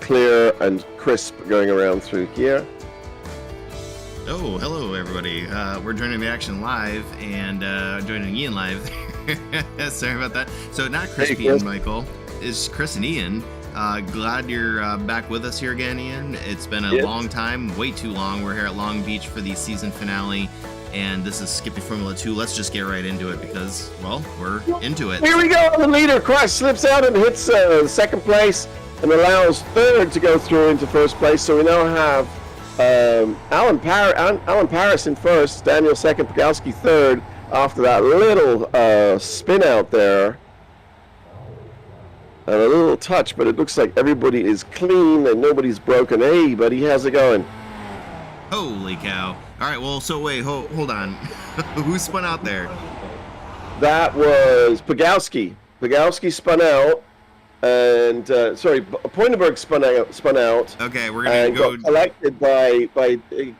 clear and crisp going around through here. Oh, hello everybody. We're joining the action live and joining Ian live. Sorry about that. So not Crispy Hey, Chris. and Michael, it's Chris and Ian. Glad you're back with us here again, Ian. It's been a long time, way too long. We're here at Long Beach for the season finale, and this is Skippy Formula 2. Let's just get right into it because, well, we're into it. Here we go. The leader, Crash, slips out and hits second place and allows third to go through into first place. So we now have Alan Paris in first, Daniel second, Pogowski third. After that little spin out there and a little touch, but it looks like everybody is clean and nobody's broken. Hey, buddy, how's it going? Holy cow. All right, well, so wait, hold on. Who spun out there? That was Pogowski. Pogowski spun out. And Pointerberg spun out. Okay, we're gonna go. Got collected by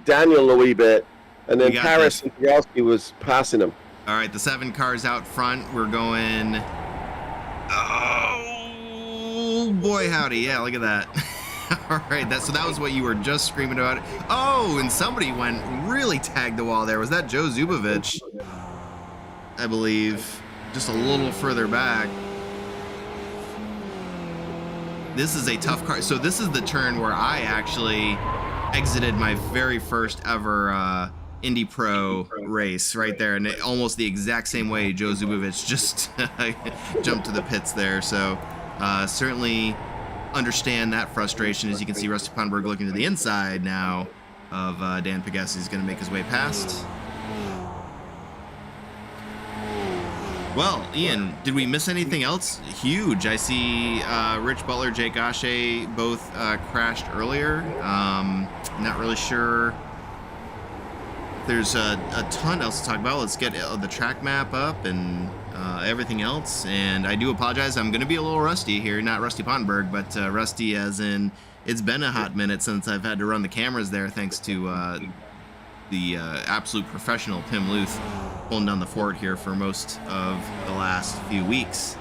Daniel a wee bit, and then Paris and Pogowski was passing him. All right, the 7 cars out front. We're going. Oh boy, howdy! Yeah, look at that. All right, so that was what you were just screaming about. Oh, and somebody went really tagged the wall there. Was that Joe Zubovich? I believe, just a little further back. This is a tough car. So this is the turn where I actually exited my very first ever Indy Pro race right there. And almost the exact same way Joe Zubovich just jumped to the pits there. So certainly understand that frustration. As you can see, Rusty Pondberg looking to the inside now of Dan Pogowski. Is going to make his way past. Well, Ian, did we miss anything else huge? I see Rich Butler, Jake Ashe both crashed earlier. Not really sure. There's a ton else to talk about. Let's get the track map up and everything else. And I do apologize. I'm going to be a little rusty here. Not Rusty Pondberg, but rusty as in it's been a hot minute since I've had to run the cameras there thanks to the absolute professional Tim Luth pulling down the fort here for most of the last few weeks.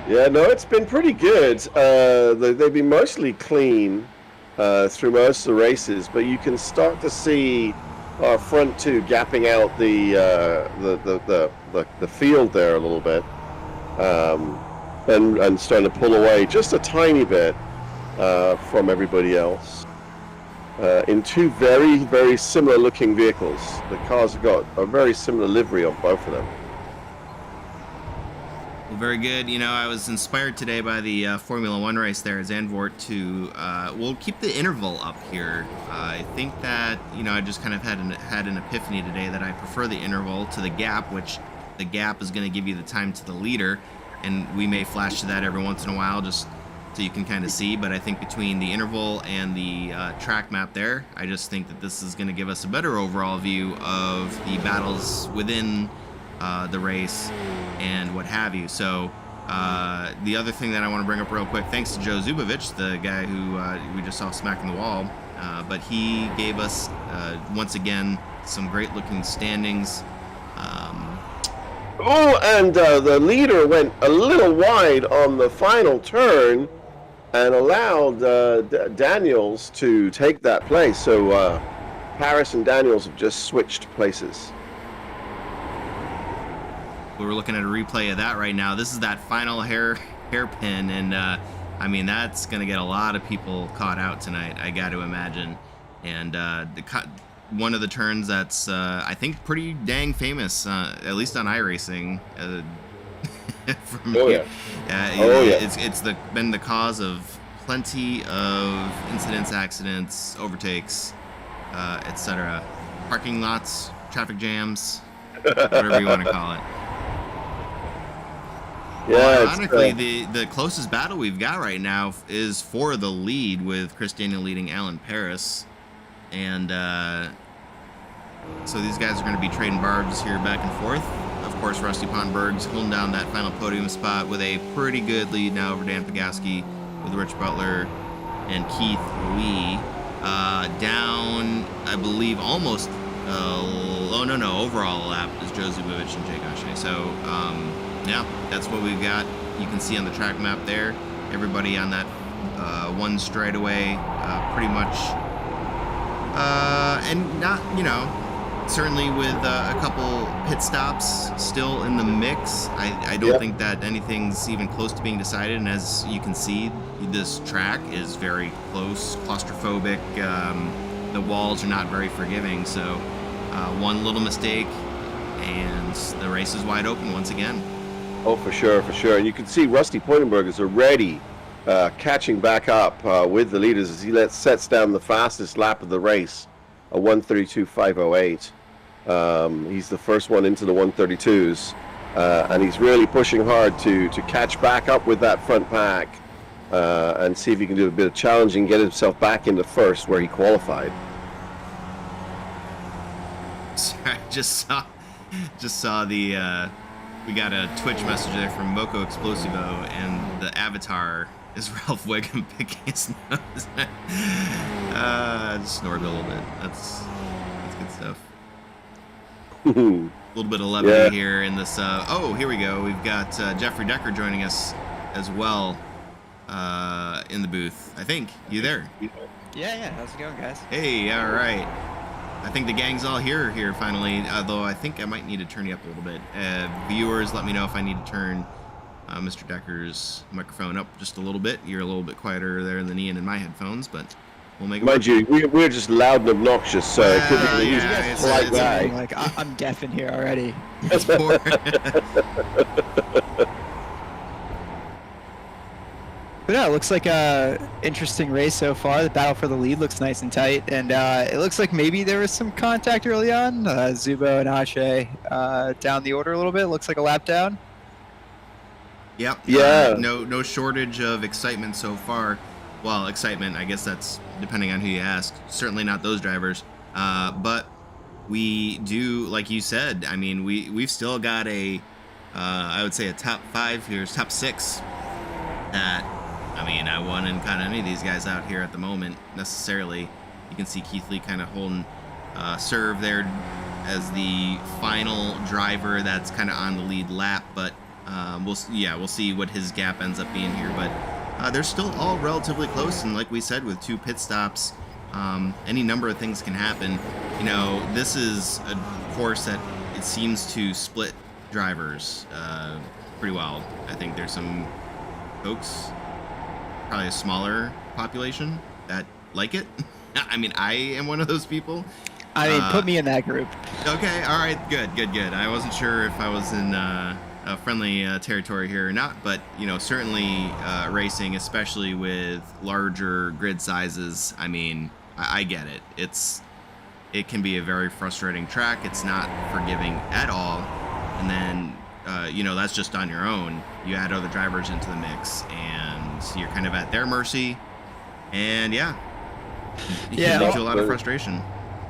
Yeah, no, it's been pretty good. They've been mostly clean through most of the races, but you can start to see our front two gapping out the field there a little bit, and starting to pull away just a tiny bit from everybody else. In two very, very similar looking vehicles. The cars have got a very similar livery on both of them. Well, very good. You know, I was inspired today by the Formula One race there at Zandvoort to, we'll keep the interval up here. I think that, you know, I just kind of had an epiphany today that I prefer the interval to the gap, which the gap is going to give you the time to the leader. And we may flash to that every once in a while, just so you can kind of see, but I think between the interval and the track map there, I just think that this is going to give us a better overall view of the battles within the race and what have you. So the other thing that I want to bring up real quick, thanks to Joe Zubovich, the guy who we just saw smacking the wall, but he gave us, once again, some great looking standings. The leader went a little wide on the final turn and allowed Daniels to take that place. So Paris and Daniels have just switched places. We're looking at a replay of that right now. This is that final hairpin, and I mean, that's going to get a lot of people caught out tonight, I got to imagine. And one of the turns that's, I think, pretty dang famous, at least on iRacing. For me. It's been the cause of plenty of incidents, accidents, overtakes, etc. Parking lots, traffic jams, whatever you want to call it. Yeah, well, ironically, the closest battle we've got right now is for the lead, with Chris Daniel leading Alan Paris. And so these guys are going to be trading barbs here back and forth. Of course, Rusty Pondberg's holding down that final podium spot with a pretty good lead now over Dan Pogowski, with Rich Butler and Keith Lee. Down, I believe, almost, overall lap is Joe Zubovich and Jake Ashe. So, yeah, that's what we've got you can see on the track map there, everybody on that one straightaway, pretty much, and not, certainly with a couple pit stops still in the mix. I don't think that anything's even close to being decided. And as you can see, this track is very close, claustrophobic. The walls are not very forgiving. So one little mistake and the race is wide open once again. Oh, for sure, for sure. And you can see Rusty Poitenberg is already catching back up with the leaders as he sets down the fastest lap of the race, a 1:32.508. He's the first one into the 132s, and he's really pushing hard to catch back up with that front pack and see if he can do a bit of challenging, get himself back into first where he qualified. Sorry, just saw the we got a Twitch message there from Moco Explosivo, and the avatar is Ralph Wiggum picking his nose. Just snorted a little bit. That's good stuff. A little bit of levity here in this. Oh, here we go. We've got Jeffrey Decker joining us as well in the booth. I think you there. Yeah. How's it going, guys? Hey, all right. I think the gang's all here finally, although I think I might need to turn you up a little bit. Viewers, let me know if I need to turn Mr. Decker's microphone up just a little bit. You're a little bit quieter there than Ian in my headphones, but we'll make it Mind you, we're just loud and obnoxious, so it could be it's polite guy. Like, I'm deaf in here already. It's poor. But yeah, it looks like a interesting race so far. The battle for the lead looks nice and tight, and it looks like maybe there was some contact early on. Zubo and Ashe down the order a little bit. Looks like a lap down. Yep. Yeah. No shortage of excitement so far. Well, excitement, I guess that's depending on who you ask. Certainly not those drivers. But we do, like you said, I mean, we've still got I would say a top 5 here, top 6 that, I mean, I wouldn't count any of these guys out here at the moment necessarily. You can see Keith Lee kind of holding serve there as the final driver that's kind of on the lead lap, but we'll see what his gap ends up being here. But they're still all relatively close, and like we said, with 2 pit stops, any number of things can happen. This is a course that it seems to split drivers pretty well. I think there's some folks, probably a smaller population, that like it. I mean, I am one of those people. I mean, put me in that group. Okay, all right, good. I wasn't sure if I was in a friendly territory here or not, but certainly racing, especially with larger grid sizes, I mean, I get it. It can be a very frustrating track. It's not forgiving at all, and then that's just on your own. You add other drivers into the mix, and you're kind of at their mercy, and it can lead to a lot of frustration.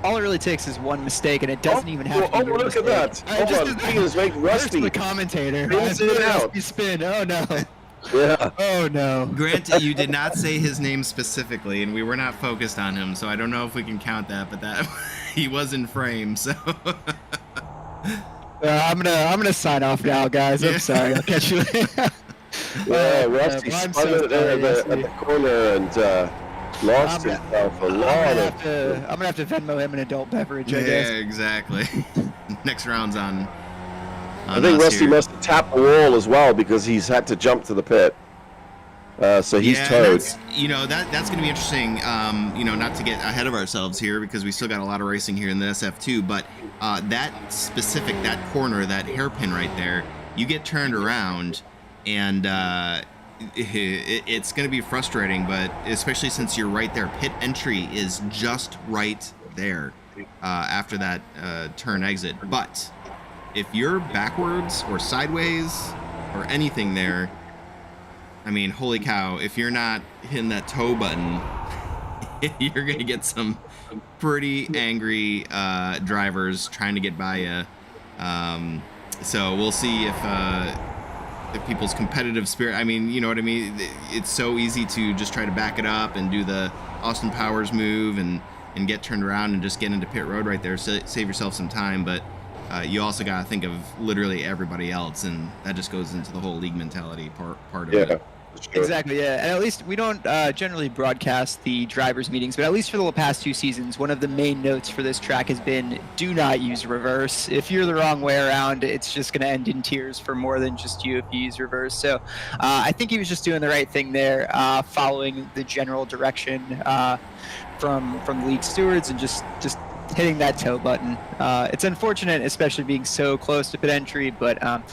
All it really takes is one mistake, and it doesn't even have to be your look mistake. at that. Just make Rusty. The commentator. Spins it out. Spin. Oh, no. Yeah. Oh, no. Granted, you did not say his name specifically, and we were not focused on him, so I don't know if we can count that, but that he was in frame, so... I'm gonna sign off now, guys. I'm sorry. I'll catch you later. Rusty spun it there at the corner and lost himself a lot of... I'm gonna have to Venmo him an adult beverage, I Yeah, guess. exactly. Next round's on I think us Rusty here. must have tapped the wall as well because he's had to jump to the pit. So he's towed. That's going to be interesting. Not to get ahead of ourselves here because we still got a lot of racing here in the SF2, but that corner, that hairpin right there, you get turned around, and it's going to be frustrating. But especially since you're right there, pit entry is just right there after that turn exit. But if you're backwards or sideways or anything there, I mean, holy cow, if you're not hitting that tow button, you're going to get some pretty angry drivers trying to get by you. So we'll see if people's competitive spirit, I mean, you know what I mean? It's so easy to just try to back it up and do the Austin Powers move and get turned around and just get into pit road right there, so save yourself some time. But you also got to think of literally everybody else, and that just goes into the whole league mentality part of Yeah. it. Sure. Exactly, yeah. And at least we don't generally broadcast the drivers' meetings, but at least for the past 2 seasons, one of the main notes for this track has been do not use reverse. If you're the wrong way around, it's just going to end in tears for more than just you if you use reverse. So I think he was just doing the right thing there, following the general direction from the league stewards and just hitting that tow button. It's unfortunate, especially being so close to pit entry, but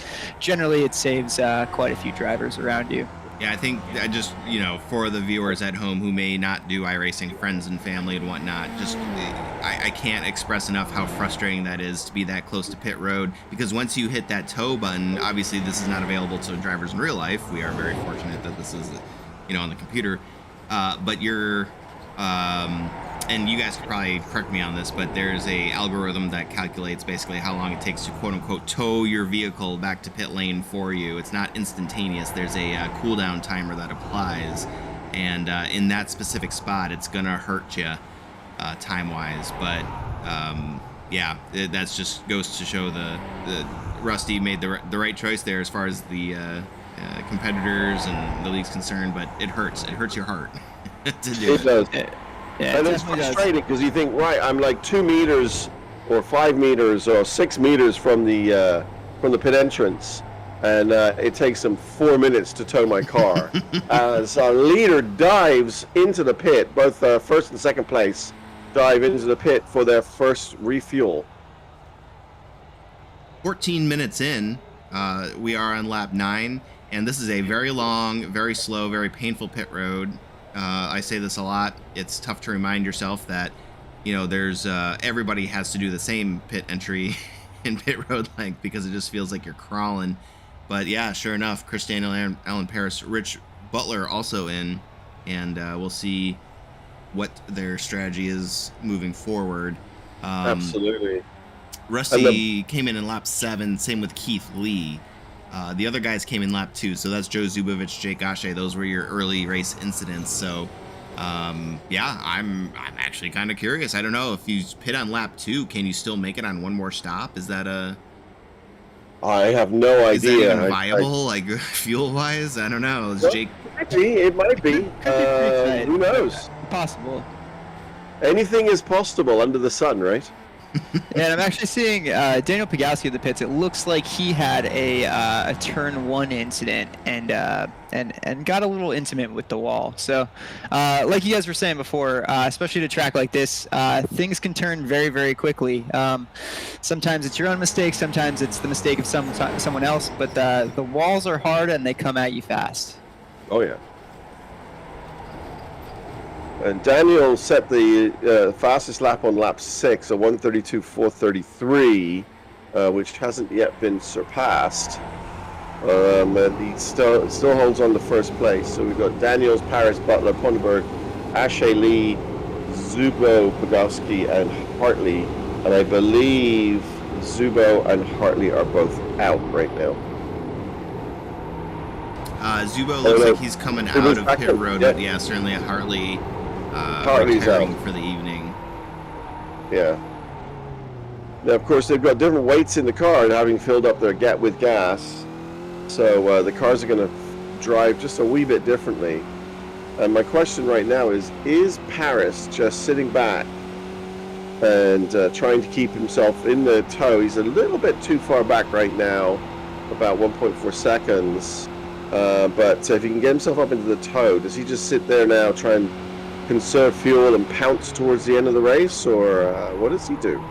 generally it saves quite a few drivers around you. Yeah, I think I just, for the viewers at home who may not do iRacing, friends and family and whatnot, just I can't express enough how frustrating that is to be that close to pit road, because once you hit that tow button, obviously this is not available to drivers in real life. We are very fortunate that this is, on the computer, but you're, and you guys could probably correct me on this, but there's a algorithm that calculates basically how long it takes to quote unquote tow your vehicle back to pit lane for you. It's not instantaneous. There's a cooldown timer that applies, and in that specific spot, it's gonna hurt you time wise. But yeah, that's just goes to show the Rusty made the right choice there as far as the competitors and the league's concerned. But it hurts. It hurts your heart to do it. It does. Yeah, And it's frustrating because you think, right, I'm like 2 meters or 5 meters or 6 meters from the pit entrance, and it takes them 4 minutes to tow my car. So our leader dives into the pit, both first and second place dive into the pit for their first refuel. 14 minutes in, we are on lap 9, and this is a very long, very slow, very painful pit road. I say this a lot. It's tough to remind yourself that, there's everybody has to do the same pit entry and pit road length, because it just feels like you're crawling. But yeah, sure enough, Chris Daniel, Alan Paris, Rich Butler also in, and we'll see what their strategy is moving forward. Absolutely. Rusty came in lap 7, same with Keith Lee. The other guys came in lap 2, so that's Joe Zubovich, Jake Ashe. Those were your early race incidents. So, yeah, I'm actually kind of curious. I don't know if you pit on lap 2, can you still make it on one more stop? Is that I have no idea. Is that even viable, like fuel wise? I don't know. Is Jake? It might be. Who knows? Possible. Anything is possible under the sun, right? And I'm actually seeing Daniel Pagowski of the pits. It looks like he had a turn 1 incident and got a little intimate with the wall. So, like you guys were saying before, especially at a track like this, things can turn very, very quickly. Sometimes it's your own mistake, sometimes it's the mistake of someone else. But the walls are hard and they come at you fast. Oh yeah. And Daniel set the fastest lap on lap 6, a 1:32.433, which hasn't yet been surpassed. And he still holds on to first place. So we've got Daniels, Paris, Butler, Ponderberg, Ashe Lee, Zubo, Pagowski, and Hartley. And I believe Zubo and Hartley are both out right now. Zubo looks like he's coming out of pit road. Yeah. Yeah, certainly a Hartley. Hartley's retiring out for the evening. Yeah. Now, of course, they've got different weights in the car, having filled up their with gas. So the cars are going to drive just a wee bit differently. And my question right now is Paris just sitting back and trying to keep himself in the tow? He's a little bit too far back right now, about 1.4 seconds. But if he can get himself up into the tow, does he just sit there now, try and conserve fuel and pounce towards the end of the race, or what does he do?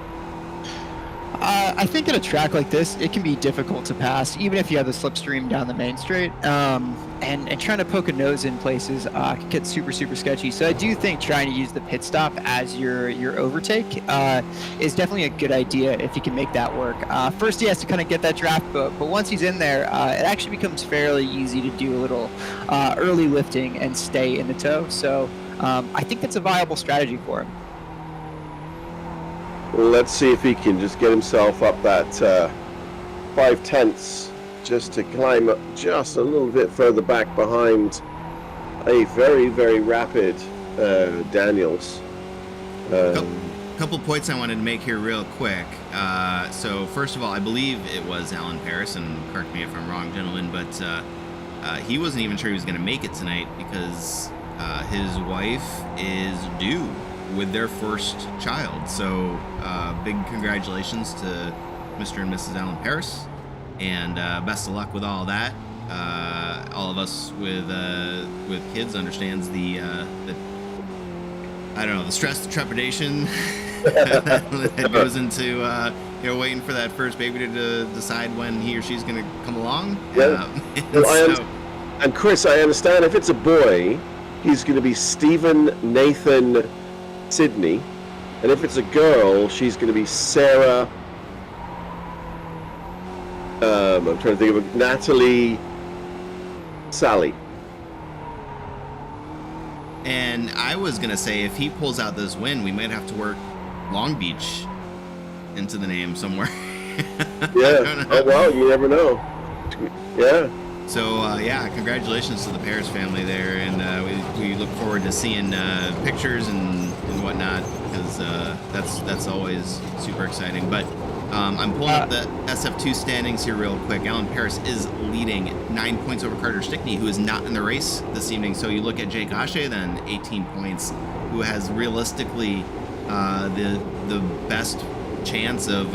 I think at a track like this, it can be difficult to pass, even if you have the slipstream down the main straight. And trying to poke a nose in places can get super, super sketchy. So I do think trying to use the pit stop as your overtake is definitely a good idea if you can make that work. First, he has to kind of get that draft, but once he's in there, it actually becomes fairly easy to do a little early lifting and stay in the tow. So I think that's a viable strategy for him. Let's see if he can just get himself up that 5/10 just to climb up just a little bit further back behind a very, very rapid Daniels. Couple points I wanted to make here real quick. So first of all, I believe it was Alan Paris, and correct me if I'm wrong, gentlemen, but he wasn't even sure he was going to make it tonight because his wife is due with their first child. So big congratulations to Mr. and Mrs. Alan Paris, and best of luck with all that. All of us with kids understands the I don't know, the stress, the trepidation that goes into waiting for that first baby to decide when he or she's going to come along. Yeah. And Chris, I understand if it's a boy, he's going to be Stephen Nathan Sydney, and if it's a girl, she's going to be Sarah. I'm trying to think of it. Natalie Sally. And I was going to say, if he pulls out this win, we might have to work Long Beach into the name somewhere. Yeah. Oh, well, you never know. Yeah. So, congratulations to the Paris family there. And we look forward to seeing pictures and whatnot, because that's always super exciting. But I'm pulling up the SF2 standings here real quick. Alan Paris is leading 9 points over Carter Stickney, who is not in the race this evening. So you look at Jake Ashe, then 18 points, who has realistically the best chance of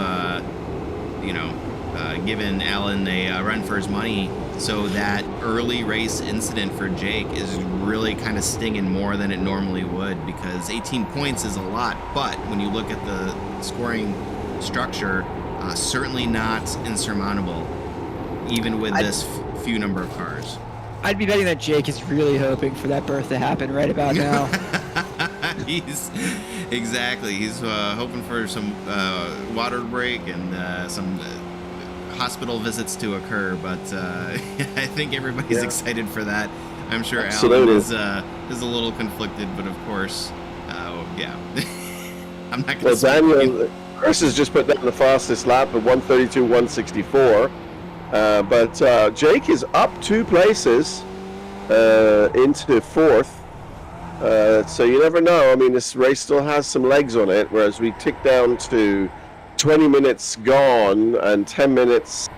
giving Alan a run for his money. So that early race incident for Jake is really kind of stinging more than it normally would, because 18 points is a lot. But when you look at the scoring structure, certainly not insurmountable, even with this few number of cars. I'd be betting that Jake is really hoping for that birth to happen right about now. He's hoping for some water break and some hospital visits to occur, but I think everybody's excited for that. I'm sure Absolutely. Alan is a little conflicted, but of course, I'm not going to. Well, Daniel, Chris has just put down the fastest lap at 1:32.164, but Jake is up 2 places into 4th. So you never know. I mean, this race still has some legs on it, whereas we tick down to 20 minutes gone and 20 minutes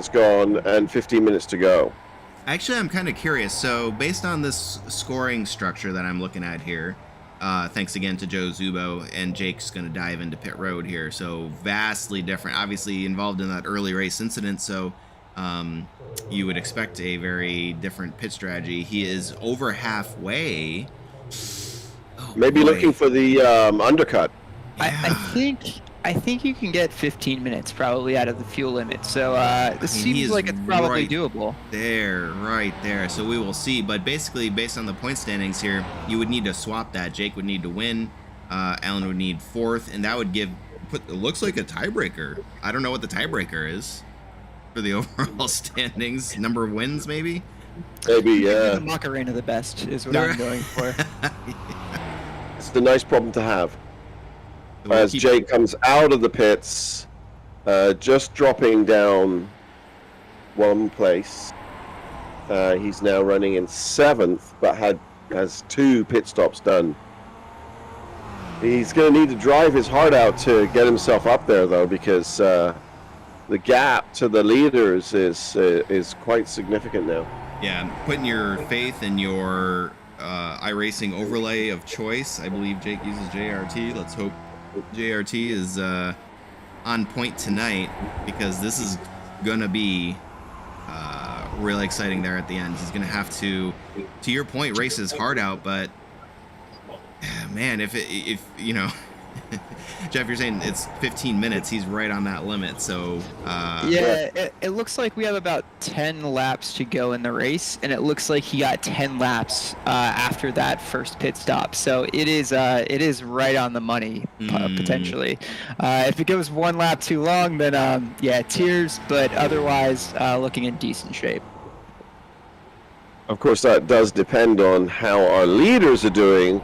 gone and 15 minutes to go. Actually, I'm kind of curious. So based on this scoring structure that I'm looking at here, thanks again to Joe Zubo, and Jake's going to dive into pit road here. So vastly different, obviously involved in that early race incident. So you would expect a very different pit strategy. He is over halfway. Oh, maybe boy. looking for the undercut. I think you can get 15 minutes probably out of the fuel limit. So this seems like it's probably doable. Right there. So we will see. But basically, based on the point standings here, you would need to swap that. Jake would need to win. Alan would need 4th, and that would it looks like a tiebreaker. I don't know what the tiebreaker is for the overall standings. Number of wins, maybe? Maybe, yeah. The Macarena the best is what I'm going for. It's a nice problem to have. As Jake comes out of the pits, just dropping down 1 place. He's now running in 7th, but has 2 pit stops done. He's going to need to drive his heart out to get himself up there, though, because the gap to the leaders is quite significant now. Yeah, putting your faith in your iRacing overlay of choice. I believe Jake uses JRT. Let's hope JRT is on point tonight, because this is going to be really exciting there at the end. He's going to have to your point, race his heart out, but man, if you know, Jeff, you're saying it's 15 minutes, he's right on that limit. So it looks like we have about 10 laps to go in the race, and it looks like he got 10 laps after that first pit stop. So it is right on the money potentially. If it goes 1 lap too long, then tears, but otherwise looking in decent shape. Of course, that does depend on how our leaders are doing,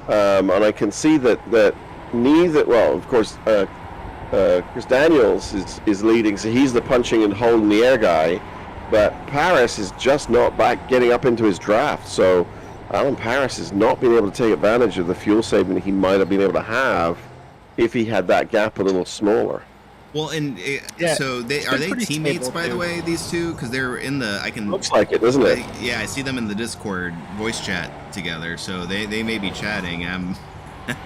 and I can see that neither. Well, of course, Chris Daniels is leading, so he's the punching and holding the air guy, but Paris is just not back getting up into his draft. So Alan Paris has not been able to take advantage of the fuel saving he might have been able to have if he had that gap a little smaller. Well, and Yeah, so it's are been they pretty teammates, stable, by the too. way, these two? Because they're in the, I can... Looks like it, doesn't it? Yeah, I see them in the Discord voice chat together, so they may be chatting.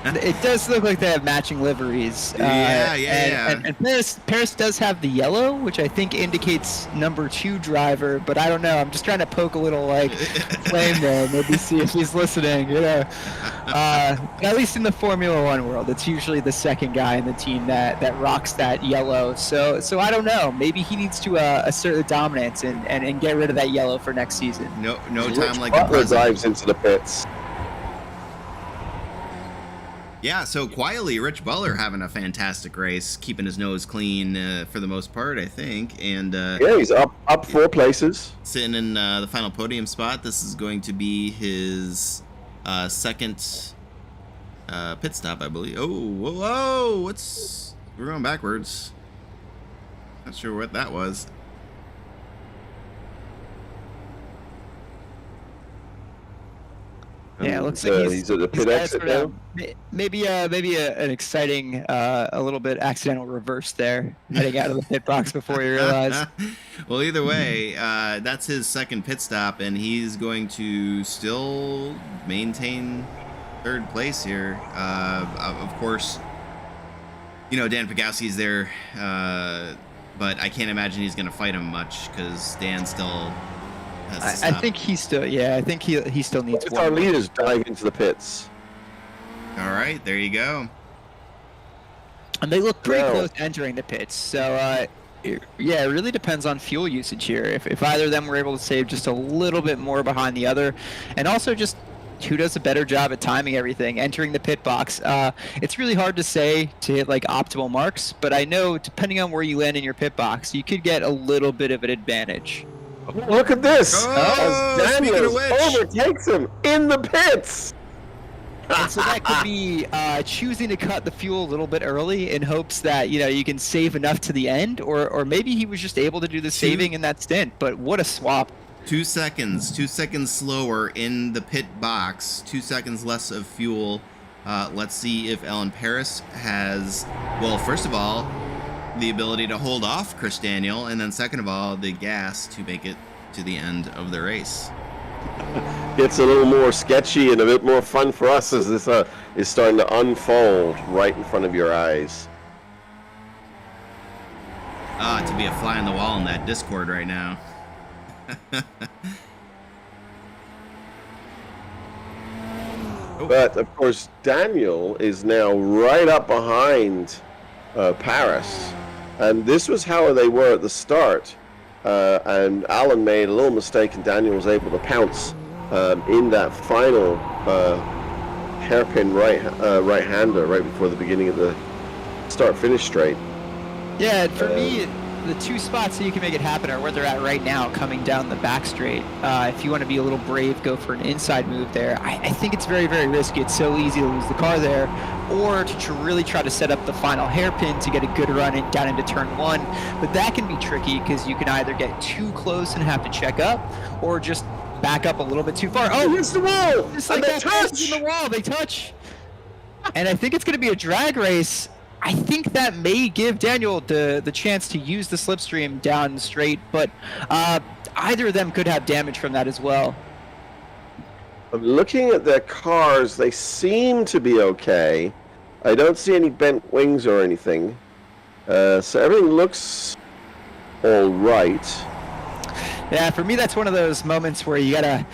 It does look like they have matching liveries. Yeah. And Paris does have the yellow, which I think indicates number 2 driver, but I don't know. I'm just trying to poke a little like flame there, maybe see if he's listening. At least in the Formula One world, it's usually the second guy in the team that rocks that yellow. So I don't know. Maybe he needs to assert the dominance and get rid of that yellow for next season. No Rich time like the Butler present. dives into the pits. Yeah, so quietly, Rich Butler having a fantastic race, keeping his nose clean for the most part, I think, and Yeah, he's up 4 places. sitting in the final podium spot. This is going to be his second pit stop, I believe. Oh, whoa, we're going backwards. Not sure what that was. Yeah, it looks like he's at the he's pit got exit sort of- now. maybe an exciting, a little bit accidental reverse there, heading out of the pit box before you realize. Well, either way, that's his second pit stop, and he's going to still maintain 3rd place here. Of course, Dan Pagowski's there, but I can't imagine he's going to fight him much because Dan still has to stop. I think he still, I think he still needs Both one our more. leaders dive into the pits. All right, there you go. And they look pretty Wow. close entering the pits. So, it really depends on fuel usage here. If either of them were able to save just a little bit more behind the other, and also just who does a better job at timing everything, entering the pit box. It's really hard to say to hit like optimal marks, but I know depending on where you land in your pit box, you could get a little bit of an advantage. Look at this! Oh, As speaking of Daniels which. overtakes him in the pits! And so that could be choosing to cut the fuel a little bit early in hopes that you can save enough to the end, or maybe he was just able to do the saving in that stint. But what a swap! 2 seconds slower in the pit box, 2 seconds less of fuel. Let's see if Alan Paris has, well, first of all, the ability to hold off Chris Daniel, and then second of all, the gas to make it to the end of the race. Gets a little more sketchy and a bit more fun for us as this is starting to unfold right in front of your eyes. To be a fly on the wall in that Discord right now. But of course, Daniel is now right up behind Paris, and this was how they were at the start. And Alan made a little mistake, and Daniel was able to pounce in that final hairpin right-hander right before the beginning of the start-finish straight. Yeah, for me, the 2 spots that you can make it happen are where they're at right now, coming down the back straight. If you want to be a little brave, go for an inside move there. I think it's very, very risky. It's so easy to lose the car there, or to really try to set up the final hairpin to get a good run down into turn 1. But that can be tricky because you can either get too close and have to check up, or just back up a little bit too far. Oh, Here's the wall! just And like they that, touch! in the wall, they touch. And I think it's going to be a drag race. I think that may give Daniel the chance to use the slipstream down straight, but either of them could have damage from that as well. I'm looking at their cars. They seem to be okay. I don't see any bent wings or anything. So everything looks all right. Yeah, for me, that's one of those moments where you gotta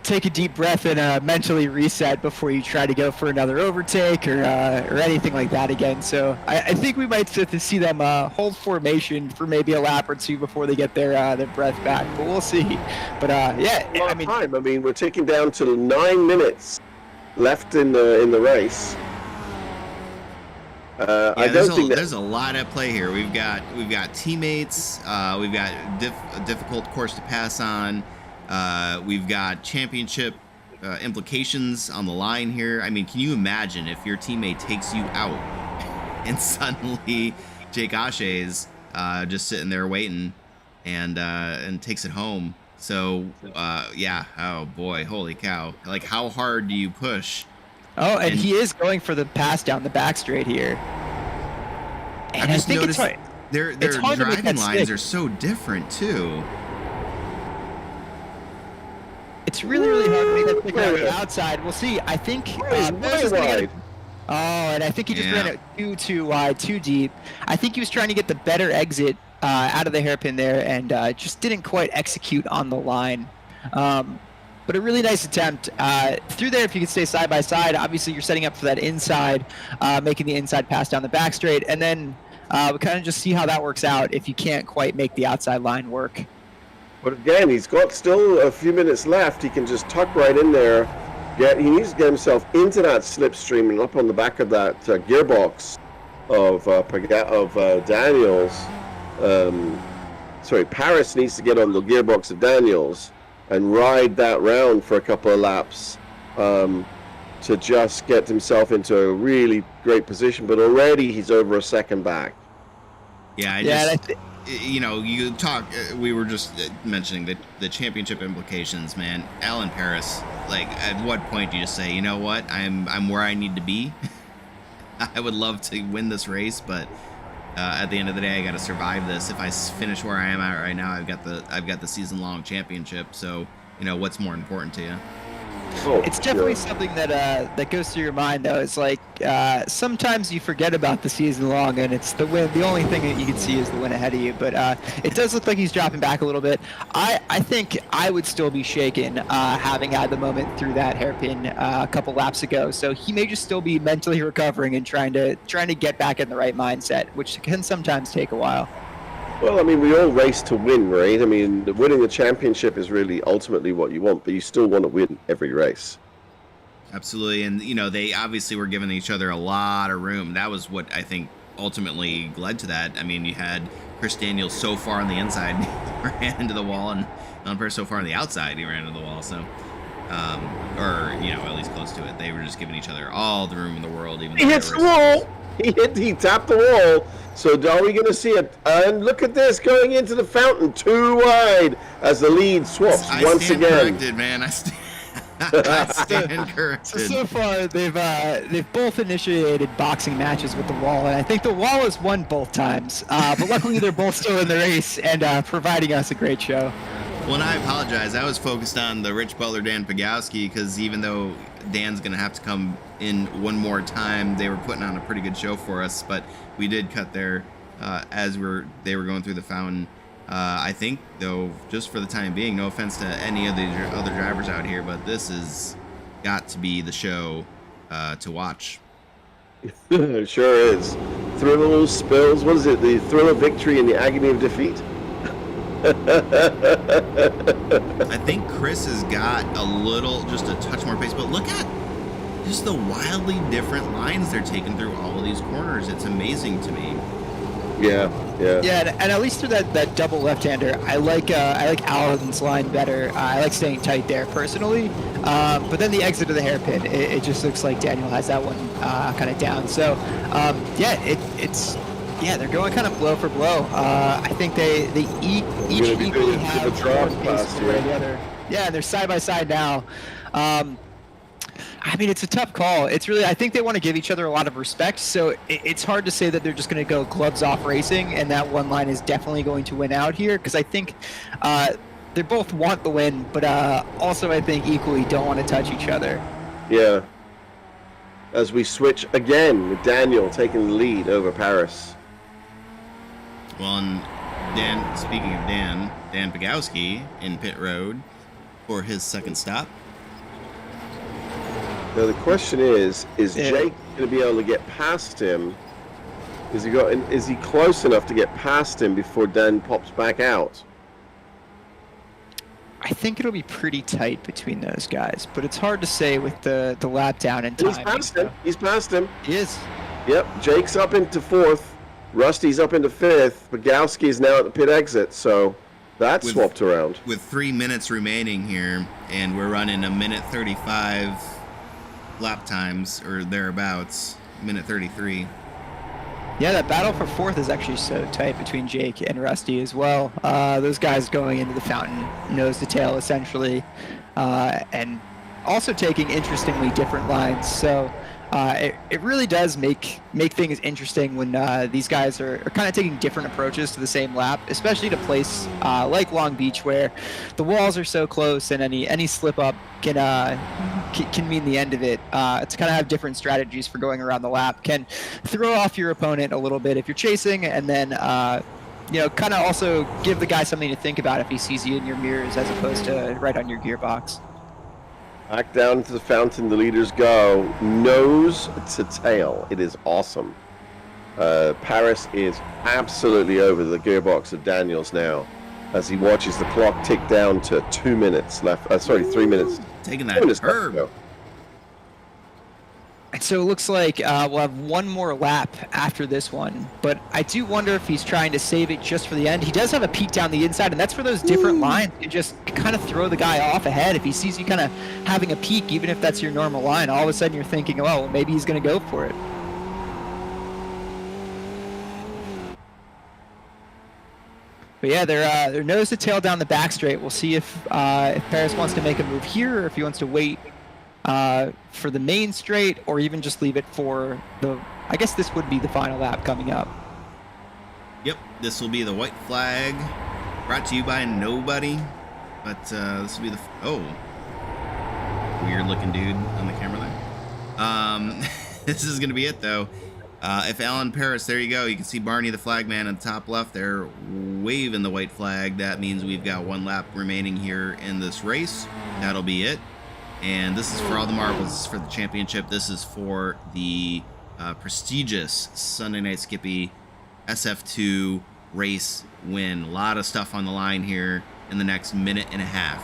take a deep breath and mentally reset before you try to go for another overtake or anything like that again. So I think we might get to see them hold formation for maybe a lap or 2 before they get their breath back. But we'll see. But yeah, A lot of time. I mean, we're ticking down to 9 minutes left in the race. I don't think there's a lot at play here. We've got teammates. We've got a difficult course to pass on. We've got championship implications on the line here. I mean, can you imagine if your teammate takes you out and suddenly Jake Ashe's just sitting there waiting and takes it home? So, yeah. Oh boy, holy cow! Like, how hard do you push? Oh, and he is going for the pass down the back straight here. And I've just noticed their it's hard to make driving that lines stick. are so different too. It's really, really hard to make that stick on the outside. We'll see. I think Paris is gonna get. Oh, and I think he just ran it too wide, too deep. I think he was trying to get the better exit out of the hairpin there, and just didn't quite execute on the line. But a really nice attempt through there. If you can stay side by side, obviously you're setting up for that inside, making the inside pass down the back straight, and then we kind of just see how that works out if you can't quite make the outside line work. But again, he's got still a few minutes left. He can just tuck right in there. He needs to get himself into that slipstream and up on the back of that gearbox of Daniels. Paris needs to get on the gearbox of Daniels and ride that round for a couple of laps to just get himself into a really great position. But already he's over a second back. Yeah, you talk. We were just mentioning the championship implications, man. Alan Paris, like, at what point do you just say, you know what, I'm where I need to be? I would love to win this race, but at the end of the day, I got to survive this. If I finish where I am at right now, I've got the season-long championship. So, what's more important to you? It's definitely something that goes through your mind, though. It's like sometimes you forget about the season long, and it's the win. The only thing that you can see is the win ahead of you. But it does look like he's dropping back a little bit. I think I would still be shaken having had the moment through that hairpin a couple laps ago. So he may just still be mentally recovering and trying to get back in the right mindset, which can sometimes take a while. Well, I mean, we all race to win, right? I mean, winning the championship is really ultimately what you want, but you still want to win every race. Absolutely. And, they obviously were giving each other a lot of room. That was what I think ultimately led to that. I mean, you had Chris Daniels so far on the inside, he ran into the wall, and Alan Paris so far on the outside, he ran into the wall. So, at least close to it. They were just giving each other all the room in the world. Even he hits the wall. He tapped the wall. So are we going to see it? And look at this, going into the fountain, too wide as the lead swaps once again. Corrected, man. I stand corrected. So far, they've both initiated boxing matches with the wall, and I think the wall has won both times. But luckily, they're both still in the race and providing us a great show. Well, and I apologize. I was focused on the Rich Butler, Dan Pagowski, because even though Dan's going to have to come in one more time, they were putting on a pretty good show for us. But we did cut there as they were going through the fountain. I think, though, just for the time being, no offense to any of the other drivers out here, but this has got to be the show to watch. It sure is. Thrill, spills, what is it? The thrill of victory and the agony of defeat? I think Chris has got just a touch more pace, but look at just the wildly different lines they're taking through all of these corners. It's amazing to me. Yeah, and at least through that double left-hander, I like Alan's line better. I like staying tight there personally, but then the exit of the hairpin, it just looks like Daniel has that one kind of down. So they're going kind of blow for blow. I think they each equally have more pace than the other. Yeah, and they're side by side now. I mean, it's a tough call. It's really, I think they want to give each other a lot of respect, so it's hard to say that they're just going to go gloves off racing, and that one line is definitely going to win out here, because I think they both want the win, but also I think equally don't want to touch each other. Yeah. As we switch again with Daniel taking the lead over Paris. Well, and Dan, speaking of Dan Pagowski in pit road for his second stop. Now the question is Jake going to be able to get past him? Is he close enough to get past him before Dan pops back out? I think it'll be pretty tight between those guys, but it's hard to say with the lap down and time. He's past him. He is. Yep, Jake's up into fourth. Rusty's up into fifth. Pagowski is now at the pit exit, so that's swapped around. With 3 minutes remaining here, and we're running a minute 35 lap times, or thereabouts, minute 33. Yeah, that battle for fourth is actually so tight between Jake and Rusty as well. Those guys going into the fountain nose to tail essentially, and also taking interestingly different lines. So it really does make things interesting when these guys are kind of taking different approaches to the same lap, especially to place like Long Beach where the walls are so close and any slip up can mean the end of it. To kind of have different strategies for going around the lap can throw off your opponent a little bit if you're chasing, and then kind of also give the guy something to think about if he sees you in your mirrors as opposed to right on your gearbox. Back down to the fountain, the leaders go nose to tail. It is awesome. Paris is absolutely over the gearbox of Daniels now as he watches the clock tick down to 2 minutes left. 3 minutes. Taking that curb. And so it looks like we'll have one more lap after this one, but I do wonder if he's trying to save it just for the end. He does have a peek down the inside, and that's for those different lines. You just kind of throw the guy off ahead. If he sees you kind of having a peek, even if that's your normal line, all of a sudden you're thinking, oh, well, maybe he's going to go for it. But yeah, they're nose to tail down the back straight. We'll see if Paris wants to make a move here, or if he wants to wait for the main straight, or even just leave it for I guess this would be the final lap coming up. Yep, this will be the white flag, brought to you by nobody. But this will be weird looking dude on the camera there. This is gonna be it though. If Alan Paris, there you go. You can see Barney the flagman in the top left there waving the white flag. That means we've got one lap remaining here in this race. That'll be it. And this is for all the marbles. This is for the championship. This is for the prestigious Sunday Night Skippy SF2 race win. A lot of stuff on the line here in the next minute and a half.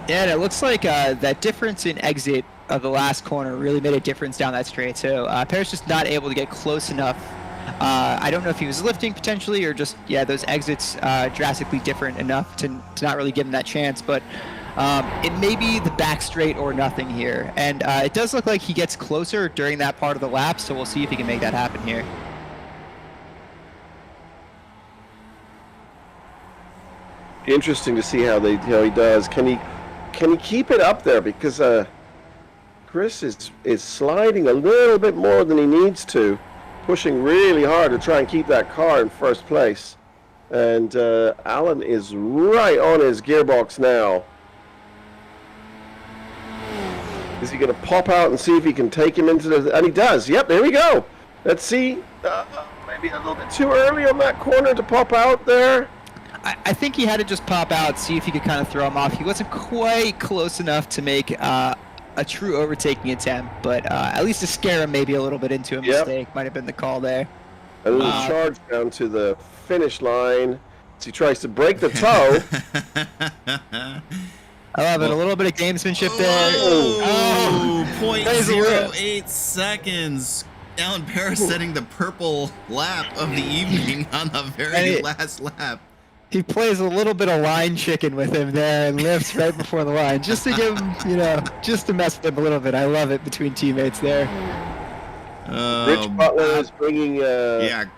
Yeah, and it looks like that difference in exit of the last corner really made a difference down that straight. So Paris just not able to get close enough. I don't know if he was lifting potentially, or just, those exits drastically different enough to not really give him that chance. But it may be the back straight or nothing here. And it does look like he gets closer during that part of the lap, so we'll see if he can make that happen here. Interesting to see how he does. Can he keep it up there? Because Chris is sliding a little bit more than he needs to, pushing really hard to try and keep that car in first place. And Alan is right on his gearbox now. Is he going to pop out and see if he can take him into the... And he does. Yep, there we go. Let's see. Maybe a little bit too early on that corner to pop out there. I think he had to just pop out, see if he could kind of throw him off. He wasn't quite close enough to make a true overtaking attempt, but at least to scare him maybe a little bit into a mistake might have been the call there. A little charge down to the finish line as he tries to break the toe. I love it. A little bit of gamesmanship there. Oh, 0.08 seconds. Alan Paris setting the purple lap of the evening on the very last lap. He plays a little bit of line chicken with him there and lifts right before the line, just to give him, just to mess with him a little bit. I love it between teammates there. Rich Butler is bringing...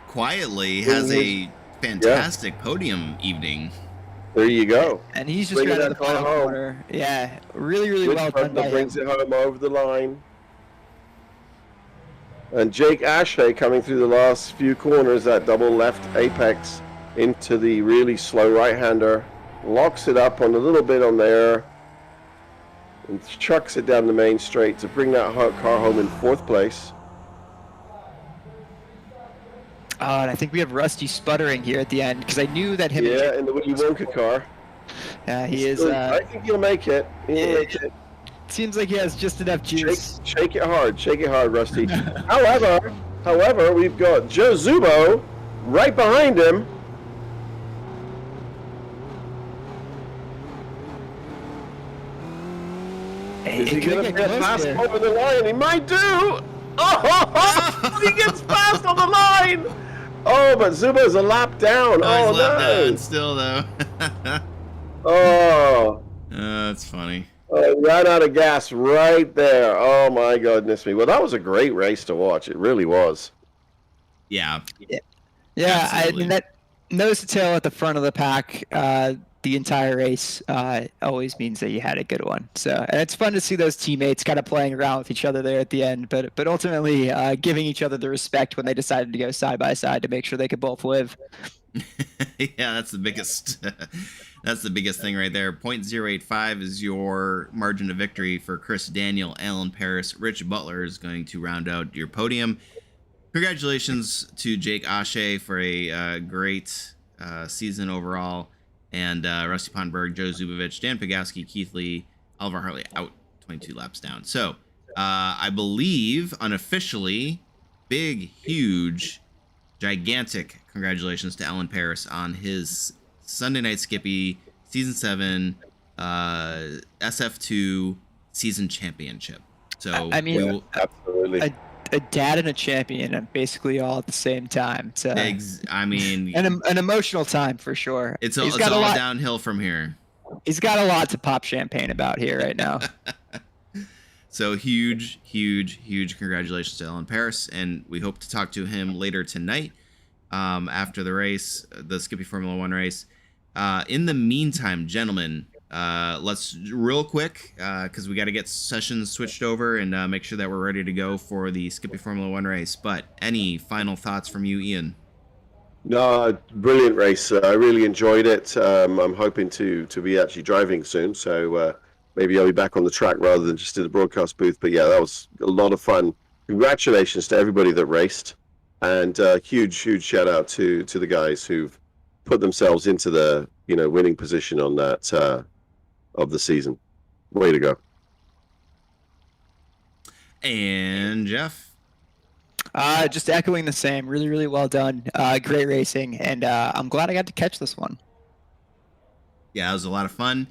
quietly has a fantastic podium evening. There you go. And he's just right at the final corner. Yeah, really, really well done by him. Brings it home over the line. And Jake Ashe coming through the last few corners, that double left apex into the really slow right-hander. Locks it up on a little bit on there. And chucks it down the main straight to bring that car home in fourth place. And I think we have Rusty sputtering here at the end, because I knew that him. Yeah, in the Willy Wonka car. Yeah, he is. I think he'll make it. Seems like he has just enough juice. Shake it hard, Rusty. However, we've got Joe Zubo right behind him. Is he going to get past over the line? He might do. Oh, he gets past on the line. Oh, but Zubo's a lap down. Oh, he's lap down still, though. Oh. That's funny. Ran out of gas right there. Oh, my goodness me. Well, that was a great race to watch. It really was. Yeah, Yeah, I absolutely. mean that nose to tail at the front of the pack the entire race always means that you had a good one. So, and it's fun to see those teammates kind of playing around with each other there at the end, but ultimately giving each other the respect when they decided to go side by side to make sure they could both live. Yeah, that's the biggest. That's the biggest thing right there. 0.085 is your margin of victory for Chris Daniel, Alan Paris, Rich Butler is going to round out your podium. Congratulations to Jake Ashe for a great season overall, and Rusty Pondberg, Joe Zubovich, Dan Pagowski, Keith Lee, Oliver Hartley out 22 laps down. So I believe unofficially, big, huge, gigantic congratulations to Alan Paris on his Sunday Night Skippy Season 7 SF2 Season Championship. So I mean, we will, Absolutely. a dad and a champion, and basically all at the same time. So, I mean, an emotional time for sure. it's all downhill from here. He's got a lot to pop champagne about here right now. So huge congratulations to Alan Paris, and we hope to talk to him later tonight after the race, the Skippy Formula One race. In the meantime, gentlemen, let's real quick, because we got to get sessions switched over and make sure that we're ready to go for the Skippy Formula One race. But any final thoughts from you, Ian? No, brilliant race. I really enjoyed it. I'm hoping to be actually driving soon, so maybe I'll be back on the track rather than just in the broadcast booth. But yeah, that was a lot of fun. Congratulations to everybody that raced, and huge shout out to the guys who've put themselves into the winning position on that of the season. Way to go. And Jeff? Just echoing the same. Really well done. Great racing, and I'm glad I got to catch this one. Yeah, it was a lot of fun.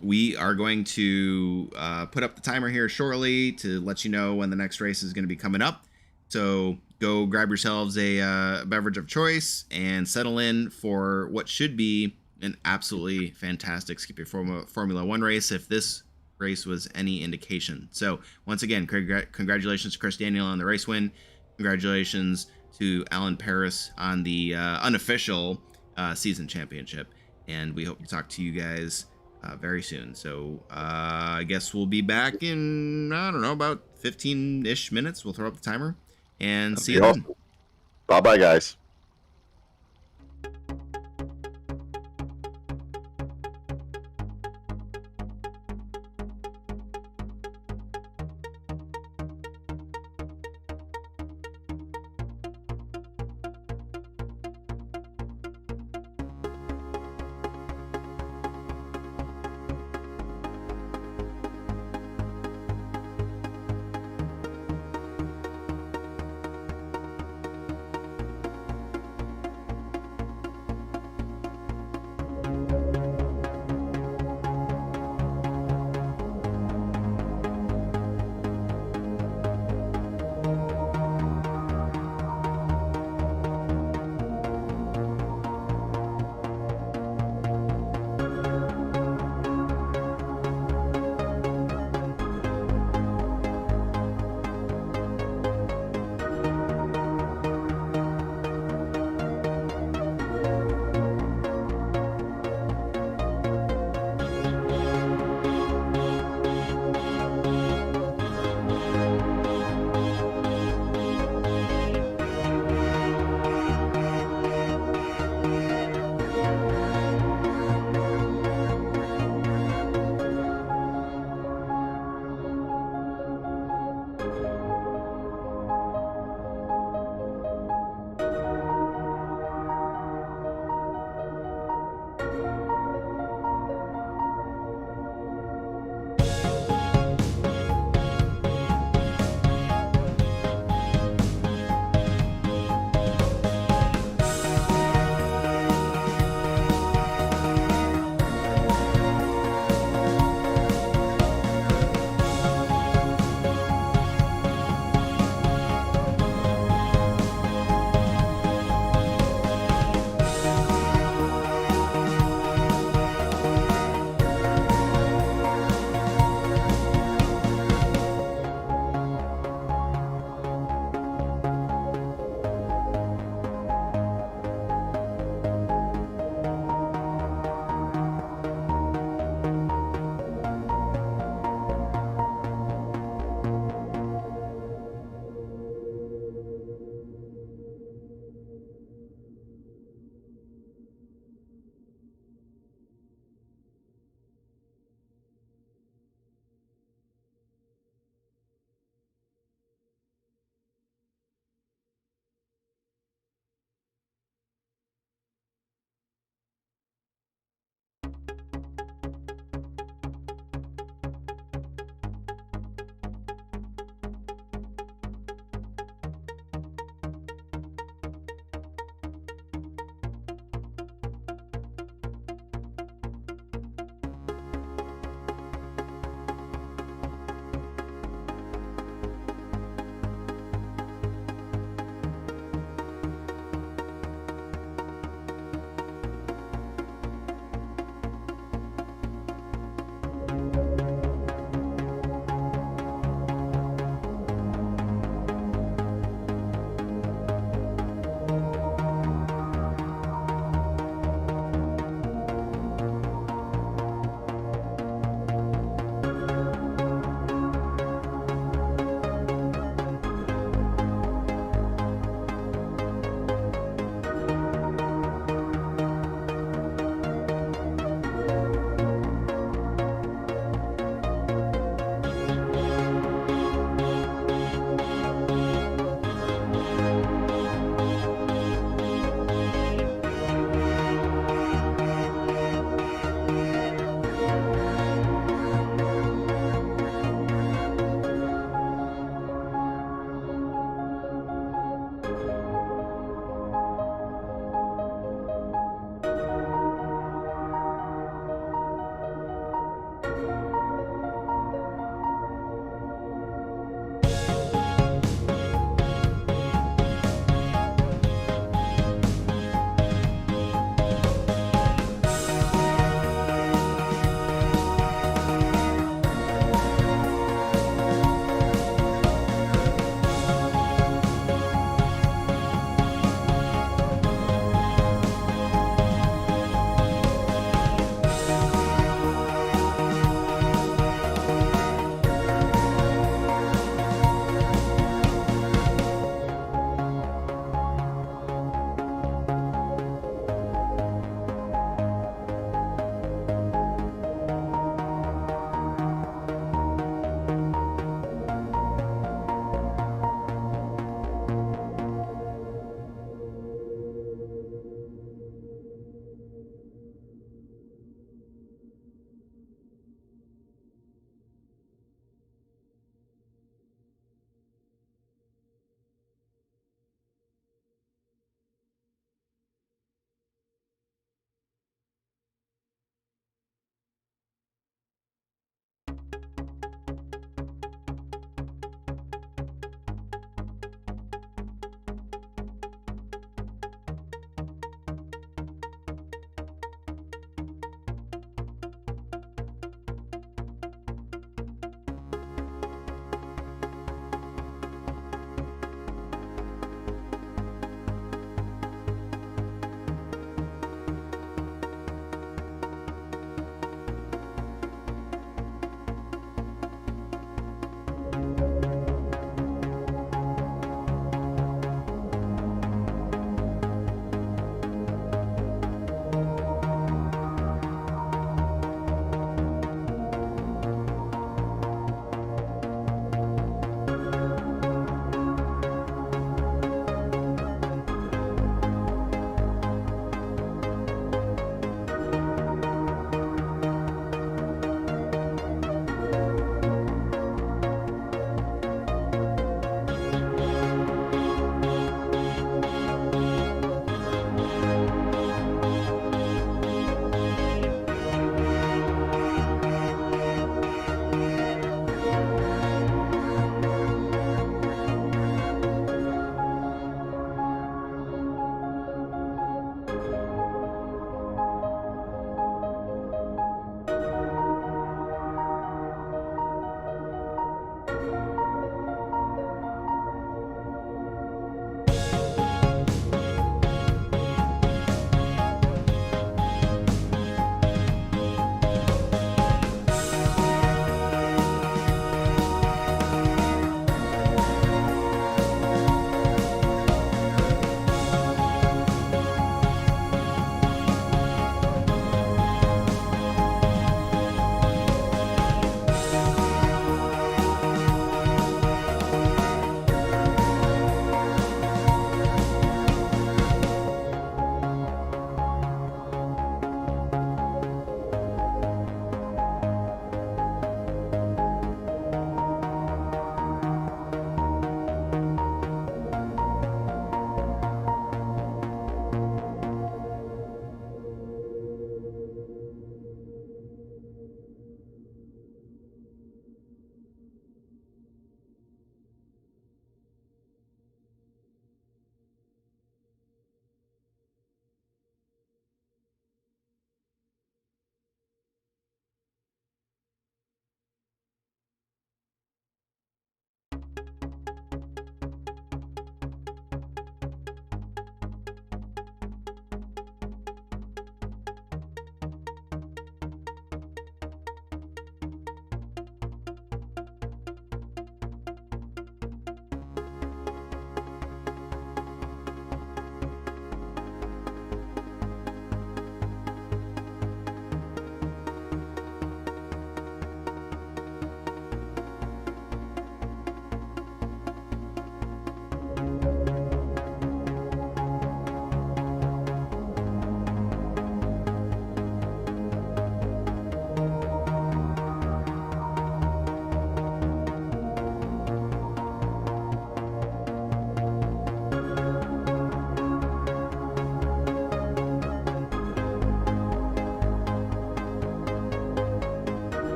We are going to put up the timer here shortly to let you know when the next race is going to be coming up. So go grab yourselves a beverage of choice and settle in for what should be an absolutely fantastic Skippy Formula One race, if this race was any indication. So once again, congratulations to Chris Daniel on the race win. Congratulations to Alan Paris on the unofficial season championship. And we hope to talk to you guys very soon. So I guess we'll be back in, I don't know, about 15-ish minutes. We'll throw up the timer and see you then. Bye-bye, guys.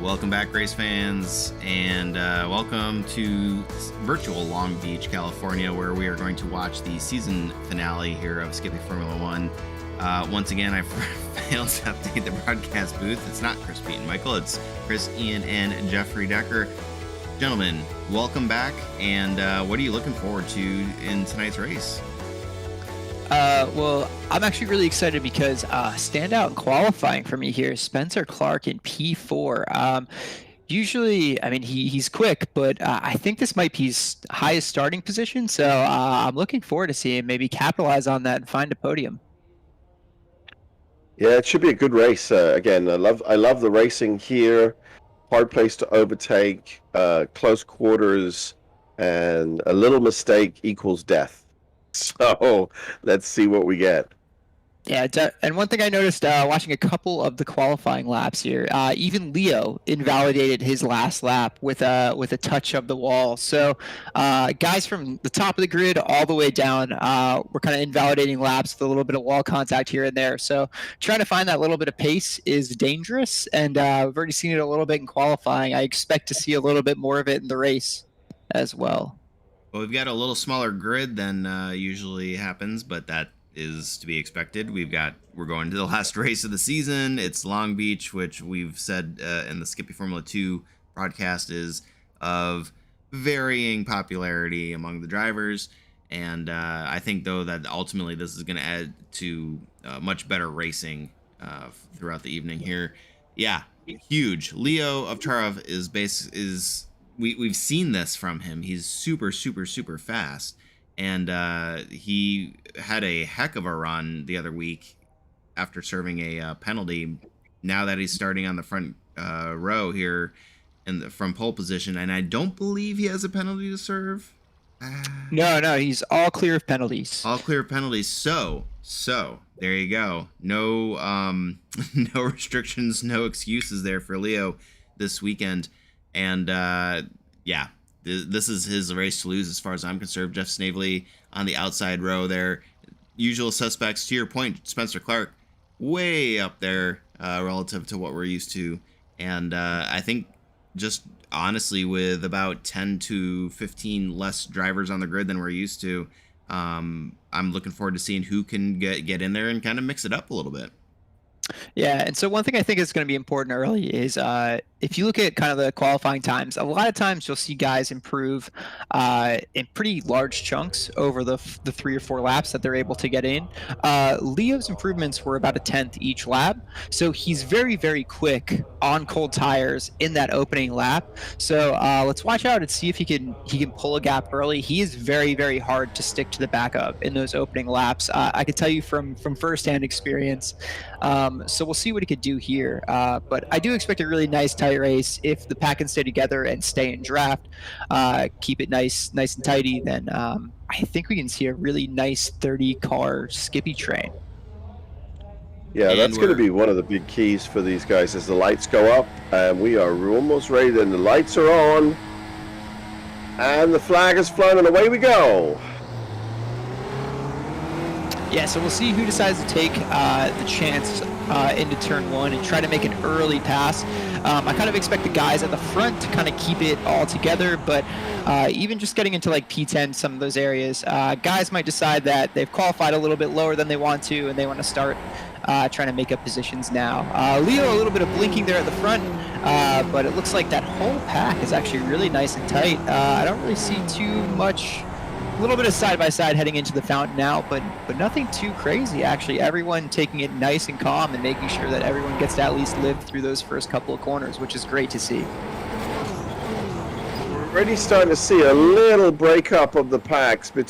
Welcome back, race fans, and welcome to virtual Long Beach, California, where we are going to watch the season finale here of Skippy Formula One. Once again, I failed to update the broadcast booth. It's not Chris, Pete, and Michael. It's Chris, Ian, and Jeffrey Decker. Gentlemen, welcome back, and what are you looking forward to in tonight's race? Well, I'm actually really excited because standout in qualifying for me here is Spencer Clark in P4. Usually, I mean, he's quick, but I think this might be his highest starting position, so I'm looking forward to seeing him maybe capitalize on that and find a podium. Yeah, it should be a good race. Again, I love the racing here. Hard place to overtake, close quarters, and a little mistake equals death. So let's see what we get. Yeah, and one thing I noticed watching a couple of the qualifying laps here, even Leo invalidated his last lap with a touch of the wall. So guys from the top of the grid all the way down were kind of invalidating laps with a little bit of wall contact here and there. So trying to find that little bit of pace is dangerous, and we've already seen it a little bit in qualifying. I expect to see a little bit more of it in the race as well. Well, we've got a little smaller grid than usually happens, but that is to be expected. We're going to the last race of the season. It's Long Beach, which we've said in the Skippy Formula 2 broadcast is of varying popularity among the drivers. And I think, though, that ultimately this is going to add to much better racing throughout the evening here. Yeah, huge. Leo Ovcharov is we've seen this from him. He's super, super, super fast. And he had a heck of a run the other week after serving a penalty. Now that he's starting on the front row here from pole position, and I don't believe he has a penalty to serve. No, he's all clear of penalties. All clear of penalties. So there you go. No, no restrictions, no excuses there for Leo this weekend. And yeah, this is his race to lose as far as I'm concerned. Jeff Snavely on the outside row there. Usual suspects, to your point, Spencer Clark, way up there relative to what we're used to. And I think just honestly, with about 10 to 15 less drivers on the grid than we're used to, I'm looking forward to seeing who can get in there and kind of mix it up a little bit. Yeah, and so one thing I think is going to be important early is if you look at kind of the qualifying times, a lot of times you'll see guys improve in pretty large chunks over the 3 or 4 laps that they're able to get in. Leo's improvements were about a 10th each lap, so he's very, very quick on cold tires in that opening lap. So let's watch out and see if he can pull a gap early. He is very, very hard to stick to the backup in those opening laps. I can tell you from firsthand experience. So we'll see what he could do here. But I do expect a really nice tight race. If the pack can stay together and stay in draft, keep it nice and tidy, then I think we can see a really nice 30-car Skippy train. Yeah, that's going to be one of the big keys for these guys as the lights go up. And we are almost ready. Then the lights are on. And the flag is flown, and away we go. Yeah, so we'll see who decides to take the chance into turn 1 and try to make an early pass. I kind of expect the guys at the front to kind of keep it all together, but even just getting into like P10, some of those areas, guys might decide that they've qualified a little bit lower than they want to, and they want to start trying to make up positions now. Leo, a little bit of blinking there at the front, but it looks like that whole pack is actually really nice and tight. I don't really see too much. A little bit of side-by-side heading into the fountain now, but nothing too crazy, actually. Everyone taking it nice and calm and making sure that everyone gets to at least live through those first couple of corners, which is great to see. We're already starting to see a little breakup of the packs from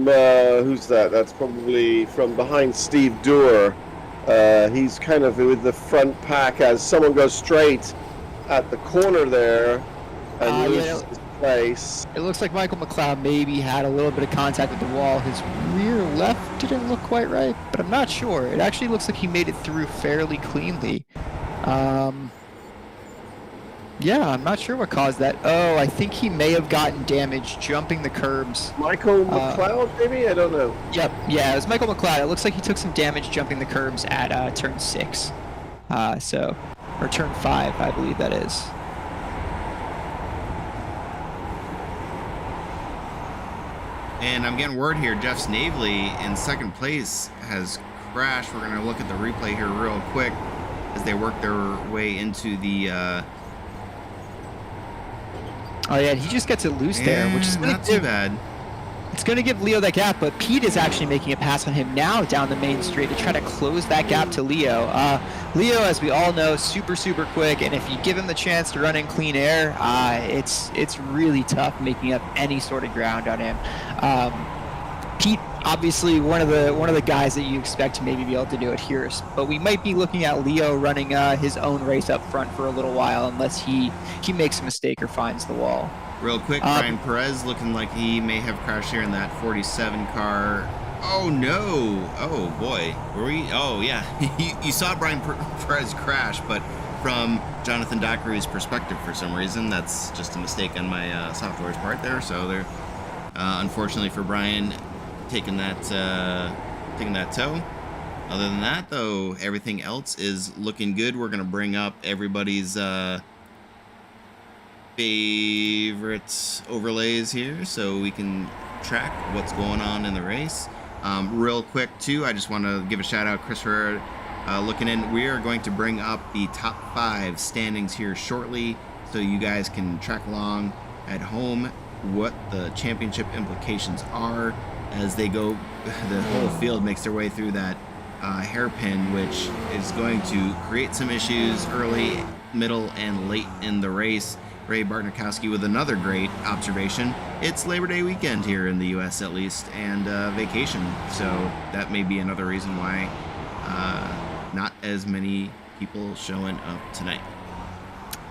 who's that? That's probably from behind Steve Dewar. He's kind of with the front pack as someone goes straight at the corner there and loses his place. It looks like Michael McLeod maybe had a little bit of contact with the wall. His rear left didn't look quite right, but I'm not sure. It actually looks like he made it through fairly cleanly. Yeah, I'm not sure what caused that. Oh, I think he may have gotten damaged jumping the curbs. Michael McLeod, maybe? I don't know. Yep, yeah, it was Michael McLeod. It looks like he took some damage jumping the curbs at turn 6. So or turn 5, I believe that is. And I'm getting word here, Jeff Snavely in second place has crashed. We're going to look at the replay here real quick as they work their way into the... Oh yeah, he just gets it loose there, which is not too bad. It's going to give Leo that gap, but Pete is actually making a pass on him now down the main straight to try to close that gap to Leo. Leo, as we all know, super quick, and if you give him the chance to run in clean air, it's really tough making up any sort of ground on him. Pete, obviously one of the guys that you expect to maybe be able to do it here, but we might be looking at Leo running his own race up front for a little while unless he makes a mistake or finds the wall. Real quick, Brian Perez looking like he may have crashed here in that 47 car. Oh no! Oh boy, were we? Oh yeah, you saw Brian Perez crash, but from Jonathan Dockery's perspective, for some reason, that's just a mistake on my software's part there. So they're unfortunately for Brian taking that tow. Other than that, though, everything else is looking good. We're gonna bring up everybody's favorite overlays here so we can track what's going on in the race. Real quick too, I just want to give a shout out Chris Herrera looking in. We are going to bring up the top 5 standings here shortly so you guys can track along at home what the championship implications are as they go. The whole field makes their way through that hairpin, which is going to create some issues early, middle, and late in the race. Ray Bartnikowski with another great observation. It's Labor Day weekend here in the U.S. at least, and vacation. So that may be another reason why not as many people showing up tonight.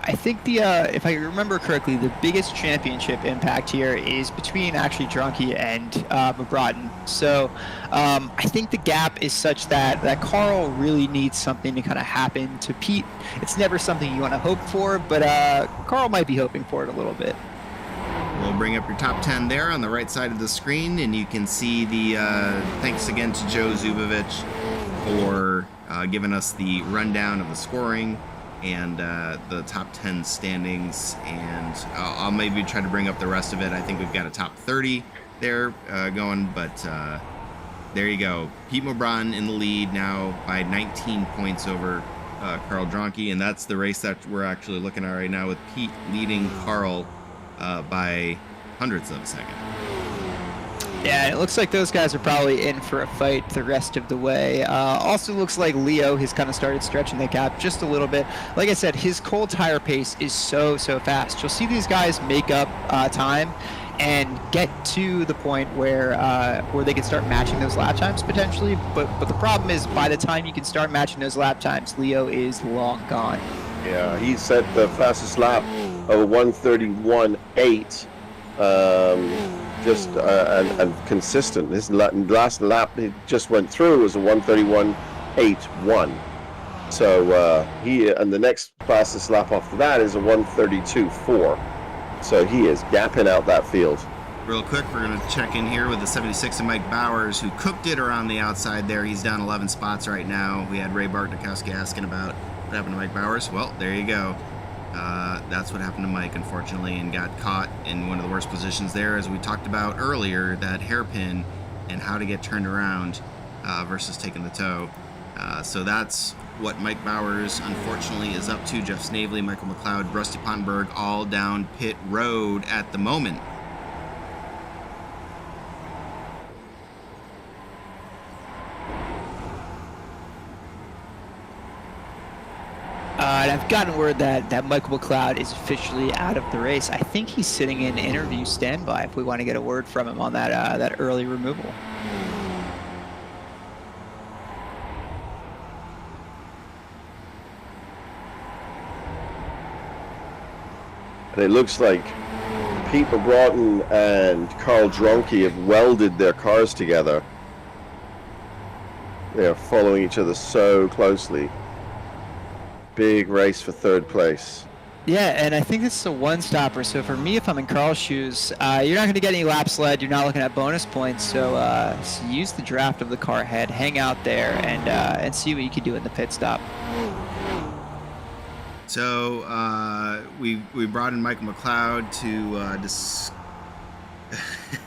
I think if I remember correctly, the biggest championship impact here is between actually Drunky and McBroughton. So I think the gap is such that Carl really needs something to kind of happen to Pete. It's never something you want to hope for, but Carl might be hoping for it a little bit. We'll bring up your top 10 there on the right side of the screen, and you can see the thanks again to Joe Zubovich for giving us the rundown of the scoring and the top 10 standings, and I'll maybe try to bring up the rest of it. I think we've got a top 30 there going, but there you go. Pete Mobran in the lead now by 19 points over Carl Dronke, and that's the race that we're actually looking at right now, with Pete leading Carl by hundredths of a second. Yeah, it looks like those guys are probably in for a fight the rest of the way. Also looks like Leo has kind of started stretching the gap just a little bit. Like I said, his cold tire pace is so fast. You'll see these guys make up time and get to the point where they can start matching those lap times potentially. But the problem is, by the time you can start matching those lap times, Leo is long gone. Yeah, he set the fastest lap of 1:31.8. And consistent. His last lap he just went through was a 1:31.81. So and the next fastest lap after that is a 1:32.4. So he is gapping out that field. Real quick, we're going to check in here with the 76 of Mike Bowers, who cooked it around the outside there. He's down 11 spots right now. We had Ray Bartnikowski asking about what happened to Mike Bowers. Well, there you go. That's what happened to Mike, unfortunately, and got caught in one of the worst positions there, as we talked about earlier, that hairpin and how to get turned around versus taking the tow. So that's what Mike Bowers, unfortunately, is up to. Jeff Snavely, Michael McLeod, Rusty Pottenberg, all down pit road at the moment. And I've gotten word that Michael McLeod is officially out of the race. I think he's sitting in interview standby if we want to get a word from him on that early removal. And it looks like Pete McBroughton and Carl Dronke have welded their cars together. They're following each other so closely. Big race for third place. Yeah, and I think this is a one-stopper. So for me, if I'm in Carl's shoes, you're not going to get any laps led. You're not looking at bonus points. So use the draft of the car ahead, hang out there, and see what you can do in the pit stop. So we brought in Michael McLeod to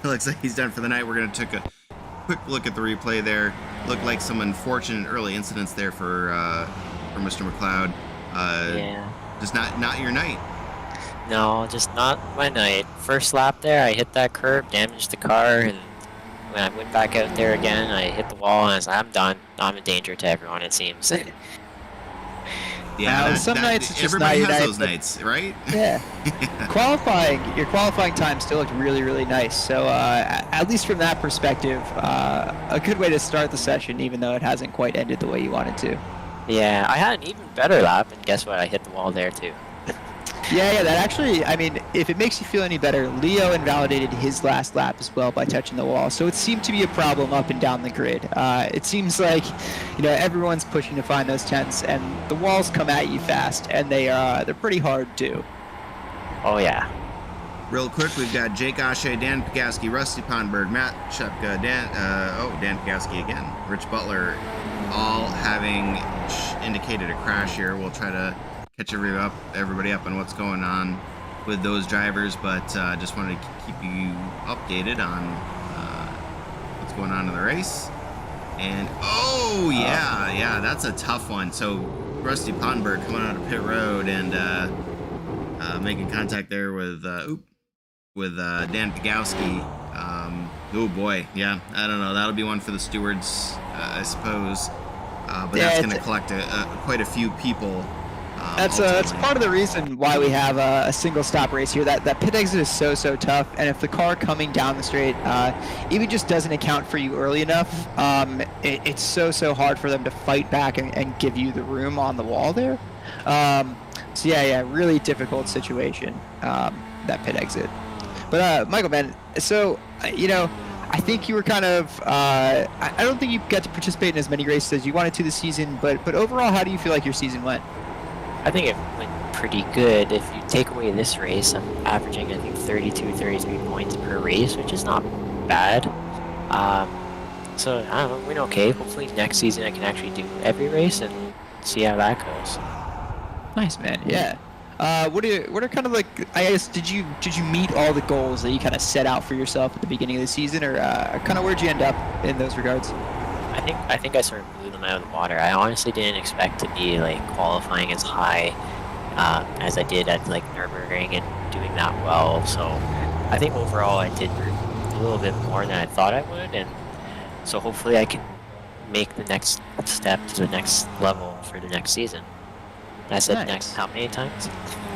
looks like he's done for the night. We're going to take a quick look at the replay there. Looked like some unfortunate early incidents there for Mr. McLeod. Yeah. Just not your night. No, just not my night. First lap there, I hit that curb, damaged the car, and when I went back out there again, I hit the wall, and I was like, I'm done. I'm a danger to everyone, it seems. Yeah, some nights it's just everybody not your has night, those nights, right? Yeah. Your qualifying time still looked really, really nice. So at least from that perspective, a good way to start the session, even though it hasn't quite ended the way you wanted to. Yeah, I had an even better lap, and guess what? I hit the wall there, too. Yeah, that actually, I mean, if it makes you feel any better, Leo invalidated his last lap as well by touching the wall. So it seemed to be a problem up and down the grid. It seems like, everyone's pushing to find those tents, and the walls come at you fast, and they're pretty hard too. Oh, yeah. Real quick, we've got Jake Ashe, Dan Pagaski, Rusty Pondberg, Matt Shepka, Dan Pagaski again, Rich Butler, all having indicated a crash here. We'll try to catch everybody up on what's going on with those drivers, but just wanted to keep you updated on what's going on in the race. And yeah, that's a tough one. So Rusty Pondberg coming out of pit road and making contact there with Dan Pagowski. Oh boy, yeah, I don't know. That'll be one for the stewards, I suppose. But that's going to collect quite a few people. That's part of the reason why we have a single stop race here. That pit exit is so tough, and if the car coming down the straight even just doesn't account for you early enough, it's so hard for them to fight back and give you the room on the wall there. So yeah, really difficult situation, that pit exit. But Michael, man, so I think you were kind of I don't think you got to participate in as many races as you wanted to this season, but overall, how do you feel like your season went? I think it went pretty good. If you take away this race, I'm averaging, I think, 32, 33 points per race, which is not bad. So, I don't know, went okay. Hopefully next season I can actually do every race and see how that goes. Nice, man. Yeah. What are kind of like, I guess, did you meet all the goals that you kind of set out for yourself at the beginning of the season, or kind of where'd you end up in those regards? I think I sort of blew them out of the water. I honestly didn't expect to be like qualifying as high as I did at like Nürburgring and doing that well. So I think overall I did a little bit more than I thought I would, and so hopefully I can make the next step to the next level for the next season. I said Nice. Next how many times?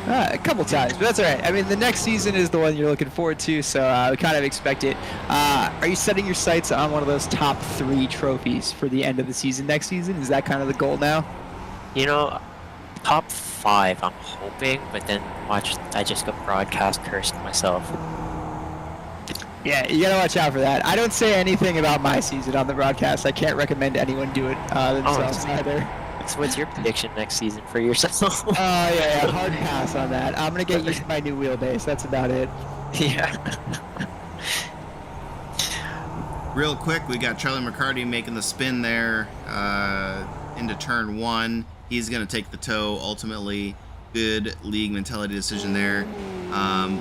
A couple times, but that's all right. I mean, the next season is the one you're looking forward to, so we kind of expect it. Are you setting your sights on one of those top 3 trophies for the end of the season next season? Is that kind of the goal now? Top 5 I'm hoping, but then watch, I just got broadcast cursed myself. Yeah, you gotta watch out for that. I don't say anything about my season on the broadcast. I can't recommend anyone do it themselves either. So what's your prediction next season for yourself? Yeah, hard pass on that. I'm gonna get used to my new wheelbase. That's about it. Yeah. Real quick, we got Charlie McCarty making the spin there into turn 1. He's going to take the tow ultimately. Good league mentality decision there.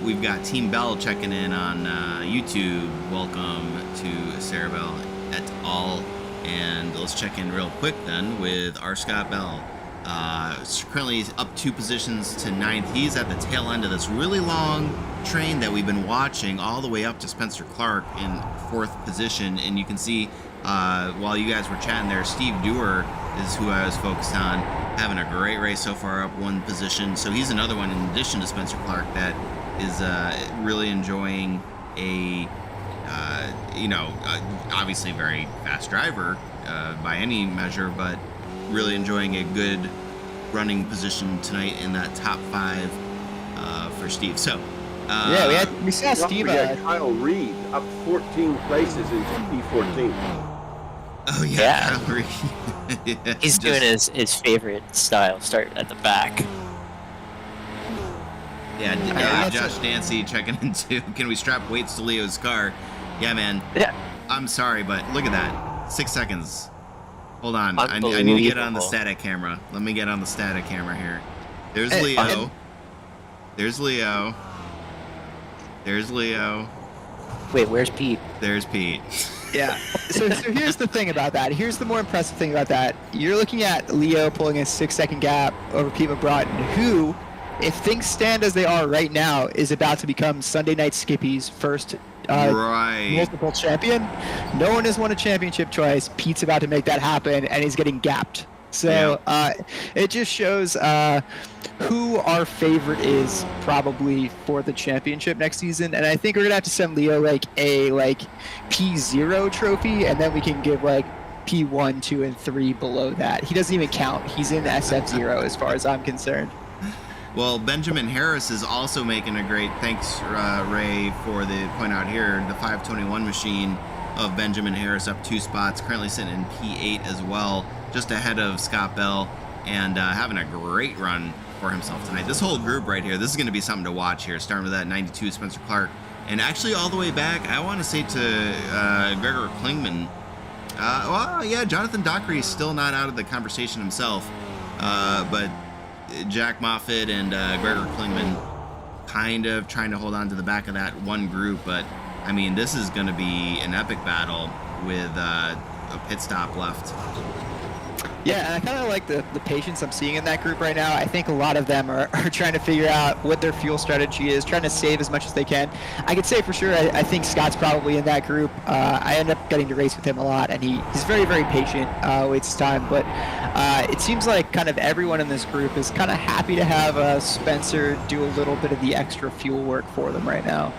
We've got Team Bell checking in on YouTube. Welcome to Sarah Bell et al. And let's check in real quick then with our Scott Bell. Currently up 2 positions to 9th. He's at the tail end of this really long train that we've been watching all the way up to Spencer Clark in 4th position. And you can see while you guys were chatting there, Steve Dewar is who I was focused on, having a great race so far, up 1 position. So he's another one in addition to Spencer Clark that is really enjoying a obviously very fast driver by any measure, but really enjoying a good running position tonight in that top 5 for Steve. So we saw Steve. Kyle Reed up 14 places in P14. Oh yeah. Kyle Reed. Yeah, He's doing his favorite style, start at the back. Yeah, Josh Dancy checking in too. Can we strap weights to Leo's car? Yeah, man. Yeah. I'm sorry, but look at that. 6 seconds. Hold on. I need to get on the static camera. Let me get on the static camera here. There's And- Leo. There's Leo. There's Leo. Wait, where's Pete? There's Pete. Yeah. So here's the thing about that. Here's the more impressive thing about that. You're looking at Leo pulling a 6-second gap over Pete Broughton, who, if things stand as they are right now, is about to become Sunday Night Skippy's first Right. multiple champion. No one has won a championship twice. Pete's about to make that happen, and he's getting gapped. So it just shows who our favorite is probably for the championship next season. And I think we're gonna have to send Leo like a P0 trophy, and then we can give like P1, 2, and 3 below that. He doesn't even count. He's in SF0 as far as I'm concerned. Well, Benjamin Harris is also making a great, thanks Ray for the point out here, the 521 machine of Benjamin Harris up 2 spots, currently sitting in P8 as well, just ahead of Scott Bell, and having a great run for himself tonight. This whole group right here, this is going to be something to watch here, starting with that 92 Spencer Clark, and actually all the way back, I want to say to Gregor Klingman. Well, yeah, Jonathan Dockery is still not out of the conversation himself, but Jack Moffitt and Gregor Klingman kind of trying to hold on to the back of that one group, but I mean, this is going to be an epic battle with a pit stop left. Yeah, and I kind of like the patience I'm seeing in that group right now. I think a lot of them are trying to figure out what their fuel strategy is, trying to save as much as they can. I could say for sure, I think Scott's probably in that group. I end up getting to race with him a lot, and he's very, very patient, waits his time. But it seems like kind of everyone in this group is kind of happy to have Spencer do a little bit of the extra fuel work for them right now.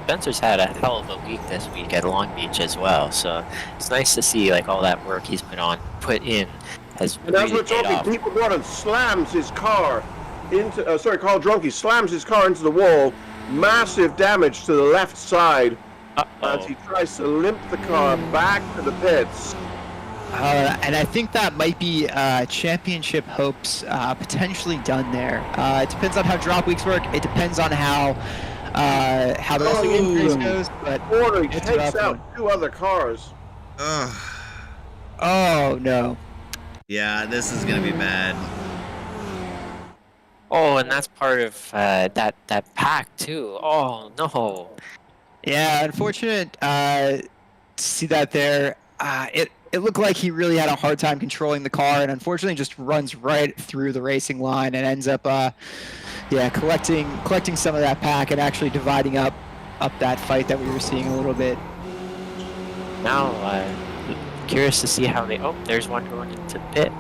Spencer's had a hell of a week this week at Long Beach as well, so it's nice to see like all that work he's put in has And as really we're paid off. talking, People Broughton slams his car into, Carl Drunky slams his car into the wall. Massive damage to the left side as he tries to limp the car back to the pits. And I think that might be championship hopes potentially done there. It depends on how drop weeks work. It depends on how the rest of the race goes. But Order, he it's a takes rough out one. 2 other cars. Ugh. Oh no. Yeah, this is going to be bad. Oh, and that's part of that pack too. Oh no. Yeah, unfortunate to see that there. It looked like he really had a hard time controlling the car, and unfortunately just runs right through the racing line and ends up collecting some of that pack and actually dividing up that fight that we were seeing a little bit. Now, curious to see how they. Oh, there's one going into the pit.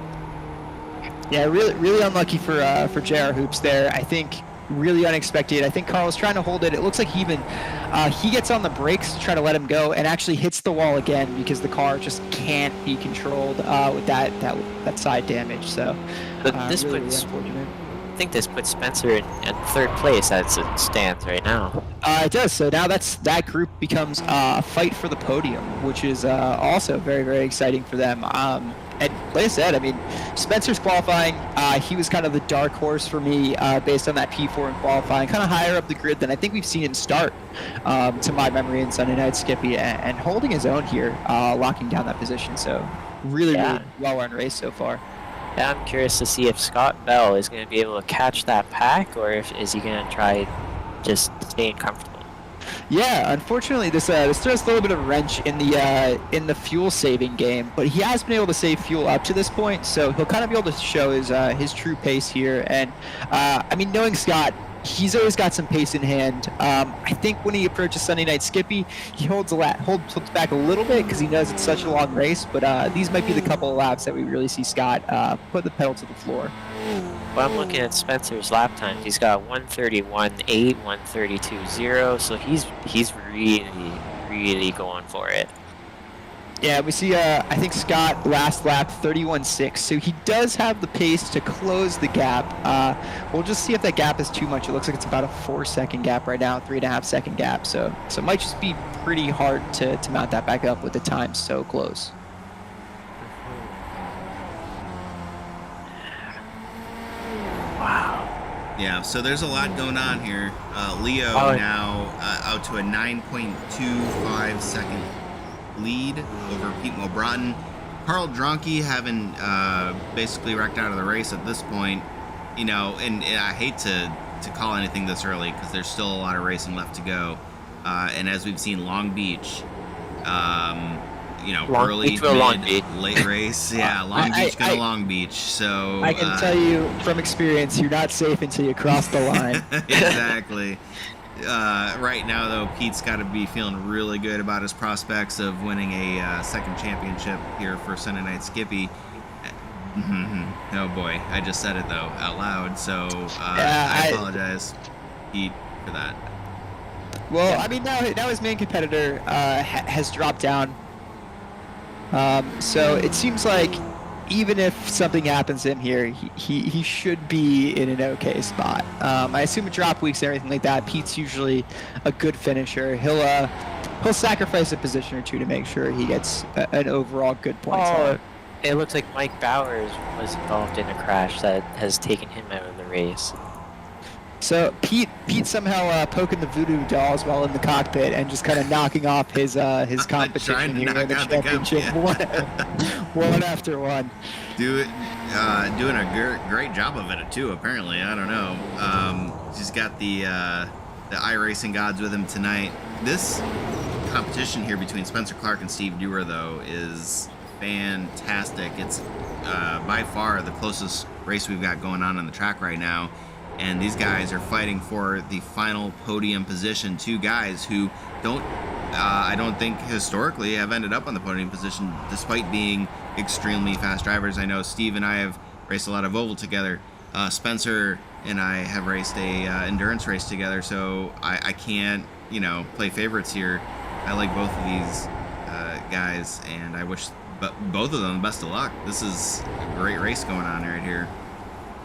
Yeah, really unlucky for JR Hoops there. I think really unexpected. I think Carl was trying to hold it. It looks like he gets on the brakes to try to let him go and actually hits the wall again because the car just can't be controlled with that side damage. So, But this really puts. unfortunate. I think this puts Spencer in 3rd place as it stands right now. It does. So now that group becomes a fight for the podium, which is also very, very exciting for them. And like I said, I mean, Spencer's qualifying. He was kind of the dark horse for me based on that P4 in qualifying, kind of higher up the grid than I think we've seen him start, to my memory, in Sunday Night Skippy, and holding his own here, locking down that position. So really well-run race so far. Yeah, I'm curious to see if Scott Bell is going to be able to catch that pack, or is he going to try just staying comfortable? Yeah, unfortunately, this throws a little bit of a wrench in the fuel saving game, but he has been able to save fuel up to this point, so he'll kind of be able to show his true pace here. And I mean, knowing Scott, he's always got some pace in hand. I think when he approaches Sunday Night Skippy, he holds back a little bit because he knows it's such a long race. But these might be the couple of laps that we really see Scott put the pedal to the floor. Well, I'm looking at Spencer's lap times. He's got 131.8, 132.0, so he's really going for it. Yeah, we see, I think Scott last lap 31.6, so he does have the pace to close the gap. We'll just see if that gap is too much. It looks like it's about a 4-second gap right now, 3.5-second gap, so it might just be pretty hard to mount that back up with the time so close. Wow. Yeah, so there's a lot going on here. Leo now out to a 9.25 second lead over Pete Broughton. Carl Drunky having basically wrecked out of the race at this point you know, and I hate to call anything this early because there's still a lot of racing left to go. And as we've seen, Long Beach, you know, early, mid, late race. Yeah, Long Beach to Long Beach. So I can tell you from experience, you're not safe until you cross the line. Exactly. Right now, though, Pete's got to be feeling really good about his prospects of winning a second championship here for Sunday Night Skippy. Oh boy, I just said it though out loud, so I apologize, Pete, for that. Well, I mean, now his main competitor has dropped down, so it seems like even if something happens to him here, he should be in an okay spot. I assume with drop weeks and everything like that, Pete's usually a good finisher. He'll sacrifice a position or two to make sure he gets an overall good point. It looks like Mike Bowers was involved in a crash that has taken him out of the race. So Pete somehow poking the voodoo dolls while in the cockpit and just kind of knocking off his competition here in the championship one after one. Doing a great job of it too. Apparently, I don't know. He's got the iRacing gods with him tonight. This competition here between Spencer Clark and Steve Dewar, though, is fantastic. It's by far the closest race we've got going on the track right now, and these guys are fighting for the final podium position. Two guys who I don't think historically have ended up on the podium position despite being extremely fast drivers. I know Steve and I have raced a lot of oval together. Spencer and I have raced a endurance race together, so I can't play favorites here. I like both of these guys, and I wish both of them the best of luck. This is a great race going on right here.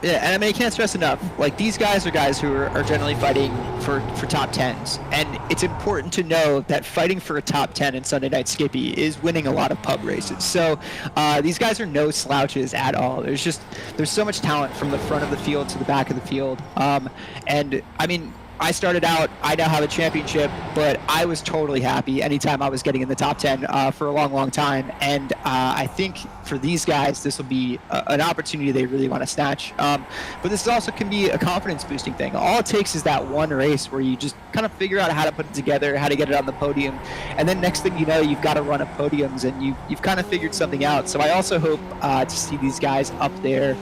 Yeah, and I mean, I can't stress enough, like, these guys are guys who are generally fighting for top 10s, and it's important to know that fighting for a top 10 in Sunday Night Skippy is winning a lot of pub races. So these guys are no slouches at all. There's so much talent from the front of the field to the back of the field, and I mean, I started out, I now have a championship, but I was totally happy anytime I was getting in the top 10 for a long, long time. And I think for these guys, this will be an opportunity they really want to snatch. But this also can be a confidence boosting thing. All it takes is that one race where you just kind of figure out how to put it together, how to get it on the podium. And then next thing you know, you've got a run of podiums and you've kind of figured something out. So I also hope to see these guys up there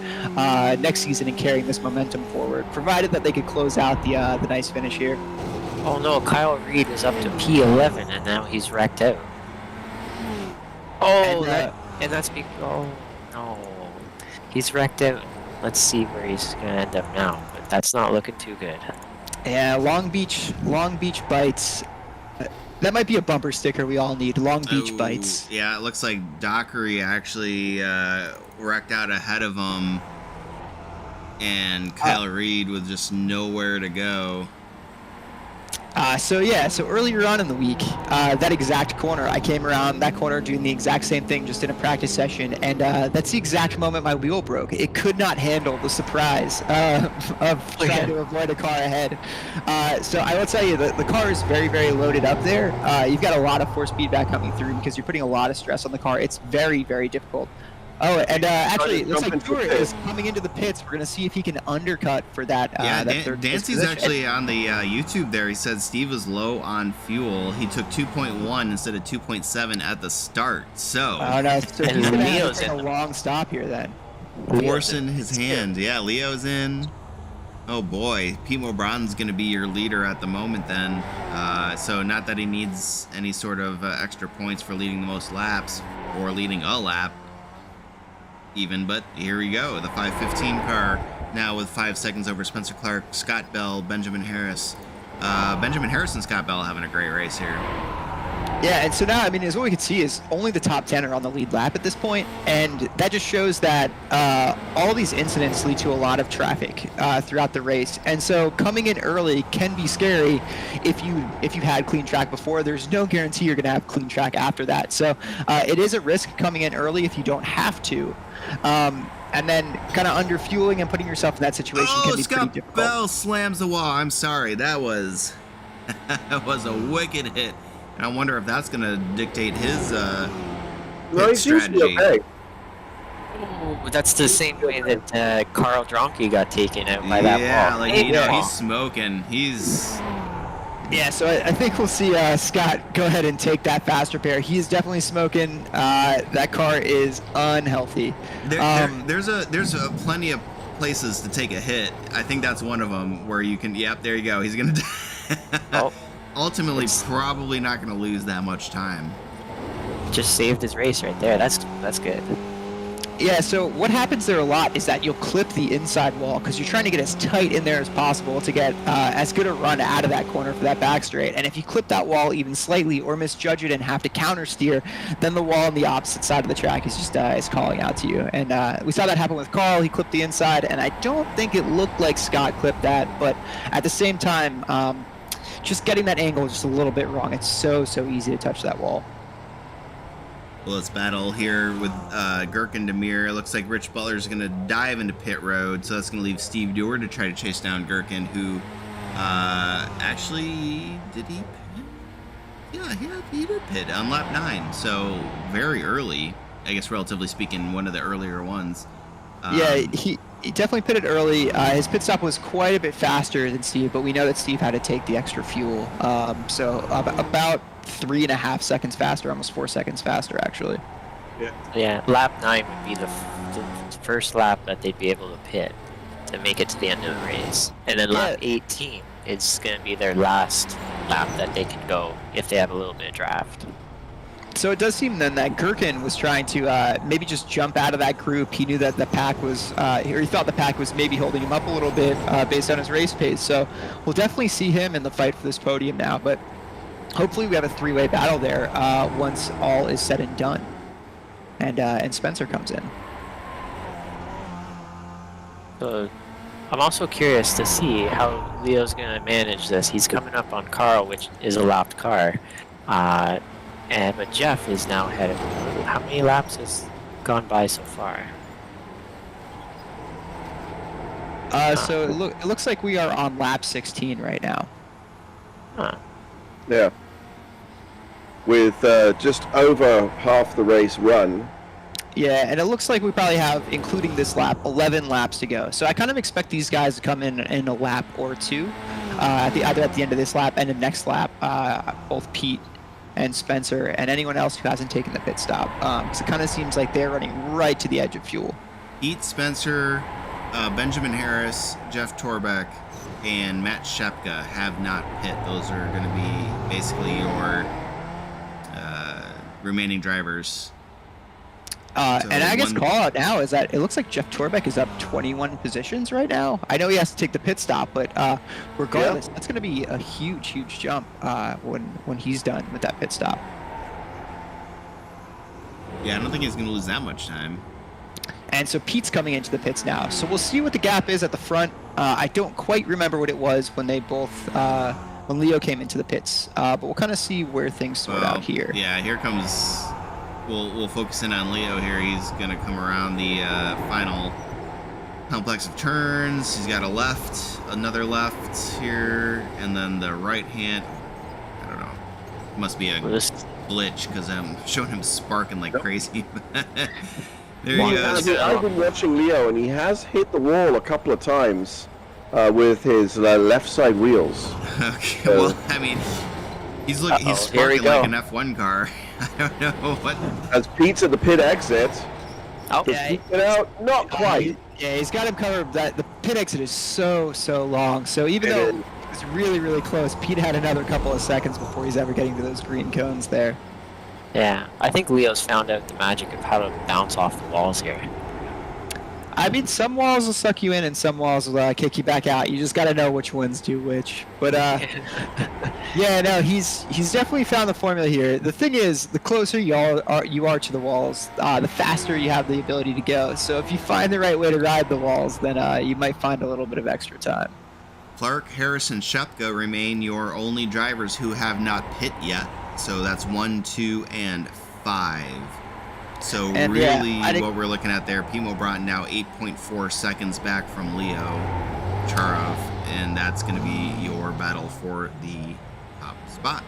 next season and carrying this momentum forward, provided that they could close out the nice finish here. Oh no, Kyle Reed is up to P11 and now he's wrecked out. Oh, and that's because, oh no, he's wrecked out. Let's see where he's gonna end up now, but that's not looking too good. Yeah, Long Beach bites. That might be a bumper sticker we all need. Long Beach bites. Yeah, it looks like Dockery actually wrecked out ahead of him, and Kyle Reed with just nowhere to go. So earlier on in the week, that exact corner, I came around that corner doing the exact same thing just in a practice session, and that's the exact moment my wheel broke. It could not handle the surprise of trying to avoid a car ahead. So I will tell you, the car is very, very loaded up there. You've got a lot of force feedback coming through because you're putting a lot of stress on the car. It's very, very difficult. Oh, and actually, it looks like Dewar is coming into the pits. We're going to see if he can undercut for that. Yeah, Dancy's actually on the YouTube there. He said Steve was low on fuel. He took 2.1 instead of 2.7 at the start. So, so he's going to have to take a long stop here then. Forcing his hand. Yeah, Leo's in. Oh boy, Pete Mobron's going to be your leader at the moment then. So not that he needs any sort of extra points for leading the most laps or leading a lap. Even, but here we go. The 5:15 car now with 5 seconds over Spencer Clark, Scott Bell, Benjamin Harris. Benjamin Harris and Scott Bell having a great race here. Yeah, and so now, I mean, as what we can see is only the top 10 are on the lead lap at this point, and that just shows that all these incidents lead to a lot of traffic throughout the race. And so coming in early can be scary if you had clean track before. There's no guarantee you're going to have clean track after that. So it is a risk coming in early if you don't have to. And then kind of under fueling and putting yourself in that situation can be pretty difficult. Bell slams the wall. I'm sorry. That was a wicked hit. And I wonder if that's going to dictate his hit strategy. Okay. Oh, that's the same way that Carl Dronke got taken out by that Yeah, wall. like, Big you know, wall. he's smoking. He's... Yeah, so I think we'll see Scott go ahead and take that fast repair. He is definitely smoking. That car is unhealthy. There's a plenty of places to take a hit. I think that's one of them where you can... Yep, there you go. He's going to... Oh, Ultimately, probably not going to lose that much time. just saved his race right there. That's good. Yeah, so what happens there a lot is that you'll clip the inside wall because you're trying to get as tight in there as possible to get as good a run out of that corner for that back straight. And if you clip that wall even slightly or misjudge it and have to counter steer, then the wall on the opposite side of the track is just is calling out to you. And we saw that happen with Carl. He clipped the inside, and I don't think it looked like Scott clipped that. But at the same time, just getting that angle is just a little bit wrong. It's so easy to touch that wall. Well, let's battle here with Gherkin Demir. It looks like Rich Butler's going to dive into pit road, so that's going to leave Steve Dewar to try to chase down Gherkin, who actually, did he pit? Yeah, he did pit on lap 9, so very early. I guess, relatively speaking, one of the earlier ones. Yeah, he definitely pitted early. His pit stop was quite a bit faster than Steve, but we know that Steve had to take the extra fuel. So about 3.5 seconds faster, almost 4 seconds faster, actually. Yeah, lap 9 would be the first lap that they'd be able to pit to make it to the end of the race. And then lap 18 is going to be their last lap that they can go if they have a little bit of draft. So it does seem then that Gherkin was trying to maybe just jump out of that group. He knew that the pack was, or he thought the pack was maybe holding him up a little bit based on his race pace. So we'll definitely see him in the fight for this podium now. But hopefully we have a three-way battle there once all is said and done. And Spencer comes in. So I'm also curious to see how Leo's going to manage this. He's coming up on Carl, which is a lapped car. But Jeff is now ahead of him. How many laps has gone by so far? So it looks like we are on lap 16 right now. Huh. Yeah. With just over half the race run. Yeah, and it looks like we probably have, including this lap, 11 laps to go. So I kind of expect these guys to come in a lap or two, either at the end of this lap and the next lap, both Pete and Spencer and anyone else who hasn't taken the pit stop. Because it kind of seems like they're running right to the edge of fuel. Pete Spencer, Benjamin Harris, Jeff Torbeck, and Matt Shepka have not pit. Those are going to be basically your remaining drivers. And I guess call out now is that it looks like Jeff Torbeck is up 21 positions right now. I know he has to take the pit stop, but regardless, that's going to be a huge jump when he's done with that pit stop. Yeah, I don't think he's going to lose that much time. And so Pete's coming into the pits now. So we'll see what the gap is at the front. I don't quite remember what it was when they both when Leo came into the pits, but we'll kind of see where things sort out here. Yeah, here comes. We'll focus in on Leo here. He's going to come around the final complex of turns. He's got a left, another left here, and then the right hand. I don't know. It must be a glitch because I'm showing him sparking like crazy. There he goes. I've been watching Leo, and he has hit the wall a couple of times with his left side wheels. Okay, well, I mean, he's sparking like an F1 car. I don't know what. As Pete's at the pit exit. Oh, yeah. Get out? Not quite. Yeah, he's got him covered. That the pit exit is so long. So even though it was really close, Pete had another couple of seconds before he's ever getting to those green cones there. yeah. I think Leo's found out the magic of how to bounce off the walls here. I mean, some walls will suck you in and some walls will kick you back out. You just got to know which ones do which. But yeah, no, he's definitely found the formula here. The thing is, the closer you are to the walls, the faster you have the ability to go. So if you find the right way to ride the walls, then you might find a little bit of extra time. Clark, Harris, and Shepka remain your only drivers who have not pit yet. So that's 1, 2, and 5. So And, really, yeah, what we're looking at there, Pimo Broughton now 8.4 seconds back from Leo Charov, and that's going to be your battle for the top spot.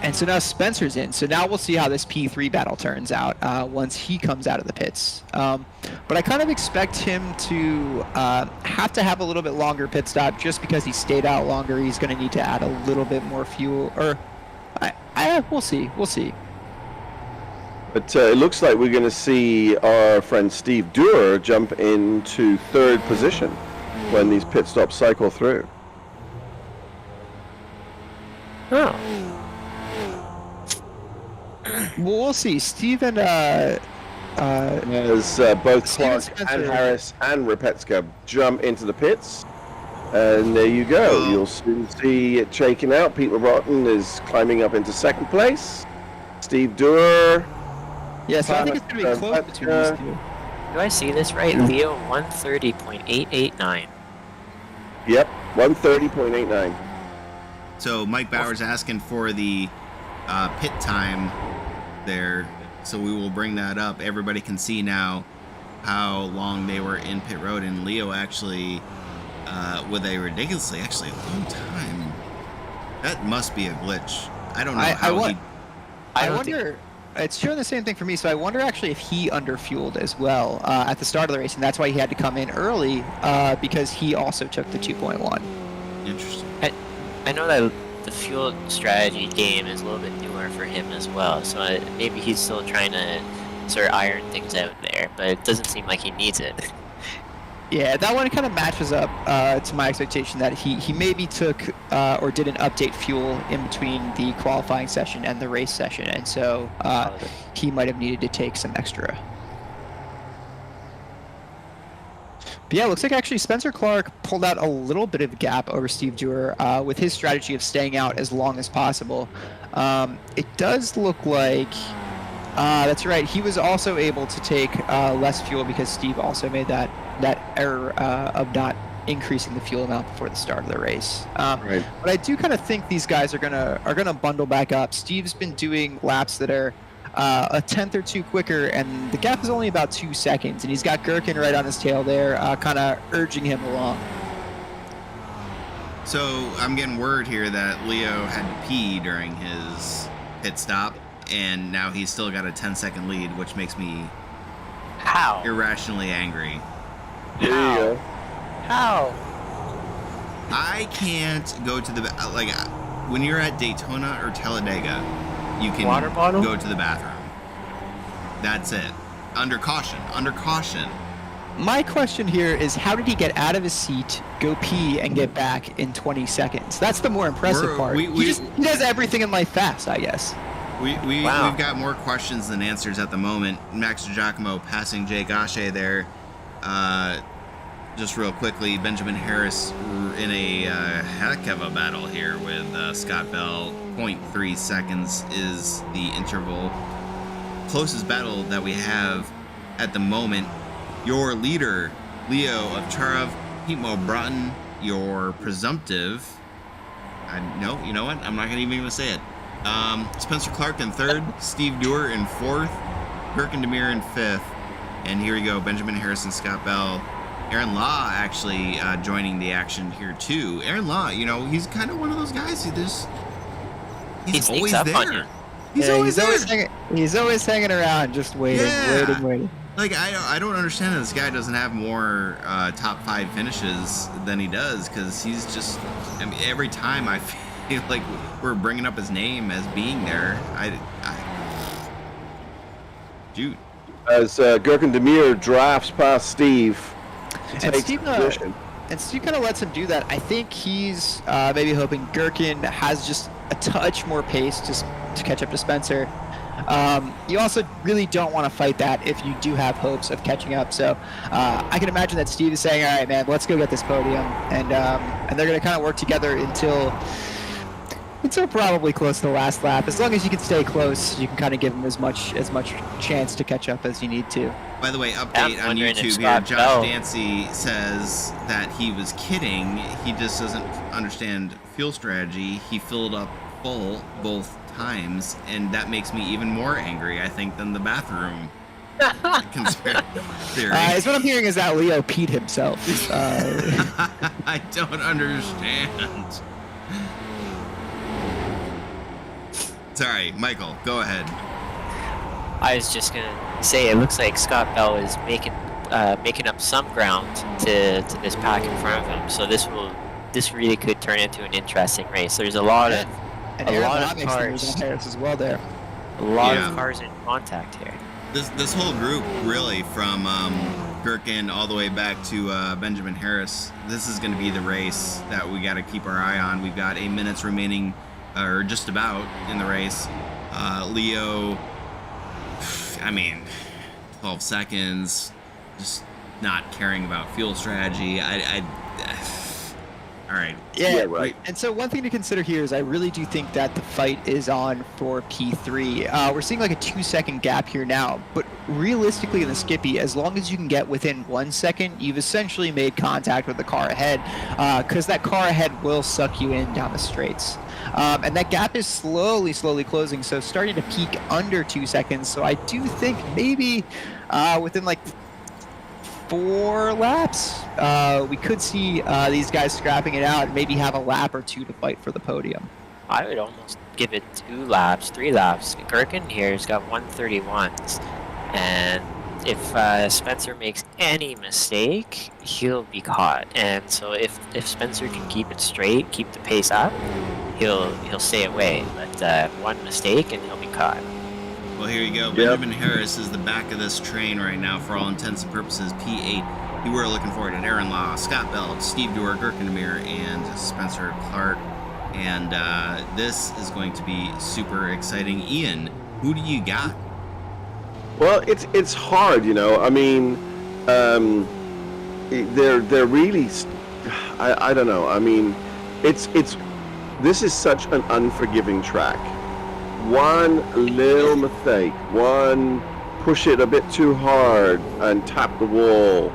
And so now Spencer's in. So now we'll see how this P3 battle turns out once he comes out of the pits. But I kind of expect him to have to have a little bit longer pit stop just because he stayed out longer. He's going to need to add a little bit more fuel. Or we'll see. We'll see. But it looks like we're going to see our friend Steve Dewar jump into third position when these pit stops cycle through. Oh. Well, we'll see. Steve and As both Steven Clark and Spencer- Harris and Repetska jump into the pits. And there you go. You'll soon see it shaking out. Pete Robotten is climbing up into second place. Steve Dewar. yeah, so I think it's going to be close between these two. Do I see this right? Leo 130.889. Yep, 130.89. So Mike Bauer's asking for the pit time there, so we will bring that up. Everybody can see now how long they were in pit road, and Leo actually with a ridiculously actually a long time. That must be a glitch. I don't know I wonder. It's showing the same thing for me, so I wonder actually if he underfueled as well at the start of the race, and that's why he had to come in early because he also took the 2.1. Interesting. I know that the fuel strategy game is a little bit newer for him as well, so maybe he's still trying to sort of iron things out there, but it doesn't seem like he needs it. Yeah, that one kind of matches up to my expectation that he maybe took or didn't update fuel in between the qualifying session and the race session, and so he might have needed to take some extra. But yeah, it looks like actually Spencer Clark pulled out a little bit of a gap over Steve Dewar with his strategy of staying out as long as possible. It does look like, that's right, he was also able to take less fuel because Steve also made that error of not increasing the fuel amount before the start of the race. Right. But I do kind of think these guys are gonna bundle back up. Steve's been doing laps that are a tenth or two quicker, and the gap is only about 2 seconds, and he's got Gherkin right on his tail there, kind of urging him along. So I'm getting word here that Leo had to pee during his pit stop, and now he's still got a 10-second lead, which makes me How? irrationally angry. There you go. How? I can't go to the like when you're at Daytona or Talladega, you can Water bottle? go to the bathroom. That's it. Under caution. Under caution. My question here is, how did he get out of his seat, go pee, and get back in 20 seconds? That's the more impressive part. He does everything in life fast, I guess. We've Wow. got more questions than answers at the moment. Max Giacomo passing Jake Ashe there. Just real quickly, Benjamin Harris in a heck of a battle here with Scott Bell. 0.3 seconds is the interval. Closest battle that we have at the moment. Your leader, Leo of Charov, Pete Broughton, your presumptive. No, you know what? I'm not even going to say it. Spencer Clark in third, Steve Dewar in fourth, Gherkin Demir in fifth, and here we go, Benjamin Harris and Scott Bell. Aaron Law actually joining the action here too. Aaron Law, you know, he's kind of one of those guys who he's sneaks always up on there. you. He's always there. He's always hanging around, just waiting. Like I don't understand that this guy doesn't have more top 5 finishes than he does, because he's just. I mean, every time I feel like we're bringing up his name as being there. Dude. As Gherkin Demir drafts past Steve. And Steve kind of lets him do that. I think he's maybe hoping Gherkin has just a touch more pace to catch up to Spencer. You also really don't want to fight that if you do have hopes of catching up. So I can imagine that Steve is saying, all right, man, let's go get this podium. And they're going to kind of work together until probably close to the last lap. As long as you can stay close, you can kind of give him as much chance to catch up as you need to. By the way, update on YouTube here. Josh Dancy says that he was kidding. He just doesn't understand fuel strategy. He filled up full both times, and that makes me even more angry, I think, than the bathroom conspiracy theory. What I'm hearing is that Leo peed himself. I don't understand. Sorry, Michael, go ahead. I was just gonna say it looks like Scott Bell is making up some ground to this pack in front of him. So this really could turn into an interesting race. There's a lot of cars. Harris as well there. A lot of cars in contact here. This whole group, really, from Gherkin all the way back to Benjamin Harris, this is going to be the race that we got to keep our eye on. We've got 8 minutes remaining, or just about, in the race. Leo, 12 seconds, just not caring about fuel strategy. All right. Yeah, right. And so one thing to consider here is I really do think that the fight is on for P3. We're seeing like a 2-second gap here now, but realistically in the Skippy, as long as you can get within 1 second, you've essentially made contact with the car ahead, because that car ahead will suck you in down the straights. And that gap is slowly closing, so starting to peak under 2 seconds. So I do think maybe within like 4 laps, we could see these guys scrapping it out and maybe have a lap or 2 to fight for the podium. I would almost give it 2 laps, 3 laps. Gherkin here has got 131s, and if Spencer makes any mistake, he'll be caught. And so if Spencer can keep it straight, keep the pace up, he'll stay away. But one mistake and he'll be caught. Well, here you go. Benjamin Harris is the back of this train right now for all intents and purposes. P8. We were looking forward to Aaron Law, Scott Bell, Steve Dewar, Gherkin Demir, and Spencer Clark. And this is going to be super exciting. Ian, who do you got? Well, it's hard, you know. I mean, they're really, I don't know. I mean, this is such an unforgiving track. One little mistake, one push it a bit too hard and tap the wall,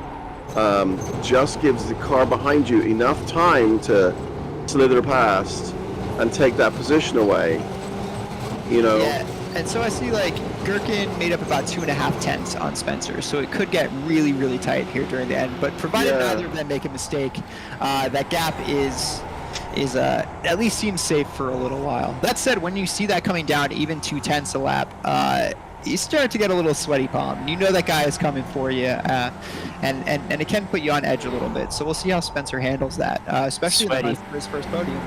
just gives the car behind you enough time to slither past and take that position away. You know. Yeah. And so I see like Gherkin made up about 2.5 tenths on Spencer, so it could get really tight here during the end. But provided neither of them make a mistake, that gap is at least seems safe for a little while. That said, when you see that coming down even 2 tenths a lap, you start to get a little sweaty palm. You know that guy is coming for you, and it can put you on edge a little bit. So we'll see how Spencer handles that, especially for his first podium.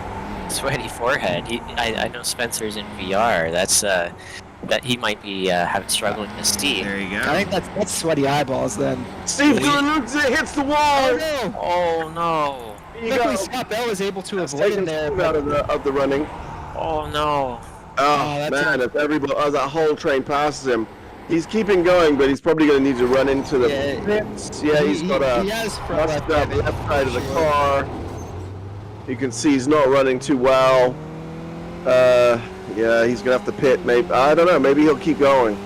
Sweaty forehead. I know Spencer's in VR. That's that he might be struggling with Steve. There you go. I think that's sweaty eyeballs then. Steve hits the wall. Oh no! Oh no! Luckily, Scott Bell was able to avoid him there. Out of the running. Oh no! Oh man! If that whole train passes him, he's keeping going, but he's probably going to need to run into the pits. Yeah, he's got a left side of the car. You can see he's not running too well. Yeah, he's gonna have to pit. Maybe I don't know. Maybe he'll keep going.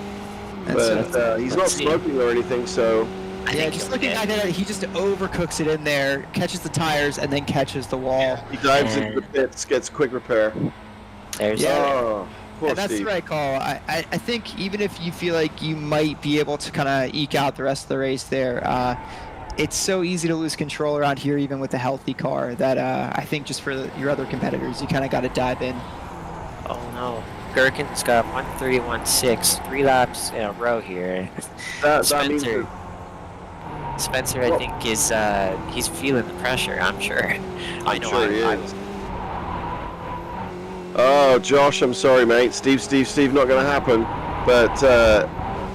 But he's not smoking or anything, so. Yeah, just looking at it, he just overcooks it in there, catches the tires, and then catches the wall. He dives into the pits, gets quick repair. There's poor and that's Steve. the right call. I think even if you feel like you might be able to kind of eke out the rest of the race there, it's so easy to lose control around here, even with a healthy car, that I think just for your other competitors, you kind of got to dive in. Oh no. Gherkin's got 131.6, 3 laps in a row here. Spencer, I think, is he's feeling the pressure, I'm sure. I know he is. Oh, Josh, I'm sorry, mate. Steve, not going to happen. But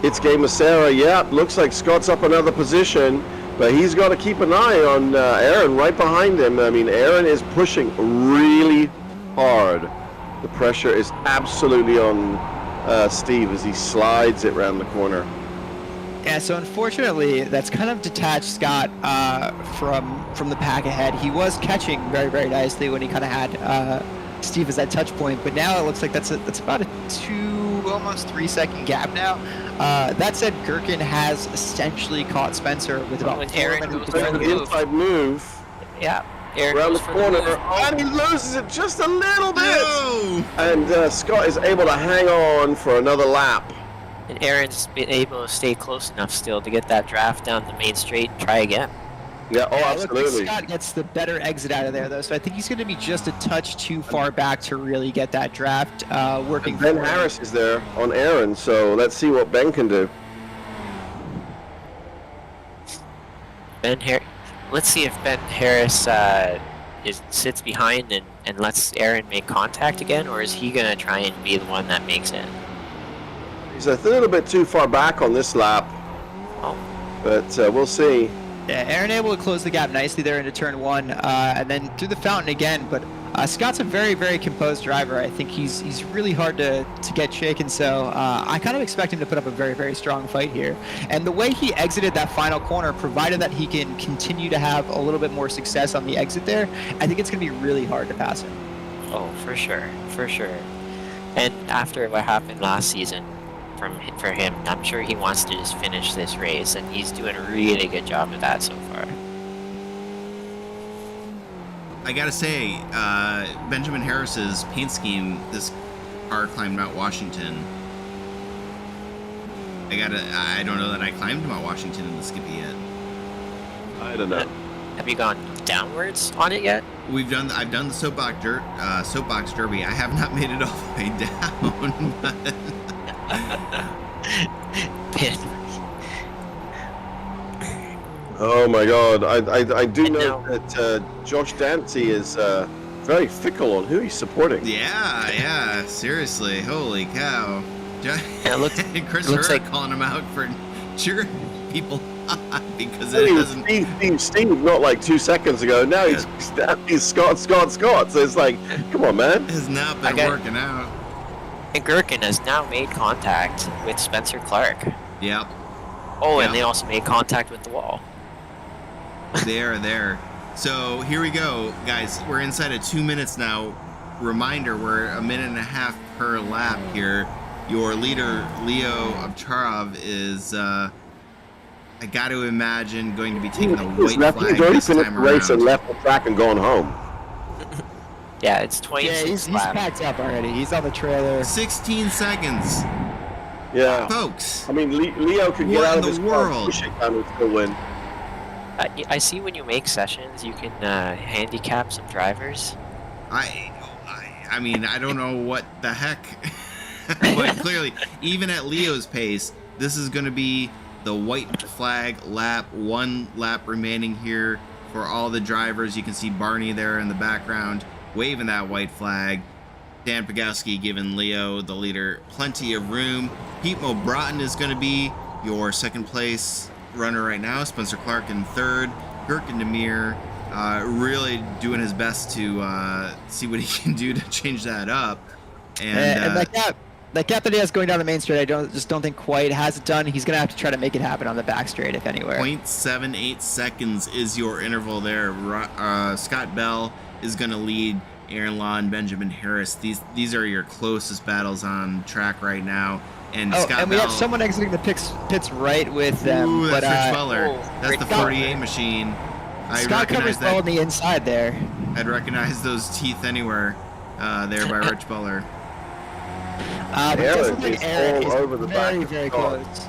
it's game of Sarah. Yeah, looks like Scott's up another position, but he's got to keep an eye on Aaron right behind him. I mean, Aaron is pushing really hard. The pressure is absolutely on Steve as he slides it around the corner. Yeah, so unfortunately, that's kind of detached Scott from the pack ahead. He was catching very nicely when he kind of had Steve as that touch point, but now it looks like that's about a 2, almost 3 second gap now. That said, Gherkin has essentially caught Spencer with about 4 minutes. The inside move. Yeah. Aaron around the corner, and he loses it just a little bit. No! And Scott is able to hang on for another lap. And Aaron's been able to stay close enough still to get that draft down the main straight and try again. Yeah, oh, Yeah, it looks like absolutely. Scott gets the better exit out of there, though, so I think he's going to be just a touch too far back to really get that draft working. And Ben for him. Harris is there on Aaron, so let's see what Ben can do. Let's see if Ben Harris sits behind and lets Aaron make contact again, or is he gonna try and be the one that makes it? He's a little bit too far back on this lap, Oh, but we'll see. Yeah, Aaron able to close the gap nicely there into turn 1, and then through the fountain again. But Scott's a very, very composed driver. I think he's really hard to get shaken. So I kind of expect him to put up a very, very strong fight here. And the way he exited that final corner, provided that he can continue to have a little bit more success on the exit there, I think it's going to be really hard to pass him. oh, for sure. And after what happened last season, for him, I'm sure he wants to just finish this race, and he's doing a really good job of that so far. I gotta say, Benjamin Harris's paint scheme, this car climbed Mount Washington. I don't know that I climbed Mount Washington in the Skippy yet. I don't know. Have you gone downwards on it yet? I've done the soapbox derby. I have not made it all the way down, but Oh my God! I do And know now- that Josh Dempsey is very fickle on who he's supporting. yeah, seriously, holy cow. it looks Chris looks Hurd like- calling him out for cheering people on because I it mean, doesn't. Steve, not like 2 seconds ago. Now he's Scott. So it's like, come on, man. Has not I been got- working out. And Gherkin has now made contact with Spencer Clark. Yep, Oh, Yeah. and they also made contact with the wall. there. So here we go, guys. We're inside of 2 minutes now. Reminder: we're a minute and a half per lap here. Your leader, Leo Ovcharov, is, I got to imagine, going to be taking the white flag He's already this finished time the race and around. left the track and gone home. Yeah, it's 26 Yeah, he's laps. packed up already. He's on the trailer. 16 seconds, Yeah. folks. I mean, Leo could get What out in of the his car, world? push it down and still win. I see when you make sessions, you can handicap some drivers. I mean, I don't know what the heck, but clearly, even at Leo's pace, this is going to be the white flag lap. 1 lap remaining here for all the drivers. You can see Barney there in the background waving that white flag. Dan Pogowski giving Leo, the leader, plenty of room. Pete Broughton is going to be your second place runner right now. Spencer Clark in third. Gherkin Demir really doing his best to see what he can do to change that up. And that gap that he has going down the main straight, I don't think quite has it done. He's going to have to try to make it happen on the back straight, if anywhere. 0.78 seconds is your interval there. Scott Bell is going to lead Aaron Law and Benjamin Harris. These are your closest battles on track right now. And Scott and we Bell, have someone exiting the pits right with them. Ooh, that's but, Rich Weller. That's Rich the Weller. 48 machine. I Scott recognize covers well on that. the inside there. I'd recognize those teeth anywhere there by Rich Weller. But it does Aaron look like is Aaron all is over the very, back of very Scott. close.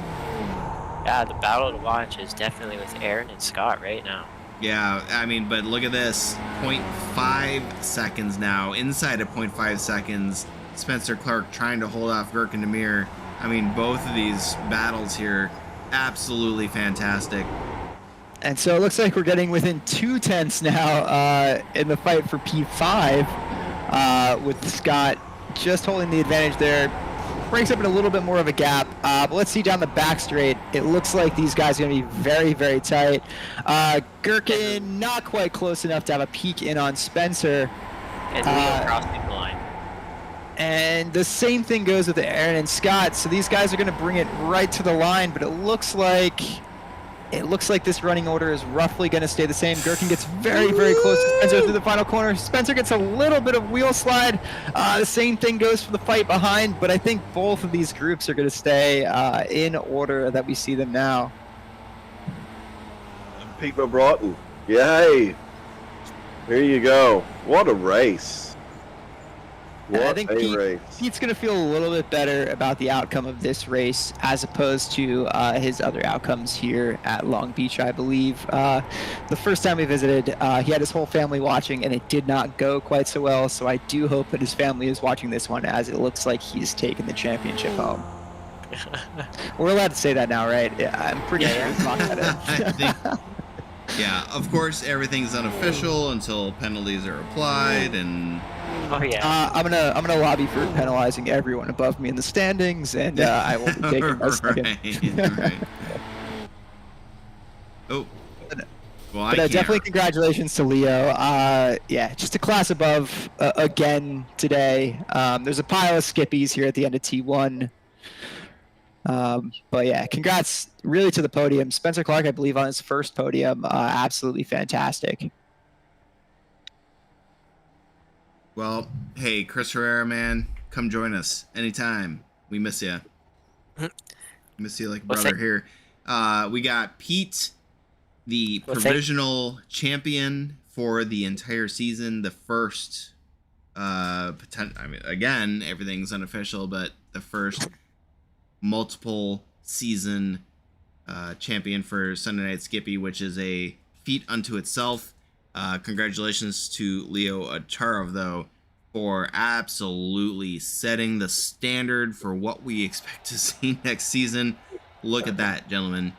Yeah, the battle to watch is definitely with Aaron and Scott right now. Yeah, I mean, but look at this. 0.5 seconds now. Inside of 0.5 seconds. Spencer Clark trying to hold off Gherkin Demir. I mean, both of these battles here, absolutely fantastic. And so it looks like we're getting within 2/10 now in the fight for P5 with Scott just holding the advantage there. Breaks up in a little bit more of a gap. But let's see down the back straight. It looks like these guys are going to be very, very tight. Gherkin not quite close enough to have a peek in on Spencer. And Leo crossing the line. And the same thing goes with Aaron and Scott. So these guys are going to bring it right to the line, but it looks like this running order is roughly going to stay the same. Gherkin gets very, very close to Spencer through the final corner. Spencer gets a little bit of wheel slide. The same thing goes for the fight behind, but I think both of these groups are going to stay in order that we see them now. Pete Broughton. Yay. Here you go. What a race. What I think a race. Pete's going to feel a little bit better about the outcome of this race as opposed to his other outcomes here at Long Beach, I believe. The first time we visited, he had his whole family watching, and it did not go quite so well. So I do hope that his family is watching this one, as it looks like he's taken the championship home. We're allowed to say that now, right? Yeah, I'm pretty sure it's not that. Yeah, of course, everything's unofficial until penalties are applied, and Oh yeah. I'm gonna lobby for penalizing everyone above me in the standings, and I will be taking my second. Right. Oh, well, I But can't. definitely congratulations to Leo. Yeah, just a class above again today. There's a pile of skippies here at the end of T1. But yeah, congrats really to the podium. Spencer Clark, I believe, on his first podium. Absolutely fantastic. Well, hey, Chris Herrera, man, come join us anytime. We miss you. Miss you like a brother here. We got Pete, the provisional champion for the entire season. The first, I mean, again, everything's unofficial, but the first multiple season champion for Sunday Night Skippy, which is a feat unto itself. Congratulations to Leo Acharov, though, for absolutely setting the standard for what we expect to see next season. Look at that, gentlemen.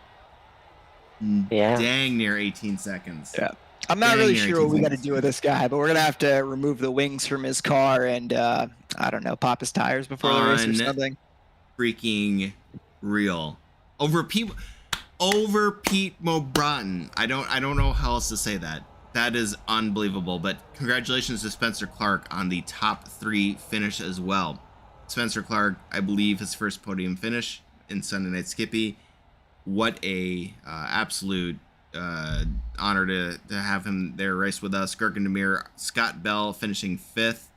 Yeah. Dang near 18 seconds. Yeah. I'm not really sure what we got to do with this guy, but we're going to have to remove the wings from his car and, I don't know, pop his tires before the race or something. Freaking real. Over Pete Mobrotten. I don't know how else to say that. That is unbelievable. But congratulations to Spencer Clark on the top 3 finish as well. Spencer Clark, I believe, his first podium finish in Sunday Night Skippy. What a absolute honor to have him there race with us. Gurkin Demir, Scott Bell finishing 5th,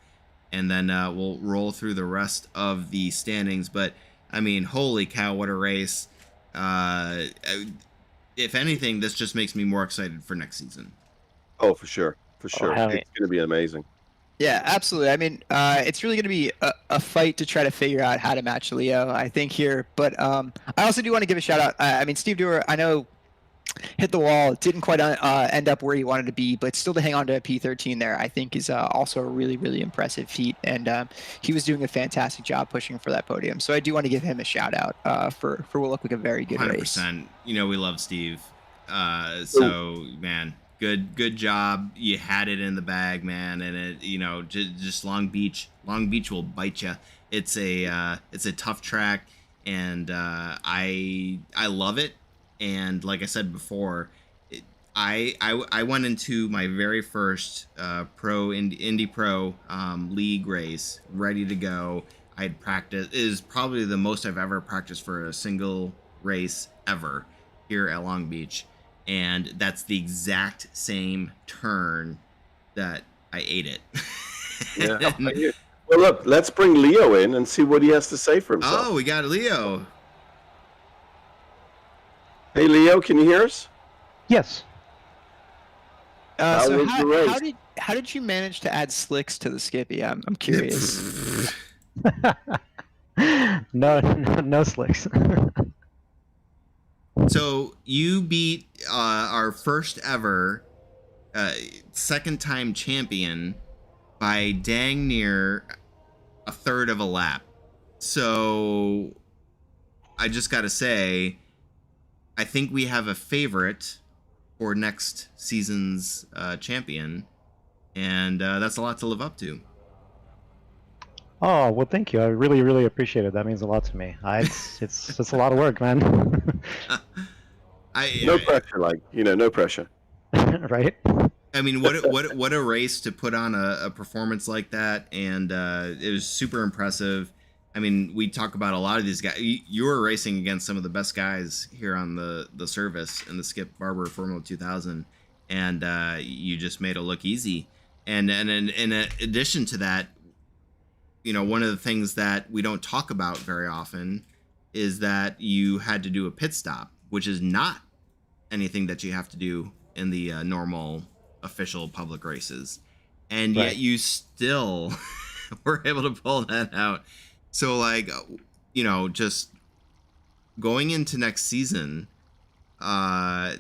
and then we'll roll through the rest of the standings. But I mean, holy cow, what a race! If anything, this just makes me more excited for next season. Oh, for sure. For sure. Oh, It's going to be amazing. Yeah, absolutely. I mean, it's really going to be a fight to try to figure out how to match Leo, I think, here. But I also do want to give a shout out. I mean, Steve Dewar, I know, hit the wall, didn't quite end up where he wanted to be, but still to hang on to a P13 there, I think, is also a really, really impressive feat. And he was doing a fantastic job pushing for that podium. So I do want to give him a shout out for what looked like a very good 100%. race. You know, we love Steve. So, man. Good job. You had it in the bag, man, and it, you know, just Long Beach will bite you. It's a tough track, and I love it. And like I said before, I went into my very first Indy Pro league race ready to go. I had practiced. It is probably the most I've ever practiced for a single race ever here at Long Beach. And that's the exact same turn that I ate it. Yeah. Well, look, let's bring Leo in and see what he has to say for himself. Oh, we got Leo. Hey, Leo, can you hear us? Yes. So was the race? how did you manage to add slicks to the Skippy? I'm curious. No slicks. So you beat our first ever second time champion by dang near a third of a lap. So I just got to say, I think we have a favorite for next season's champion, and that's a lot to live up to. Oh, well, thank you. I really, really appreciate it. That means a lot to me. It's a lot of work, man. No pressure, no pressure. Right? I mean, what a race to put on a performance like that, and it was super impressive. I mean, we talk about a lot of these guys. You were racing against some of the best guys here on the service in the Skip Barber Formula 2000, and you just made it look easy. And in addition to that, you know, one of the things that we don't talk about very often is that you had to do a pit stop, which is not anything that you have to do in the normal official public races. And yet you still were able to pull that out. So like, just going into next season, I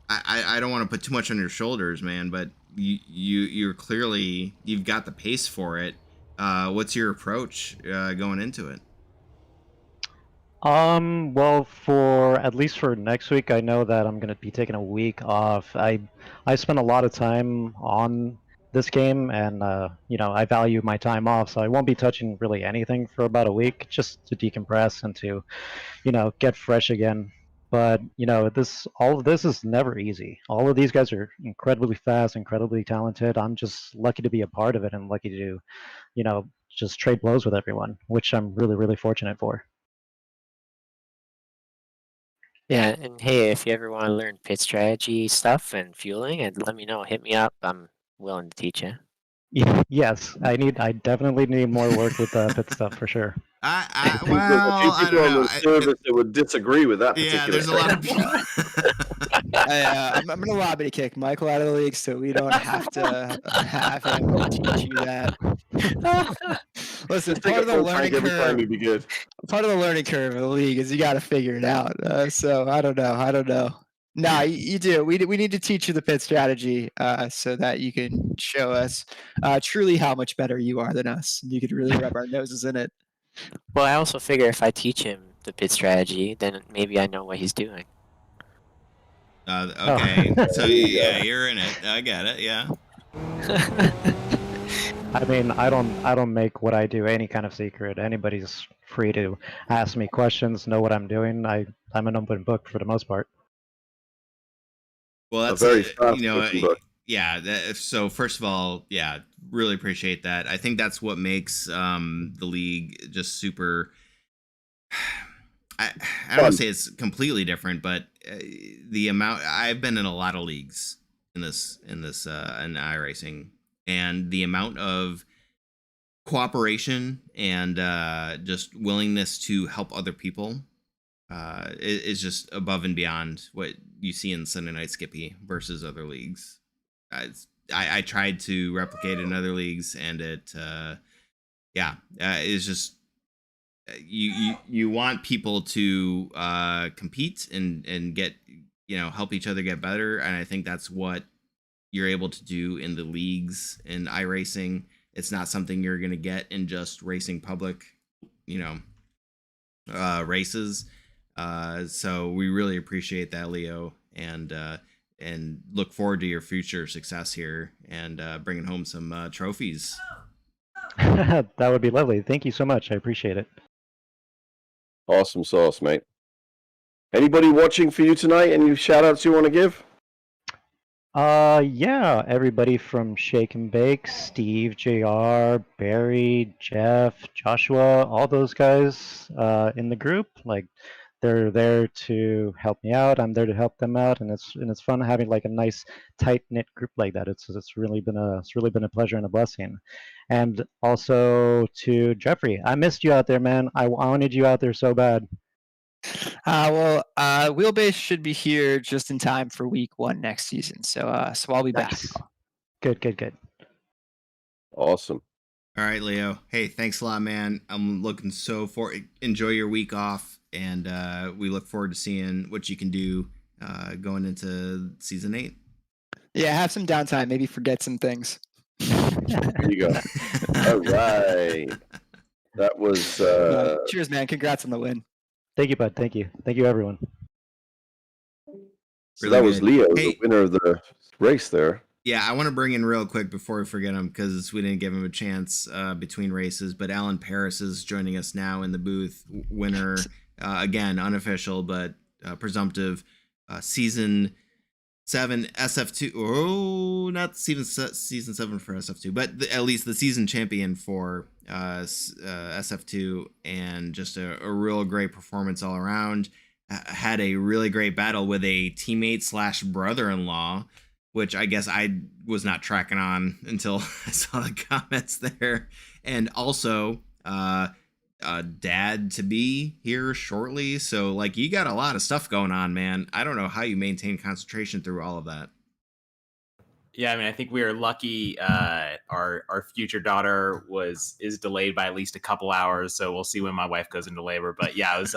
don't want to put too much on your shoulders, man, but you're clearly, you've got the pace for it. What's your approach going into it? Well, for at least for next week, I know that I'm gonna be taking a week off. I spent a lot of time on this game, and I value my time off, so I won't be touching really anything for about a week, just to decompress and to, get fresh again. But all of this is never easy. All of these guys are incredibly fast, incredibly talented. I'm just lucky to be a part of it and lucky to, just trade blows with everyone, which I'm really, really fortunate for. Yeah, and hey, if you ever want to learn pit strategy stuff and fueling, and let me know. Hit me up. I'm willing to teach you. Yes, I definitely need more work with pit stuff for sure. There's a few I people don't on know. the service that would disagree with that Yeah, particular there's a lot of statement. people. I'm gonna lobby to kick Michael out of the league, so we don't have to have him teach you that. Listen, Just take a full tank every time, you'd be good. part of the learning curve of the league is you got to figure it out. So I don't know. No, you do. We need to teach you the pit strategy so that you can show us truly how much better you are than us. You could really rub our noses in it. Well, I also figure if I teach him the pit strategy, then maybe I know what he's doing. Okay, so There you yeah, go. you're in it. I get it. Yeah. I mean, I don't make what I do any kind of secret. Anybody's free to ask me questions, know what I'm doing. I'm an open book for the most part. Well, A that's very fast open book. yeah. So first of all, yeah, really appreciate that. I think that's what makes the league just super. I don't want Fun. to say it's completely different, but the amount I've been in a lot of leagues in iRacing, and the amount of cooperation and just willingness to help other people is just above and beyond what you see in Sunday Night Skippy versus other leagues. I tried to replicate it in other leagues, and it's just you want people to compete and get help each other get better, and I think that's what you're able to do in the leagues in iRacing. It's not something you're going to get in just racing public, races. So we really appreciate that, Leo, and look forward to your future success here and bringing home some trophies. That would be lovely. Thank you so much. I appreciate it. Awesome sauce, mate. Anybody watching for you tonight? Any shout outs you want to give? Yeah, everybody from Shake and Bake, Steve, JR, Barry, Jeff, Joshua, all those guys in the group, like they're there to help me out. I'm there to help them out, and it's fun having like a nice tight knit group like that. It's really been a pleasure and a blessing. And also to Jeffrey, I missed you out there, man. I wanted you out there so bad. Wheelbase should be here just in time for week 1 next season. So I'll be back. Nice. Good. Awesome. All right, Leo. Hey, thanks a lot, man. I'm looking enjoy your week off, and we look forward to seeing what you can do going into season 8. Yeah, have some downtime. Maybe forget some things. There you go. All right. That was. Cheers, man. Congrats on the win. Thank you, bud. Thank you, everyone. So Really that was good. Leo, Hey. the winner of the race there. Yeah, I want to bring in real quick before we forget him, because we didn't give him a chance between races. But Alan Paris is joining us now in the booth. Winner, again, unofficial, but presumptive, season 7 SF2. Oh, not season 7 for SF2, but at least the season champion for SF2, and just a real great performance all around. Had a really great battle with a teammate / brother-in-law, which I guess I was not tracking on until I saw the comments there. And also, dad to be here shortly. So, like, you got a lot of stuff going on, man. I don't know how you maintain concentration through all of that. Yeah, I mean, I think we were lucky. Our future daughter is delayed by at least a couple hours, so we'll see when my wife goes into labor. But yeah, it was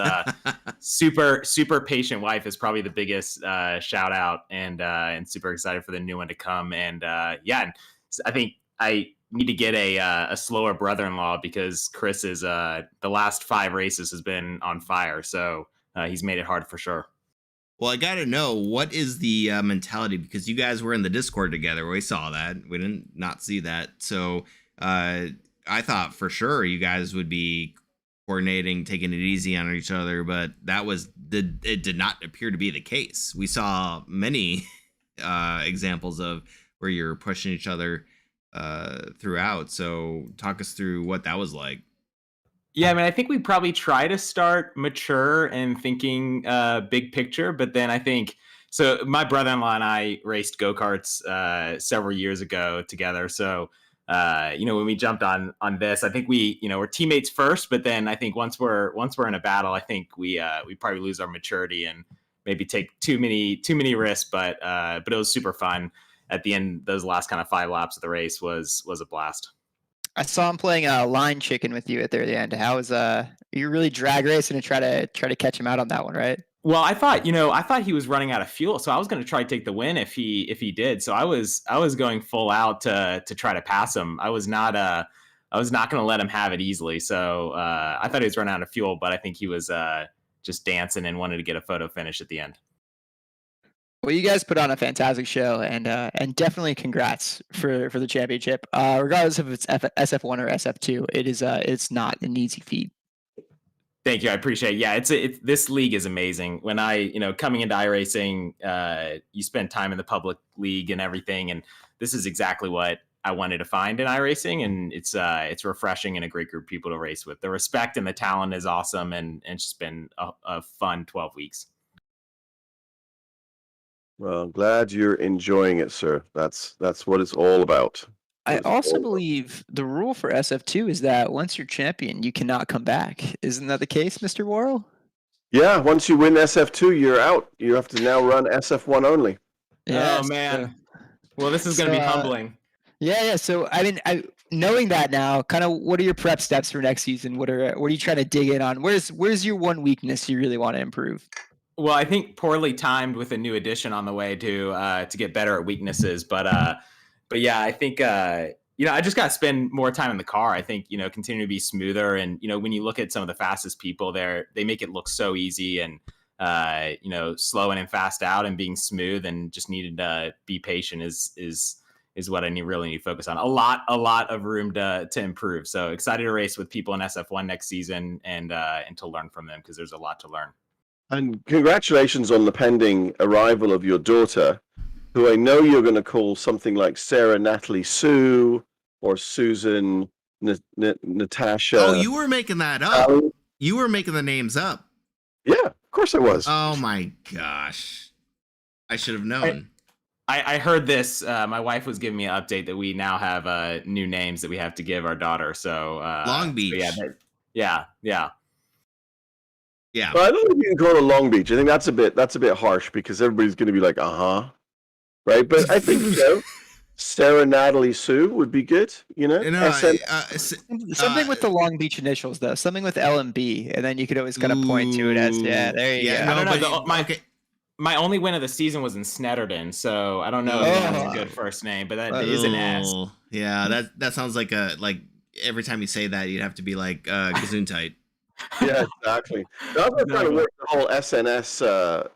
super patient wife is probably the biggest shout out, and super excited for the new one to come. And yeah, I think I need to get a slower brother-in-law because Chris is the last 5 races has been on fire, so he's made it hard for sure. Well, I got to know, what is the mentality? Because you guys were in the Discord together. We saw that. We didn't not see that. So I thought for sure you guys would be coordinating, taking it easy on each other. But it did not appear to be the case. We saw many examples of where you're pushing each other throughout. So talk us through what that was like. Yeah, I mean, I think we probably try to start mature and thinking big picture, but then I think so. My brother-in-law and I raced go-karts several years ago together. So, when we jumped on this, I think we're teammates first, but then I think once we're in a battle, I think we probably lose our maturity and maybe take too many risks. But it was super fun at the end. Those last kind of 5 laps of the race was a blast. I saw him playing line chicken with you at the end. How was you really drag racing and try to catch him out on that one, right? Well, I thought he was running out of fuel, so I was going to try to take the win if he did. So I was going full out to try to pass him. I was not going to let him have it easily. So I thought he was running out of fuel, but I think he was just dancing and wanted to get a photo finish at the end. Well, you guys put on a fantastic show, and definitely congrats for the championship. Regardless if it's SF1 or SF2, it's not an easy feat. Thank you, I appreciate it. Yeah, this league is amazing. When coming into iRacing, you spend time in the public league and everything, and this is exactly what I wanted to find in iRacing, and it's refreshing and a great group of people to race with. The respect and the talent is awesome, and it's just been a fun 12 weeks. Well, glad you're enjoying it, sir. That's what it's all about. I also believe the rule for SF2 is that once you're champion, you cannot come back. Isn't that the case, Mr. Worrell? Yeah, once you win SF2, you're out. You have to now run SF1 only. Yes. Oh, man. Well, this is going to be humbling. Yeah. So, I mean, knowing that now, kind of what are your prep steps for next season? What are you trying to dig in on? Where's your one weakness you really want to improve? Well, I think poorly timed with a new addition on the way to get better at weaknesses. But yeah, I think, I just got to spend more time in the car. I think, continue to be smoother. And, when you look at some of the fastest people there, they make it look so easy and, slowing and fast out and being smooth, and just needed to be patient is what I really need to focus on. A lot of room to improve. So excited to race with people in SF1 next season and to learn from them, because there's a lot to learn. And congratulations on the pending arrival of your daughter, who I know you're going to call something like Sarah Natalie Sue or Susan Natasha. Oh, you were making that up. You were making the names up. Yeah, of course I was. Oh my gosh. I should have known. I heard this. My wife was giving me an update that we now have new names that we have to give our daughter. So Long Beach. Yeah. Yeah. Well, I don't think you can call it Long Beach. I think that's a bit harsh, because everybody's going to be like, right? But I think Sarah Natalie Sue would be good. Something with the Long Beach initials, though. Something with L and B, and then you could always kind of point to it as there you go. I don't know. My only win of the season was in Snetterton, so I don't know if that's a good first name, but that is an S. Yeah, that sounds like every time you say that, you'd have to be like Gesundheit. Yeah, exactly. I'm trying to work the whole SNS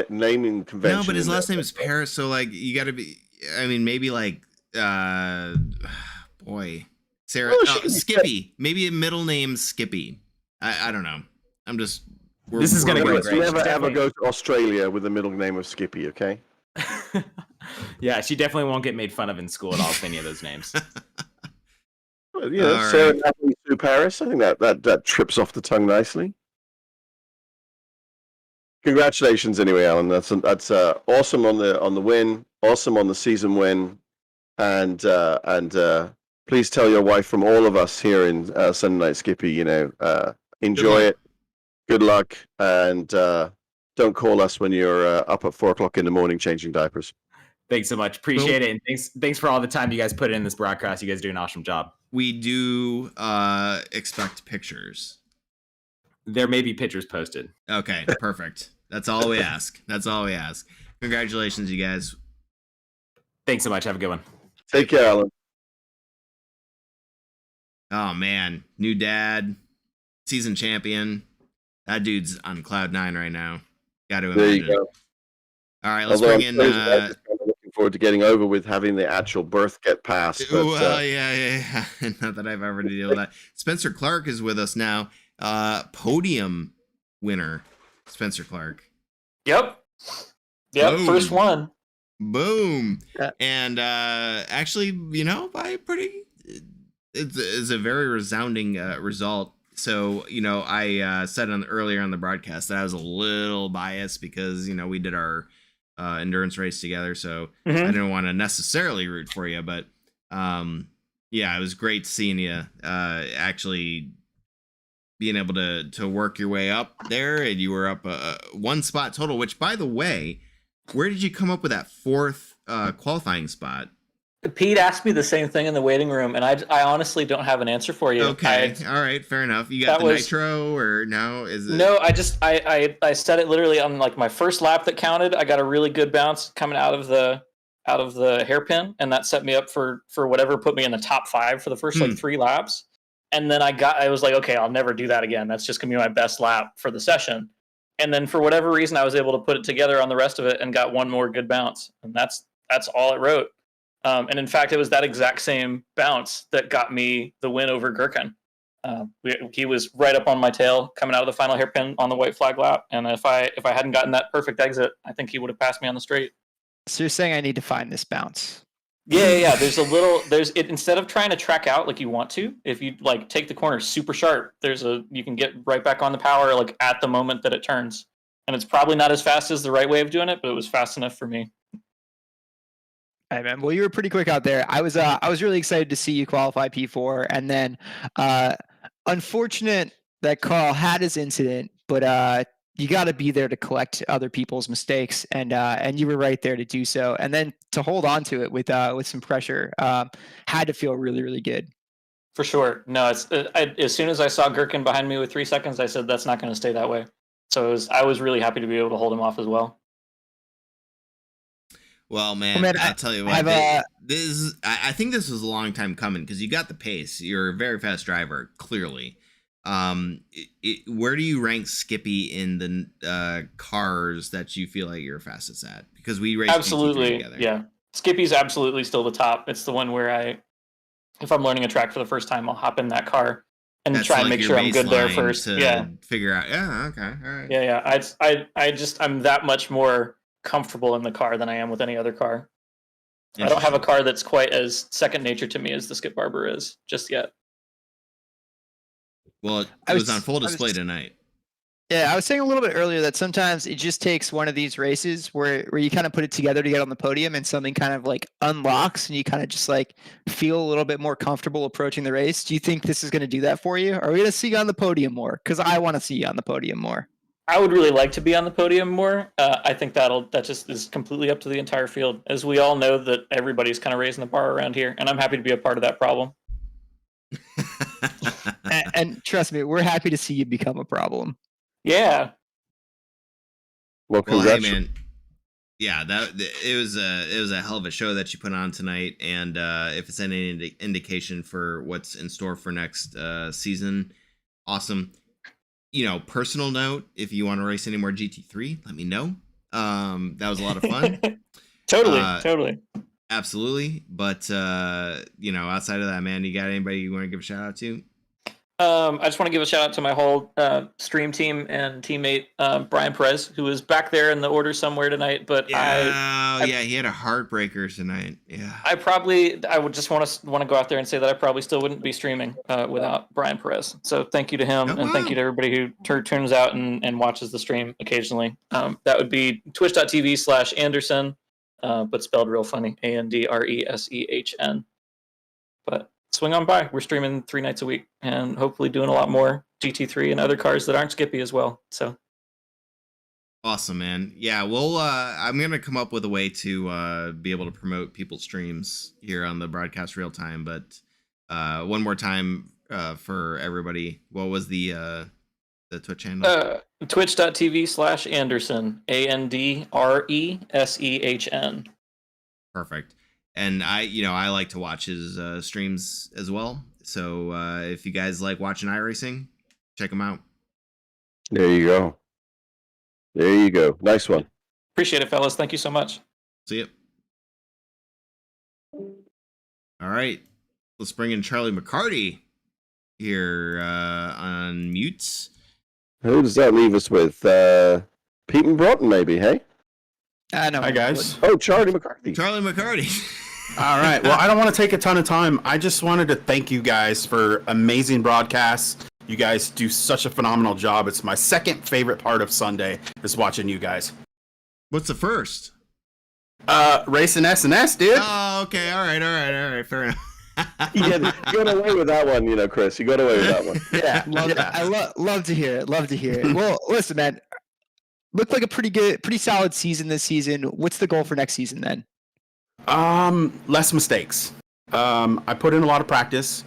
naming convention. No, but his last name is Paris, so like you got to be. I mean, maybe like Sarah Skippy. Maybe a middle name Skippy. I don't know. I'm just. This is going to go great. You never ever go to Australia with the middle name of Skippy, okay? Yeah, she definitely won't get made fun of in school at all with any of those names. Well, Sarah Natalie Sue Paris. I think that trips off the tongue nicely. Congratulations, anyway, Alan. That's awesome on the win. Awesome on the season win, and please tell your wife from all of us here in Sunday Night Skippy. Enjoy it. Good luck, and don't call us when you're up at 4 o'clock in the morning changing diapers. Thanks so much. Appreciate it. And thanks for all the time you guys put in this broadcast. You guys do an awesome job. We do expect pictures. There may be pictures posted. Okay, perfect. That's all we ask. That's all we ask. Congratulations, you guys. Thanks so much. Have a good one. Take care, Alan. Oh man, new dad, season champion. That dude's on cloud 9 right now. Got to There imagine. you go. All right, let's Although bring in. I'm just kind of looking forward to getting over with having the actual birth get passed. But, Well, yeah. Not that I've ever to deal with that. Spencer Clark is with us now. Podium winner, Spencer Clark. Yep. Boom. First one. Boom. Yeah. And actually, by pretty, it's a very resounding result. So, I said earlier on the broadcast that I was a little biased because, we did our endurance race together. So I didn't want to necessarily root for you, but it was great seeing you actually being able to work your way up there. And you were up one spot total, which, by the way, where did you come up with that fourth qualifying spot? Pete asked me the same thing in the waiting room, and I honestly don't have an answer for you. Okay, all right, fair enough. You got the nitro, or no? Is it? No, I said it literally on like my first lap that counted. I got a really good bounce coming out of the hairpin, and that set me up for whatever put me in the top 5 for the first like 3 laps. And then I was like, okay, I'll never do that again. That's just gonna be my best lap for the session. And then for whatever reason, I was able to put it together on the rest of it and got one more good bounce, and that's all it wrote. And in fact, it was that exact same bounce that got me the win over Gherkin. He was right up on my tail coming out of the final hairpin on the white flag lap. And if I hadn't gotten that perfect exit, I think he would have passed me on the straight. So you're saying I need to find this bounce? Yeah. Instead of trying to track out like you want to, if you like take the corner super sharp, you can get right back on the power like at the moment that it turns. And it's probably not as fast as the right way of doing it, but it was fast enough for me. Hey man, well you were pretty quick out there. I was really excited to see you qualify P4, and then unfortunate that Carl had his incident, but you got to be there to collect other people's mistakes, and you were right there to do so, and then to hold on to it with some pressure had to feel really, really good. For sure. No, as soon as I saw Gherkin behind me with 3 seconds, I said that's not going to stay that way. So I was really happy to be able to hold him off as well. Well, man, I'll tell you what. I think this was a long time coming because you got the pace. You're a very fast driver, clearly. Where do you rank Skippy in the cars that you feel like you're fastest at? Because we raced absolutely together. Yeah. Skippy's absolutely still the top. It's the one where if I'm learning a track for the first time, I'll hop in that car and try and make sure I'm good there first. Figure out. Yeah. Okay. All right. Yeah. I'm that much more comfortable in the car than I am with any other car. I don't have a car that's quite as second nature to me as the Skip Barber is just yet. Well, it was on full display tonight. Yeah, I was saying a little bit earlier that sometimes it just takes one of these races where you kind of put it together to get on the podium and something kind of like unlocks and you kind of just like feel a little bit more comfortable approaching the race. Do you think this is going to do that for you? Are we going to see you on the podium more? Because I want to see you on the podium more. I would really like to be on the podium more. I think that just is completely up to the entire field. As we all know that everybody's kind of raising the bar around here, and I'm happy to be a part of that problem. and trust me, we're happy to see you become a problem. Yeah. Well, hey, man. Yeah, it was a hell of a show that you put on tonight, and if it's any indication for what's in store for next season, awesome. Personal note, if you want to race any more GT3, let me know. That was a lot of fun. Totally. Absolutely. But, outside of that, man, you got anybody you want to give a shout out to? I just want to give a shout out to my whole stream team and teammate, Brian Perez, who was back there in the order somewhere tonight. But he had a heartbreaker tonight. Yeah. I would just want to go out there and say that I probably still wouldn't be streaming without Brian Perez. So thank you to him, and thank you to everybody who turns out and watches the stream occasionally. That would be twitch.tv/Anderson, but spelled real funny, ANDRESEHN. But swing on by. We're streaming 3 nights a week and hopefully doing a lot more GT3 and other cars that aren't Skippy as well. So Awesome, man. Yeah, well, I'm gonna come up with a way to be able to promote people's streams here on the broadcast real time. But one more time for everybody, what was the Twitch channel? Twitch.tv/Anderson, ANDRESEHN. Perfect. And I like to watch his streams as well. So if you guys like watching iRacing, check him out. There you go. There you go. Nice one. Appreciate it, fellas. Thank you so much. See you. All right. Let's bring in Charlie McCarty here on mute. Who does that leave us with? Pete and Broughton, maybe, hey? I know. Hi, guys. Oh, Charlie McCarthy. Charlie McCarty. All right. Well, I don't want to take a ton of time. I just wanted to thank you guys for amazing broadcasts. You guys do such a phenomenal job. It's my second favorite part of Sunday is watching you guys. What's the first? Racing SNS, dude. Oh, okay. All right. Fair enough. You got away with that one, Chris. You got away with that one. Yeah, love to hear it. Love to hear it. Well, listen, man. Looked like a pretty solid season this season. What's the goal for next season then? Less mistakes. I put in a lot of practice,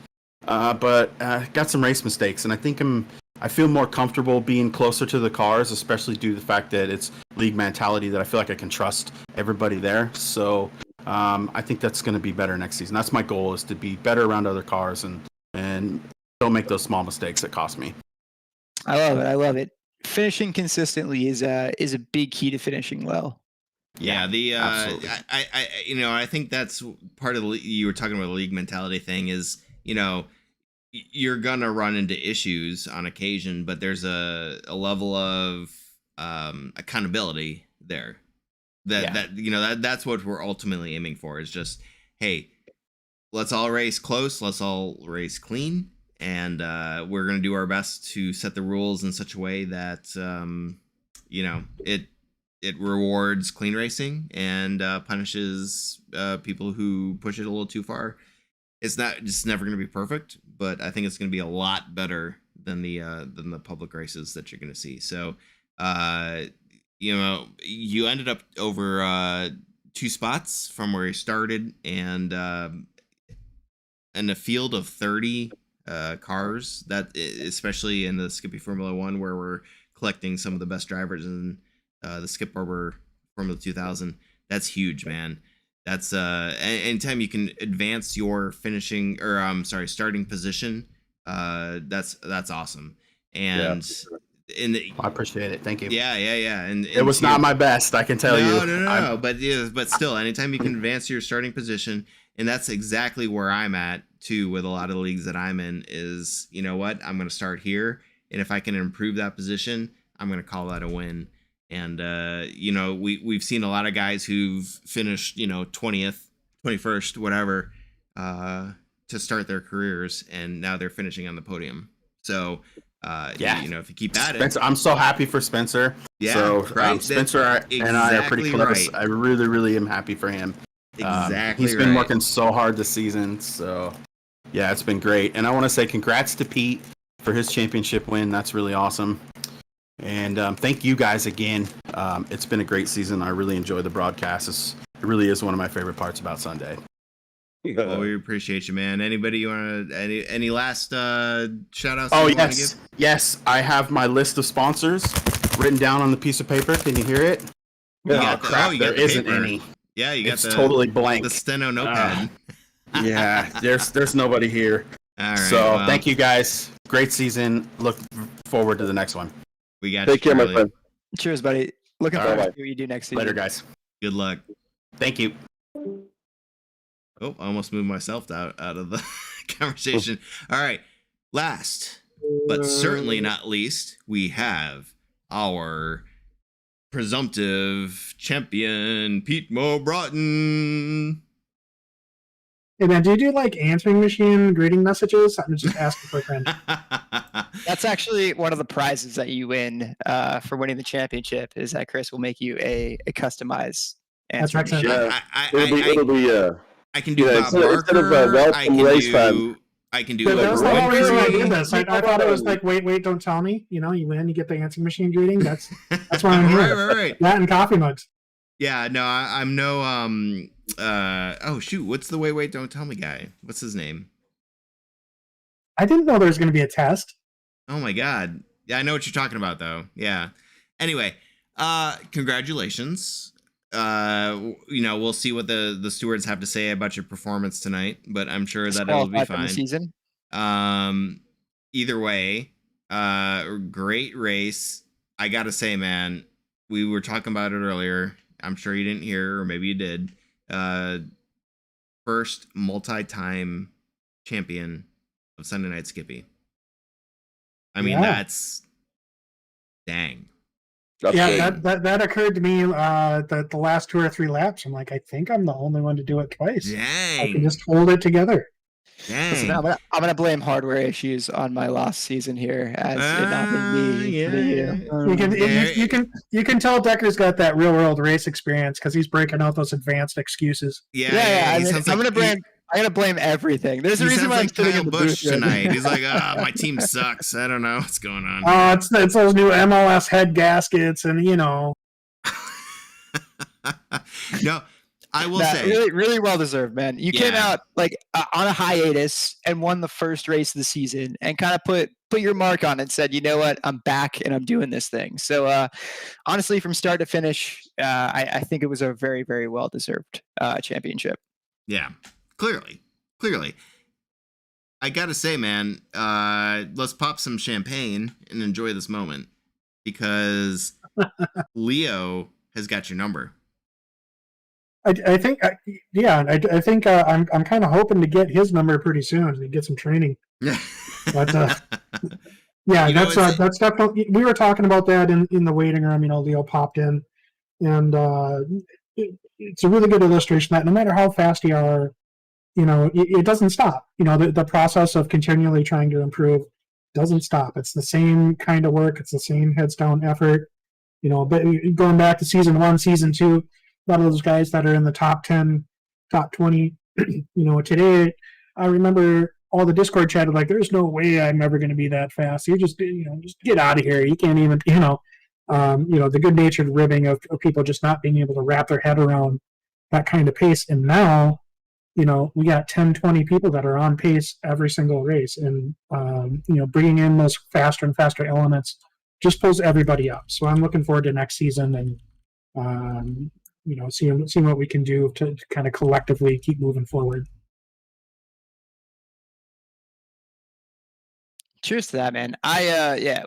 but got some race mistakes, and I feel more comfortable being closer to the cars, especially due to the fact that it's league mentality that I feel like I can trust everybody there. So I think that's going to be better next season. That's my goal, is to be better around other cars and don't make those small mistakes that cost me. I love it. Finishing consistently is a big key to finishing well. Yeah, absolutely. I think that's part of you were talking about the league mentality thing is, you're gonna run into issues on occasion, but there's a level of accountability there that's what we're ultimately aiming for, is just, hey, let's all race close, let's all race clean, and we're going to do our best to set the rules in such a way that it rewards clean racing and punishes people who push it a little too far. It's never going to be perfect, but I think it's going to be a lot better than the public races that you're going to see. So you ended up over 2 spots from where you started, and in a field of 30 cars, that especially in the Skippy Formula 1, where we're collecting some of the best drivers in the Skip Barber Formula 2000, that's huge, man. That's anytime you can advance your starting position, that's awesome. And I appreciate it. Thank you. Yeah. And it was not my best, I can tell you. No. But still, anytime you can advance your starting position, and that's exactly where I'm at too with a lot of the leagues that I'm in, is, you know what, I'm going to start here, and if I can improve that position, I'm going to call that a win. And we've seen a lot of guys who've finished 20th, 21st, whatever, to start their careers, and now they're finishing on the podium. So if you keep at it, I'm so happy for Spencer. Yeah, so right. Spencer and I are pretty close. Right. I really, really am happy for him. Exactly. He's been working so hard this season. So yeah, it's been great. And I want to say congrats to Pete for his championship win. That's really awesome. And thank you guys again. It's been a great season. I really enjoy the broadcast. It really is one of my favorite parts about Sunday. Well, we appreciate you, man. Anybody you want to any last shout outs? Oh, yes. I have my list of sponsors written down on the piece of paper. Can you hear it? There isn't any. Yeah, you got it's totally blank. The steno notepad. Yeah, there's nobody here. All right. So thank you guys. Great season. Look forward to the next one. We got Take care, my friend. Cheers, buddy. Looking All forward right. to what you do next season. Later, guys. Good luck. Thank you. Oh, I almost moved myself out of the conversation. All right. Last, but certainly not least, we have our presumptive champion, Pete Mo Broughton. Hey man, do you do like answering machine greeting messages? I'm just asking for a friend. That's actually one of the prizes that you win for winning the championship, is that Chris will make you a customized answering That's machine. excellent. It'll be I can do Bob instead of Barker. welcome I can race do fan. I can do But that's the Wait, whole reason I wait, did this. I thought it was like, wait, don't tell me. You know, you win, you get the answering machine greeting. That's why I'm here. right. That and coffee mugs. Yeah, no, I'm no oh shoot, what's the wait, don't tell me guy? What's his name? I didn't know there was going to be a test. Oh my god. Yeah, I know what you're talking about though. Yeah. Anyway, congratulations. We'll see what the stewards have to say about your performance tonight, but I'm sure that it'll be Disqualified from the fine. season. Either way, great race. I gotta say, man, we were talking about it earlier. I'm sure you didn't hear, or maybe you did. First multi-time champion of Sunday Night Skippy. I mean, that's dang. That's Yeah, big. that occurred to me the last 2 or 3 laps. I'm like, I think I'm the only one to do it twice. I can Dang. just hold it together. Listen, Dang. I'm gonna blame hardware issues on my lost season here, as it not being me. You can tell Decker's got that real world race experience because he's breaking out those advanced excuses. Yeah. I He mean, sounds I'm like gonna blame everything. There's a he reason sounds why I'm like sitting Kyle in the Busch booth right tonight. now. He's like, my team sucks. I don't know what's going on. It's those new MLS head gaskets, and No, I will Nah, say, really, really well deserved, man. You came Yeah. out like on a hiatus and won the first race of the season, and kind of put your mark on it and said, you know what, I'm back and I'm doing this thing. So honestly, from start to finish, I think it was a very, very well deserved championship. yeah, clearly. I gotta say, man, let's pop some champagne and enjoy this moment because Leo has got your number. I think I think I'm kind of hoping to get his number pretty soon to get some training. But yeah, that's definitely, we were talking about that in the waiting room. Leo popped in, and it's a really good illustration that no matter how fast you are, it doesn't stop. The process of continually trying to improve doesn't stop. It's the same kind of work. It's the same heads down effort. But going back to season 1, season 2, a lot of those guys that are in the top 10, top 20, today, I remember all the Discord chat like, there's no way I'm ever going to be that fast. You just get out of here. You can't even, the good natured ribbing of people just not being able to wrap their head around that kind of pace. And now, we got 10, 20 people that are on pace every single race, and, bringing in those faster and faster elements just pulls everybody up. So I'm looking forward to next season and, seeing what we can do to kind of collectively keep moving forward. Cheers to that, man.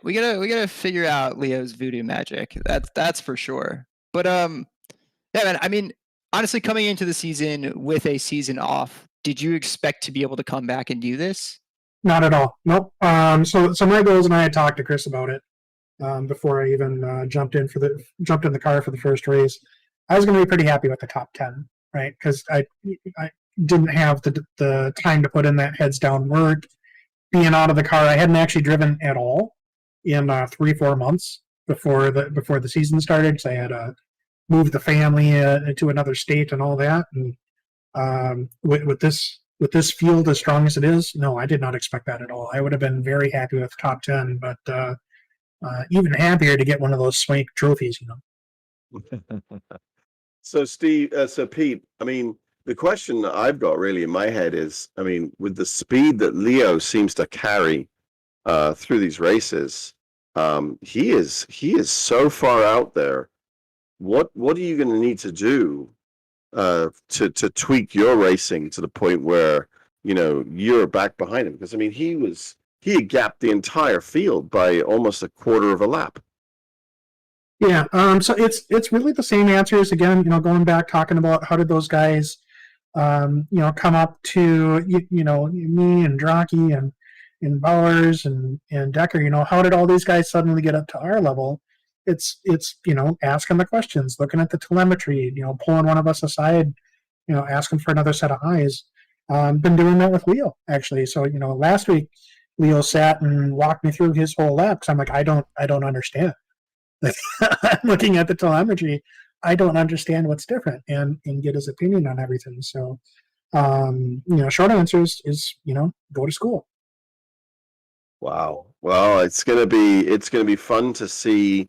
We gotta figure out Leo's voodoo magic. That's for sure. But yeah, man. I mean, honestly, coming into the season with a season off, did you expect to be able to come back and do this? Not at all. Nope. So my goals, and I had talked to Chris about it before I even jumped in the car for the first race. I was going to be pretty happy with the top 10, right? Because I didn't have the time to put in that heads down work. Being out of the car, I hadn't actually driven at all in 3-4 months before the season started, because I had moved the family to another state and all that. And with this field as strong as it is, no, I did not expect that at all. I would have been very happy with top 10, but even happier to get one of those swank trophies. So Pete, I mean, the question that I've got really in my head is, I mean, with the speed that Leo seems to carry through these races, he is so far out there. What are you going to need to do to tweak your racing to the point where you're back behind him? Because I mean, he had gapped the entire field by almost a quarter of a lap. Yeah, so it's really the same answers again. Going back talking about how did those guys, come up to me and Draki and Bowers and Decker. How did all these guys suddenly get up to our level? It's asking the questions, looking at the telemetry, pulling one of us aside, asking for another set of eyes. Been doing that with Leo actually. So last week Leo sat and walked me through his whole lap because I'm like, I don't understand. I'm looking at the telemetry, I don't understand what's different, and get his opinion on everything. So Short answer is go to school. Wow. Well, it's gonna be fun to see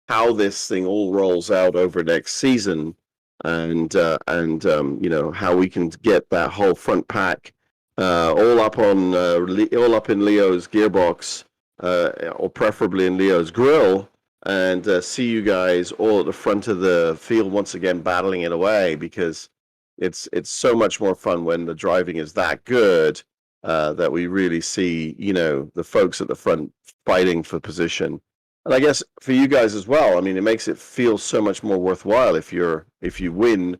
how this thing all rolls out over next season, and how we can get that whole front pack all up all up in Leo's gearbox, or preferably in Leo's grill, and see you guys all at the front of the field once again battling it away, because it's so much more fun when the driving is that good, that we really see, the folks at the front fighting for position. And I guess for you guys as well, I mean, it makes it feel so much more worthwhile if you win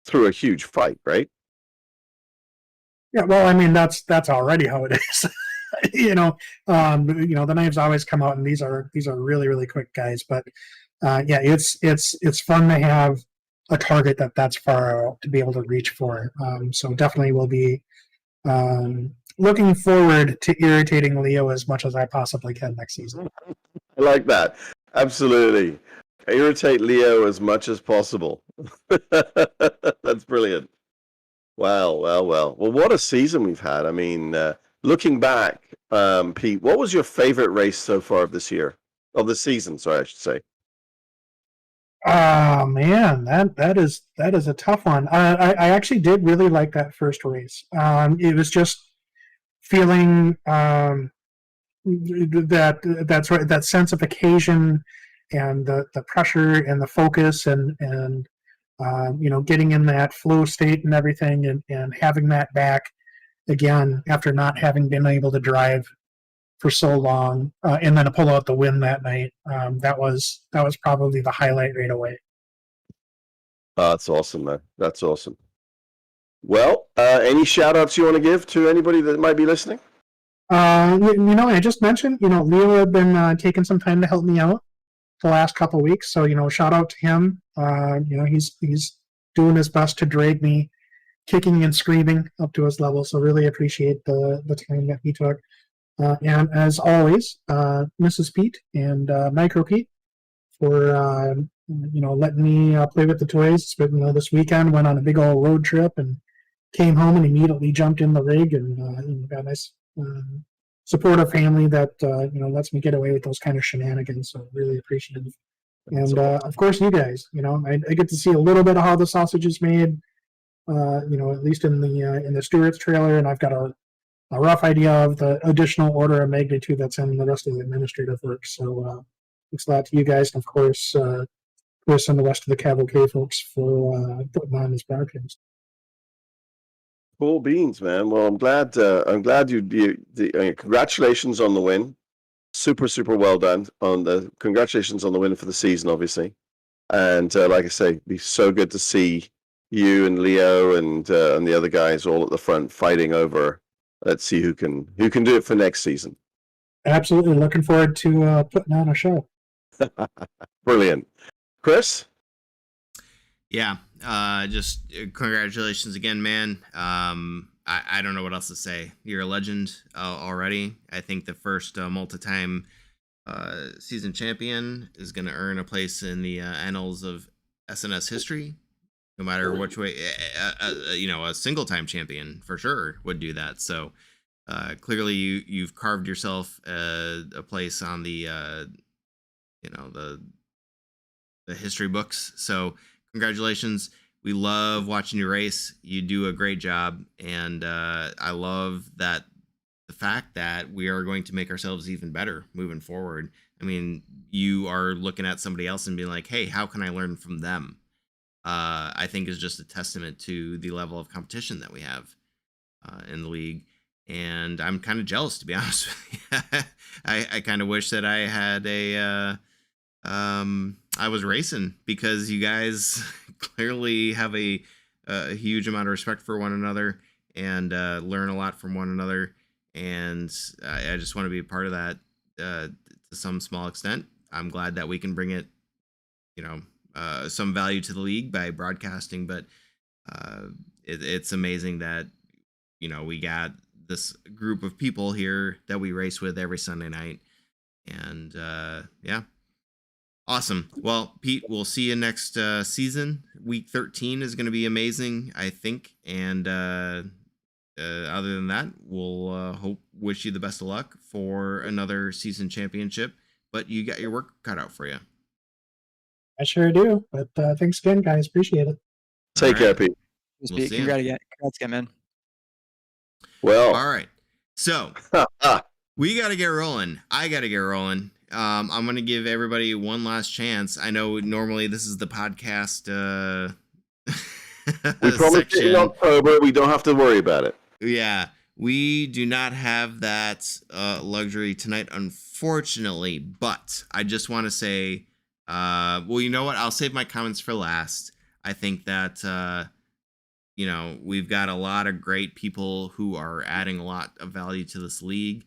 through a huge fight, right? Yeah, well, I mean that's already how it is. The knives always come out, and these are really really quick guys. But yeah, it's fun to have a target that's far out to be able to reach for. So definitely will be looking forward to irritating Leo as much as I possibly can next season. I like that. Absolutely. Irritate Leo as much as possible. That's brilliant. Wow, well. Well, what a season we've had. I mean, looking back, Pete, what was your favorite race so far of this year? Of the season, sorry, I should say. Oh man, that is a tough one. I actually did really like that first race. It was just feeling that sense of occasion and the pressure and the focus and getting in that flow state and everything, and having that back again after not having been able to drive for so long, and then to pull out the win that night. That was probably the highlight right away. Oh, that's awesome, man. That's awesome. Well, any shout outs you want to give to anybody that might be listening? I just mentioned, Leo had been taking some time to help me out the last couple of weeks. So, shout out to him. He's doing his best to drag me kicking and screaming up to his level. So really appreciate the time that he took. And as always, Mrs. Pete and Micro Pete for letting me play with the toys. But this weekend went on a big old road trip and came home and immediately jumped in the rig, and got a nice supportive family that lets me get away with those kind of shenanigans. So really appreciative. And of course, you guys. I get to see a little bit of how the sausage is made. At least in the Stewart's trailer, and I've got a rough idea of the additional order of magnitude that's in the rest of the administrative work. So thanks a lot to you guys, and of course, Chris and the rest of the Cavalcade folks for putting on this broadcast. Cool beans, man. Well, I'm glad congratulations on the win. Super, super well done. Congratulations on the win for the season, obviously. And like I say, it'd be so good to see you and Leo and the other guys all at the front fighting over. Let's see who can do it for next season. Absolutely, looking forward to putting on a show. Brilliant, Chris. Yeah, just congratulations again, man. I don't know what else to say. You're a legend already. I think the first multi-time season champion is going to earn a place in the annals of SNS history. No matter which way, a single-time champion for sure would do that. So clearly, you've carved yourself a place on the history books. So congratulations. We love watching you race. You do a great job, and I love that the fact that we are going to make ourselves even better moving forward. I mean, you are looking at somebody else and being like, "Hey, how can I learn from them?" I think is just a testament to the level of competition that we have in the league. And I'm kind of jealous, to be honest with you. I kind of wish that I had I was racing, because you guys clearly have a huge amount of respect for one another and learn a lot from one another. And I just want to be a part of that to some small extent. I'm glad that we can bring it, some value to the league by broadcasting, but it's amazing that we got this group of people here that we race with every Sunday night, and yeah, Awesome. Well, Pete, we'll see you next season. Week 13 is going to be amazing, I think. And other than that, we'll wish you the best of luck for another season championship. But you got your work cut out for you. I sure do. But thanks again, guys. Appreciate it. Take care, Pete. We'll see you. Congrats again, man. Well, all right. So we got to get rolling. I got to get rolling. I'm going to give everybody one last chance. I know normally this is the podcast we promised it in October. We don't have to worry about it. Yeah, we do not have that luxury tonight, unfortunately. But I just want to say, well, you know what? I'll save my comments for last. I think that, we've got a lot of great people who are adding a lot of value to this league.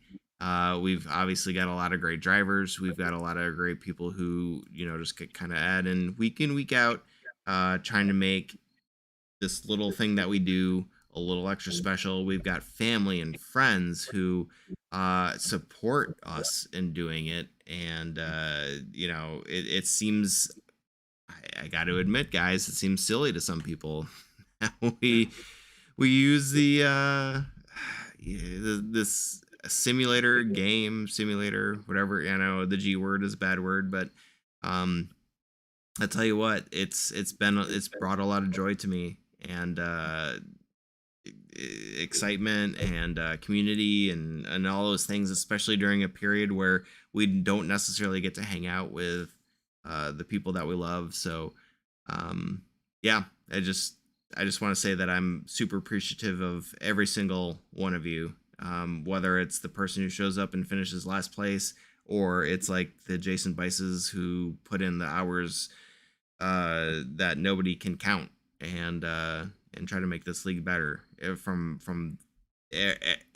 We've obviously got a lot of great drivers. We've got a lot of great people who, just kind of add in, week out, trying to make this little thing that we do a little extra special. We've got family and friends who support us in doing it. And, it seems, I got to admit, guys, it seems silly to some people. we use this simulator, whatever, the G word is a bad word, but I tell you what, it's brought a lot of joy to me, and excitement and community and all those things, especially during a period where we don't necessarily get to hang out with the people that we love. So yeah, I just want to say that I'm super appreciative of every single one of you. Whether it's the person who shows up and finishes last place, or it's like the Jason Bices who put in the hours that nobody can count, and try to make this league better from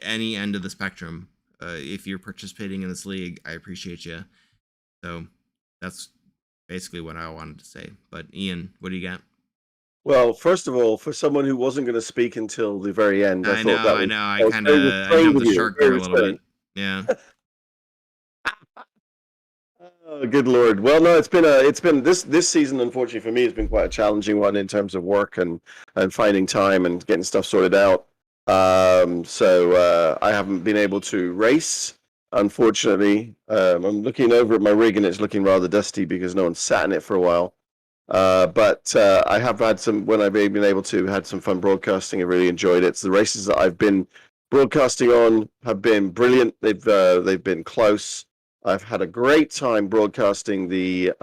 any end of the spectrum. If you're participating in this league, I appreciate you. So that's basically what I wanted to say. But Ian, what do you got? Well, first of all, for someone who wasn't going to speak until the very end, I thought that was, I kind of jumped the shark there a little bit. Yeah. Oh, good Lord. Well, no, it's been this season, unfortunately for me, has been quite a challenging one in terms of work and finding time and getting stuff sorted out. So I haven't been able to race, unfortunately. I'm looking over at my rig and it's looking rather dusty because no one's sat in it for a while. But I have had when I've been able to, had some fun broadcasting. I really enjoyed it. So the races that I've been broadcasting on have been brilliant. They've been close. I've had a great time broadcasting the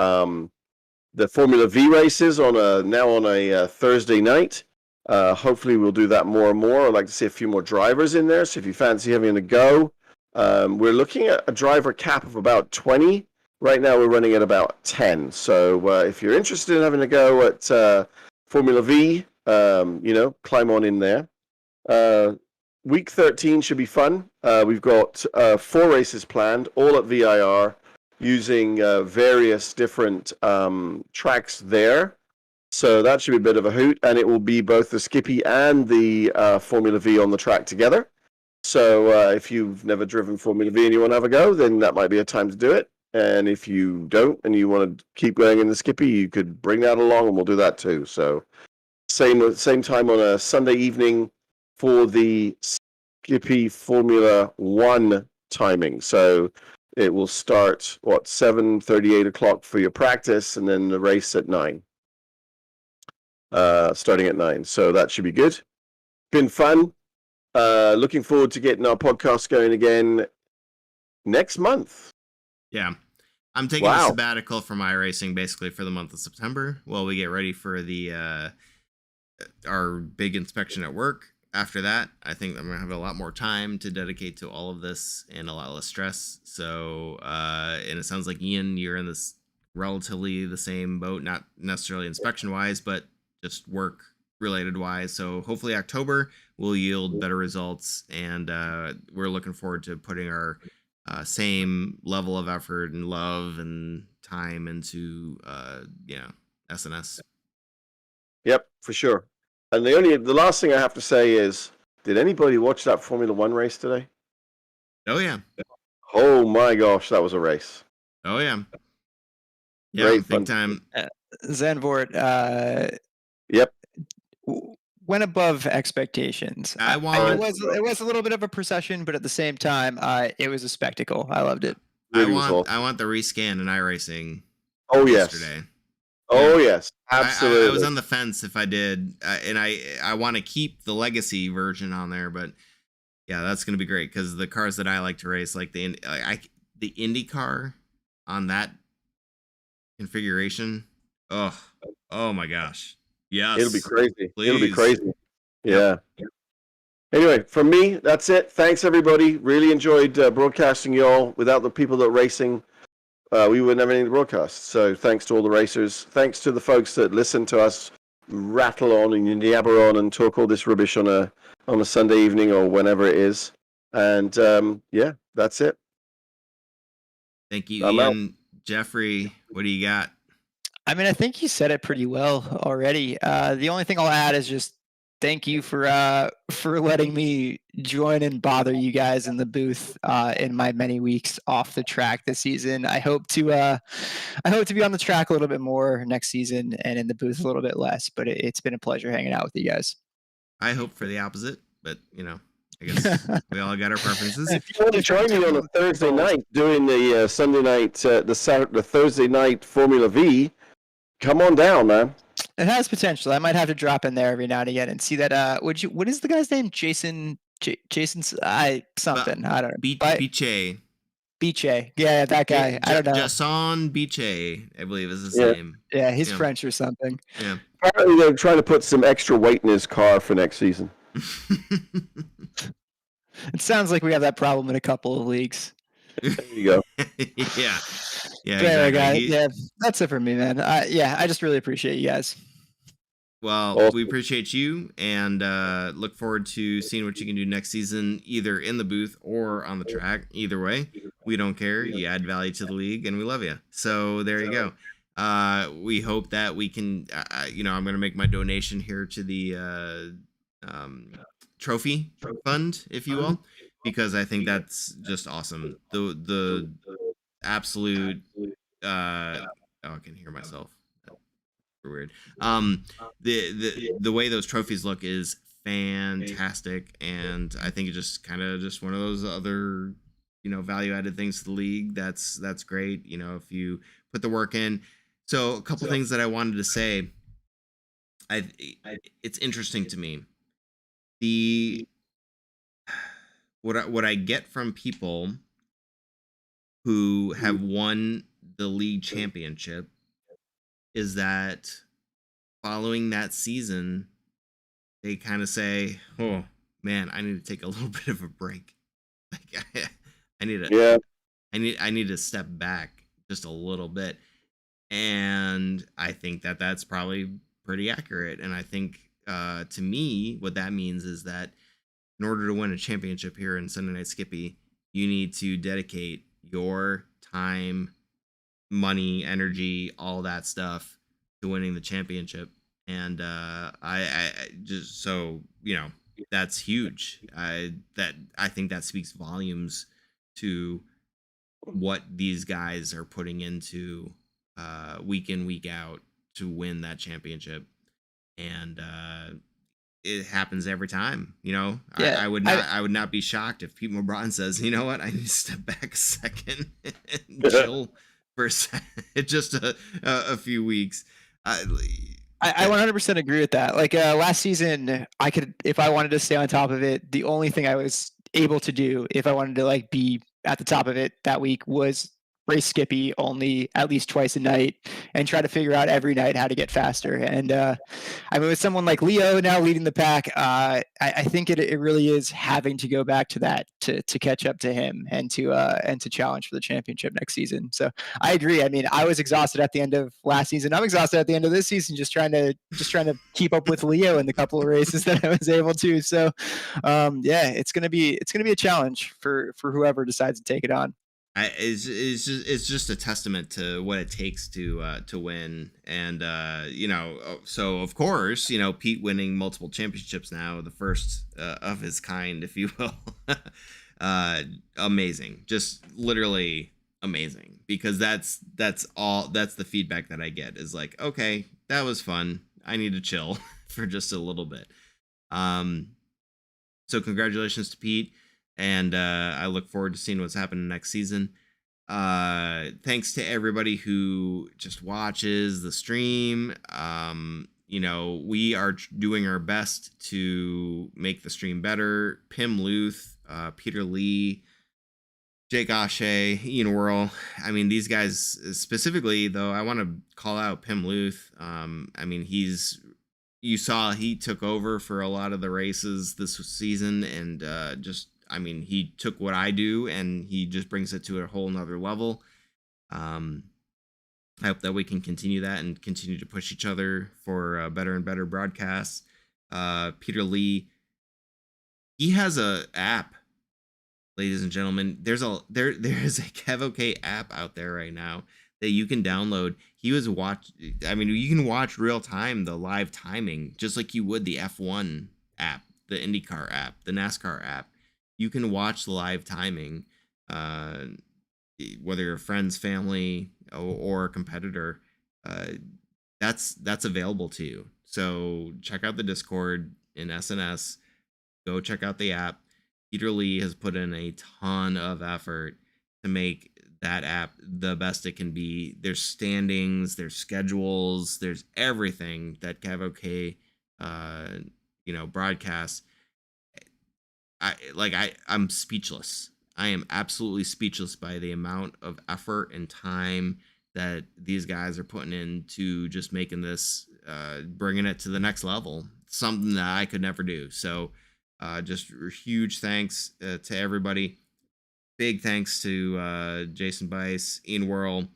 Formula V races on a Thursday night. Hopefully we'll do that more and more. I'd like to see a few more drivers in there. So if you fancy having a go, we're looking at a driver cap of about 20. Right now we're running at about 10. So if you're interested in having a go at Formula V, climb on in there. Week 13 should be fun. We've got 4 races planned, all at VIR, using various different tracks there. So that should be a bit of a hoot, and it will be both the Skippy and the Formula V on the track together. So if you've never driven Formula V and you want to have a go, then that might be a time to do it. And if you don't and you want to keep going in the Skippy, you could bring that along, and we'll do that too. So same time on a Sunday evening for the Skippy Formula 1 timing. So it will start, 7:38 o'clock for your practice, and then the race at 9. Starting at 9. So that should be good. Been fun. Looking forward to getting our podcast going again next month. Yeah. I'm taking a sabbatical from iRacing basically for the month of September while we get ready for the our big inspection at work. After that, I think I'm going to have a lot more time to dedicate to all of this and a lot less stress. So, and it sounds like, Ian, you're in this relatively the same boat, not necessarily inspection-wise, but just work-related wise. So hopefully October will yield better results, and we're looking forward to putting our same level of effort and love and time into SNS. Yep, for sure. And the last thing I have to say is, did anybody watch that Formula 1 race today? Oh yeah. Oh my gosh, that was a race. Oh yeah. Yeah, Great big fun. time. Zandvoort Yep. went above expectations. I It want was a little bit of a procession, but at the same time, it was a spectacle. I loved it. Really was awesome. I want the rescan in iRacing. Oh yes. Yesterday. Oh yes. Absolutely. I was on the fence if I did, and I want to keep the legacy version on there, but yeah, that's gonna be great because the cars that I like to race, like the Indy car on that configuration. Oh my gosh. Yes. It'll be crazy. Please. It'll be crazy. Yeah. Yep. Anyway, from me, that's it. Thanks everybody. Really enjoyed broadcasting y'all. Without the people that are racing, we wouldn't have anything to broadcast. So thanks to all the racers. Thanks to the folks that listen to us rattle on and yabber on and talk all this rubbish on a Sunday evening or whenever it is. And yeah, that's it. Thank you, I'm Ian. Jeffrey, what do you got? I mean, I think you said it pretty well already. The only thing I'll add is just thank you for letting me join and bother you guys in the booth in my many weeks off the track this season. I hope to be on the track a little bit more next season and in the booth a little bit less. But it's been a pleasure hanging out with you guys. I hope for the opposite, but you know, I guess we all got our preferences. If you want to join me on a Thursday night doing the Sunday night, the Thursday night Formula V, come on down, man. It has potential. I might have to drop in there every now and again and see that. What is the guy's name? Jason's something. I don't know. Biche. Biche. Yeah, that guy. I don't know. Jason Biche, I believe is his name. Yeah, he's French or something. Yeah. Apparently they're trying to put some extra weight in his car for next season. It sounds like we have that problem in a couple of leagues. There you go. Yeah. Yeah, Anyway, exactly. guys, yeah, that's it for me, man. I just really appreciate you guys. Well, Awesome. we appreciate you and look forward to seeing what you can do next season, either in the booth or on the track. Either way, we don't care. You add value to the league, and we love you. So there you go. We hope that we can, I'm going to make my donation here to the trophy fund, if you will, because I think that's just awesome. The absolute, I can hear myself. Weird. The way those trophies look is fantastic, and I think it's just kind of just one of those other value added things to the league. That's great. If you put the work in. So a couple things that I wanted to say. It's interesting to me. What I get from people who have won the league championship is that following that season, they kind of say, "Oh man, I need to take a little bit of a break. Like I need to step back just a little bit." And I think that that's probably pretty accurate. And I think to me, what that means is that in order to win a championship here in Sunday Night Skippy, you need to dedicate your time, money, energy, all that stuff to winning the championship. And I just, so that's huge. I think that speaks volumes to what these guys are putting into week in, week out to win that championship. And it happens every time. Yeah, I would not be shocked if Pete Mobron says, "You know what, I need to step back a second and chill for just a few weeks." I 100% agree with that. Like last season, I could, if I wanted to stay on top of it, the only thing I was able to do if I wanted to be at the top of it that week was race Skippy only at least twice a night and try to figure out every night how to get faster. And I mean, with someone like Leo now leading the pack, I think it really is having to go back to that to catch up to him and to challenge for the championship next season. So I agree. I mean, I was exhausted at the end of last season. I'm exhausted at the end of this season, just trying to keep up with Leo in the couple of races that I was able to. So yeah, it's gonna be a challenge for whoever decides to take it on. It's just a testament to what it takes to win, and so of course Pete winning multiple championships now, the first of his kind, if you will. Amazing, just literally amazing, because that's the feedback that I get is like, okay, that was fun. I need to chill for just a little bit. So congratulations to Pete, and I look forward to seeing what's happening next season. Thanks to everybody who just watches the stream. We are doing our best to make the stream better. Pim Luth, Peter Lee, Jake Ashe, Ian Worrell. I mean, these guys specifically, though, I want to call out Pim Luth. You saw he took over for a lot of the races this season, and he took what I do and he just brings it to a whole nother level. I hope that we can continue that and continue to push each other for better and better broadcasts. Peter Lee, he has a app, ladies and gentlemen. There is a KevOK app out there right now that you can download. You can watch real time the live timing, just like you would the F1 app, the IndyCar app, the NASCAR app. You can watch the live timing, whether you're friends, family, or a competitor. That's available to you. So check out the Discord in SNS. Go check out the app. Peter Lee has put in a ton of effort to make that app the best it can be. There's standings, there's schedules, there's everything that KevOK broadcasts. I'm speechless. I am absolutely speechless by the amount of effort and time that these guys are putting into just making this, bringing it to the next level. Something that I could never do. So just huge thanks to everybody. Big thanks to Jason Bice, Ian Worrell,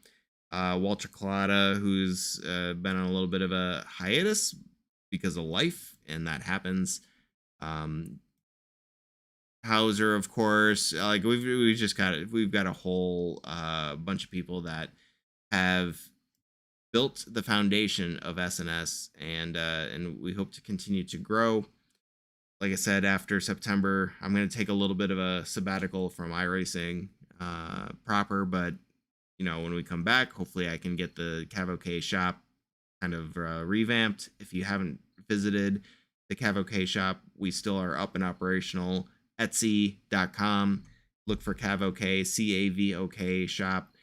Walter Collada, who's been on a little bit of a hiatus because of life, and that happens. Hauser, of course. We've got a whole bunch of people that have built the foundation of SNS, and we hope to continue to grow. Like I said, after September, I'm going to take a little bit of a sabbatical from iRacing proper, but when we come back, hopefully I can get the KevOK shop kind of revamped. If you haven't visited the KevOK shop, we still are up and operational. Etsy.com. Look for KevOK, CAVOK shop,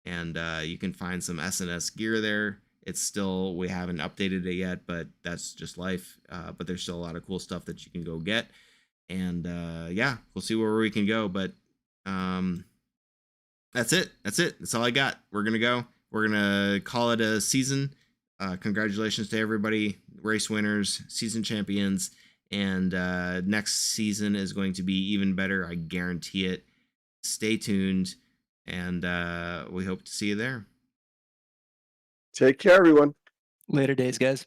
and you can find some SNS gear there. It's still, we haven't updated it yet, but that's just life. But there's still a lot of cool stuff that you can go get. And we'll see where we can go. But that's it. That's all I got. We're going to go. We're going to call it a season. Congratulations to everybody, race winners, season champions. And next season is going to be even better. I guarantee it. Stay tuned. And we hope to see you there. Take care, everyone. Later days, guys.